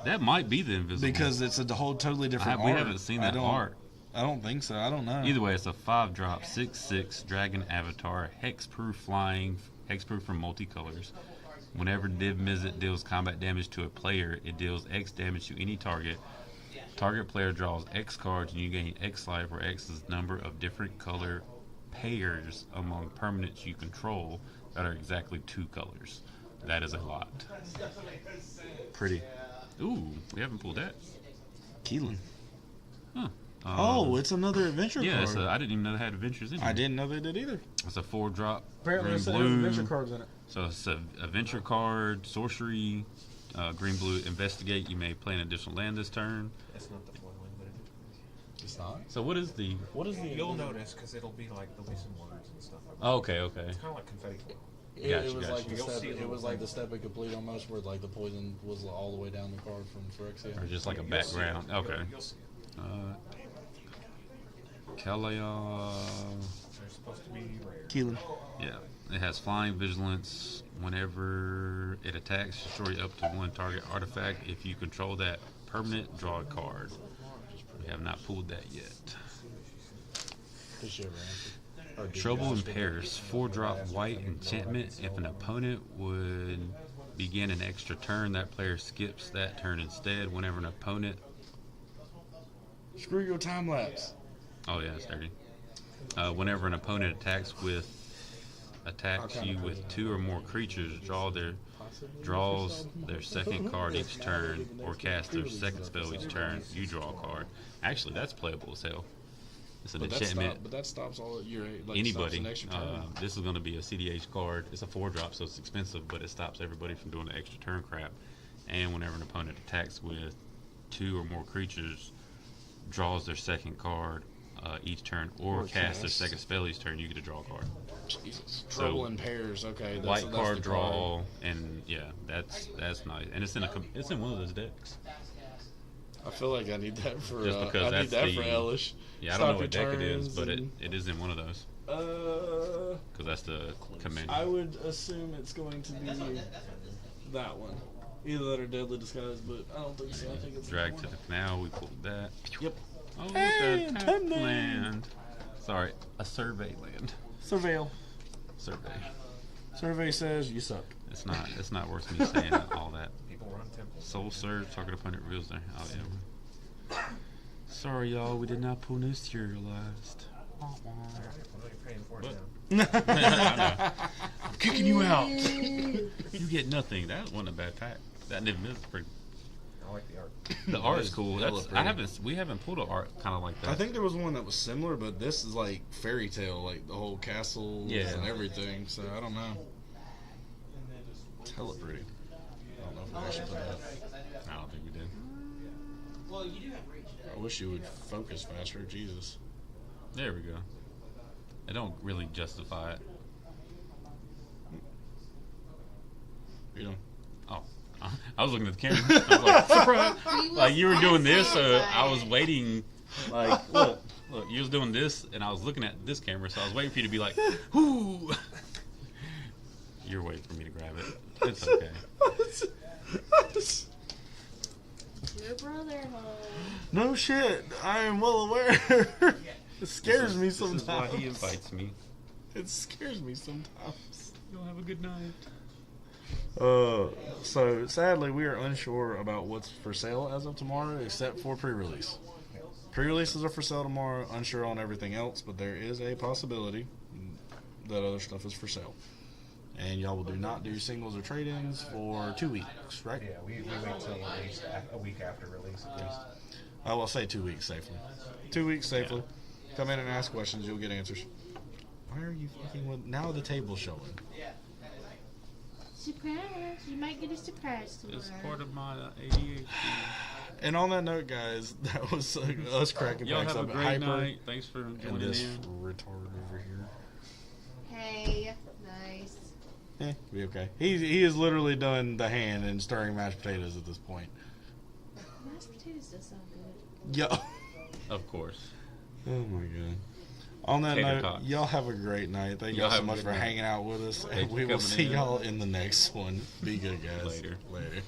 That might be the invisible. Because it's a whole totally different art. We haven't seen that art. I don't think so. I don't know. Either way, it's a 5-drop, 6/6 dragon avatar, hexproof flying, hexproof from multicolors. Whenever Niv Mizzet deals combat damage to a player, it deals X damage to any target. Target player draws X cards and you gain X life, where X is the number of different color pairs among permanents you control that are exactly 2 colors. That is a lot. Pretty. Ooh, we haven't pulled that. Keelan. Huh. It's another adventure card. Yeah, I didn't even know they had adventures in it. I didn't know they did either. It's a 4-drop. Apparently, green there's blue. adventure cards in it. So it's a adventure card, sorcery. Green blue investigate. You may play an additional land this turn. That's not the foiling, but it is. It's not. So what is the You'll notice because it'll be like there'll be some words and stuff. Oh, okay. It's kind of like confetti foil. It Gotcha, was gotcha. like the You'll step. see a It little was like thing. the step incomplete almost, where like the poison was all the way down the card from Phyrexia. or just like a You'll see it. background? Okay. You'll see it. Kalaya. They're supposed to be rare. Keelan. Yeah. It has flying vigilance. Whenever it attacks, destroy up to one target artifact. If you control that permanent, draw a card. We have not pulled that yet. Did she ever answer? Or did you Trouble in ask her? Pairs. 4-drop white enchantment. If an opponent would begin an extra turn, that player skips that turn instead. Whenever an opponent. Screw your time lapse. Oh yeah, it's dirty. Whenever an opponent attacks you with 2 or more creatures, draws their second card each turn, or cast their second spell each turn, you draw a card. Actually, that's playable as hell. It's an enchantment. But that stops all your like, Anybody. Stops an extra turn. This is going to be a CDH card. It's a 4-drop, so it's expensive, but it stops everybody from doing the extra turn crap. And whenever an opponent attacks with 2 or more creatures, draws their second card each turn, or casts their second spell each turn, you get to draw a card. Jesus. Trouble in Pairs. Okay. White That's card the draw, and yeah, that's nice. And it's in one of those decks. I feel like I need that for. Just because I need that's that for the- Elish. Yeah, I don't know Stop what deck it your is, turns but and- it is in one of those. Because that's the command. I would assume it's going to be that one. Either that or Deadly Disguise, but I don't think so. I think it's Drag that to one. the canal. We pulled that. Yep. Oh, look Hey, at that time land. Sorry, a survey land. Surveil. Survey. Survey says you suck. It's not worth me saying all that. People run temples. Soul Surge, target opponent reveals there. Oh yeah. Sorry y'all, we did not pull no serialized. What are you paying for it What? now? I'm kicking you out. You get nothing. That wasn't a bad pack. That didn't miss pretty. I like the art. The art is cool. hella We haven't pulled an art kind of like that. I think there was one that was similar, but this is like fairy tale, like the whole castle Yeah. and everything. So I don't know. It's hella pretty. I don't know if we actually put that. I don't think we did. I wish you would focus faster. Jesus. There we go. I don't really justify it. You know. Oh, I was looking at the camera. I was like, surprise! We Like was you were doing this, at so I was Sandline. waiting. Like, look, you was doing this, and I was looking at this camera, so I was waiting for you to be like, "Whoo!" You're waiting for me to grab it. It's okay. Your brother home. No shit. I am well aware. It scares me sometimes. This is why he invites me. It scares me sometimes. You'll have a good night. So sadly, we are unsure about what's for sale as of tomorrow, except for pre-release. Pre-releases are for sale tomorrow. Unsure on everything else, but there is a possibility that other stuff is for sale. And y'all will do not do singles or trade-ins for 2 weeks, right? Yeah, we wait till at least a week after release at least. I will say 2 weeks safely. 2 weeks safely. Come in and ask questions. You'll get answers. Why are you fucking with... Now the table's showing. Surprise! You might get a surprise tomorrow. It's part of my ADHD. And on that note, guys, that was us cracking Y'all backs have a up at great Hyper. night. Thanks for And joining this in. retard over here. Hey, nice. Be okay. He has literally done the hand and stirring mashed potatoes at this point. Mashed potatoes does sound good. Yo. Of course. Oh my god. On that Tater note, tots. y'all have a great night. Thank Y'all y'all so have a much good for night. hanging out with us. Thanks And for we will coming see in. y'all in the next one. Be good, guys. Later. Later.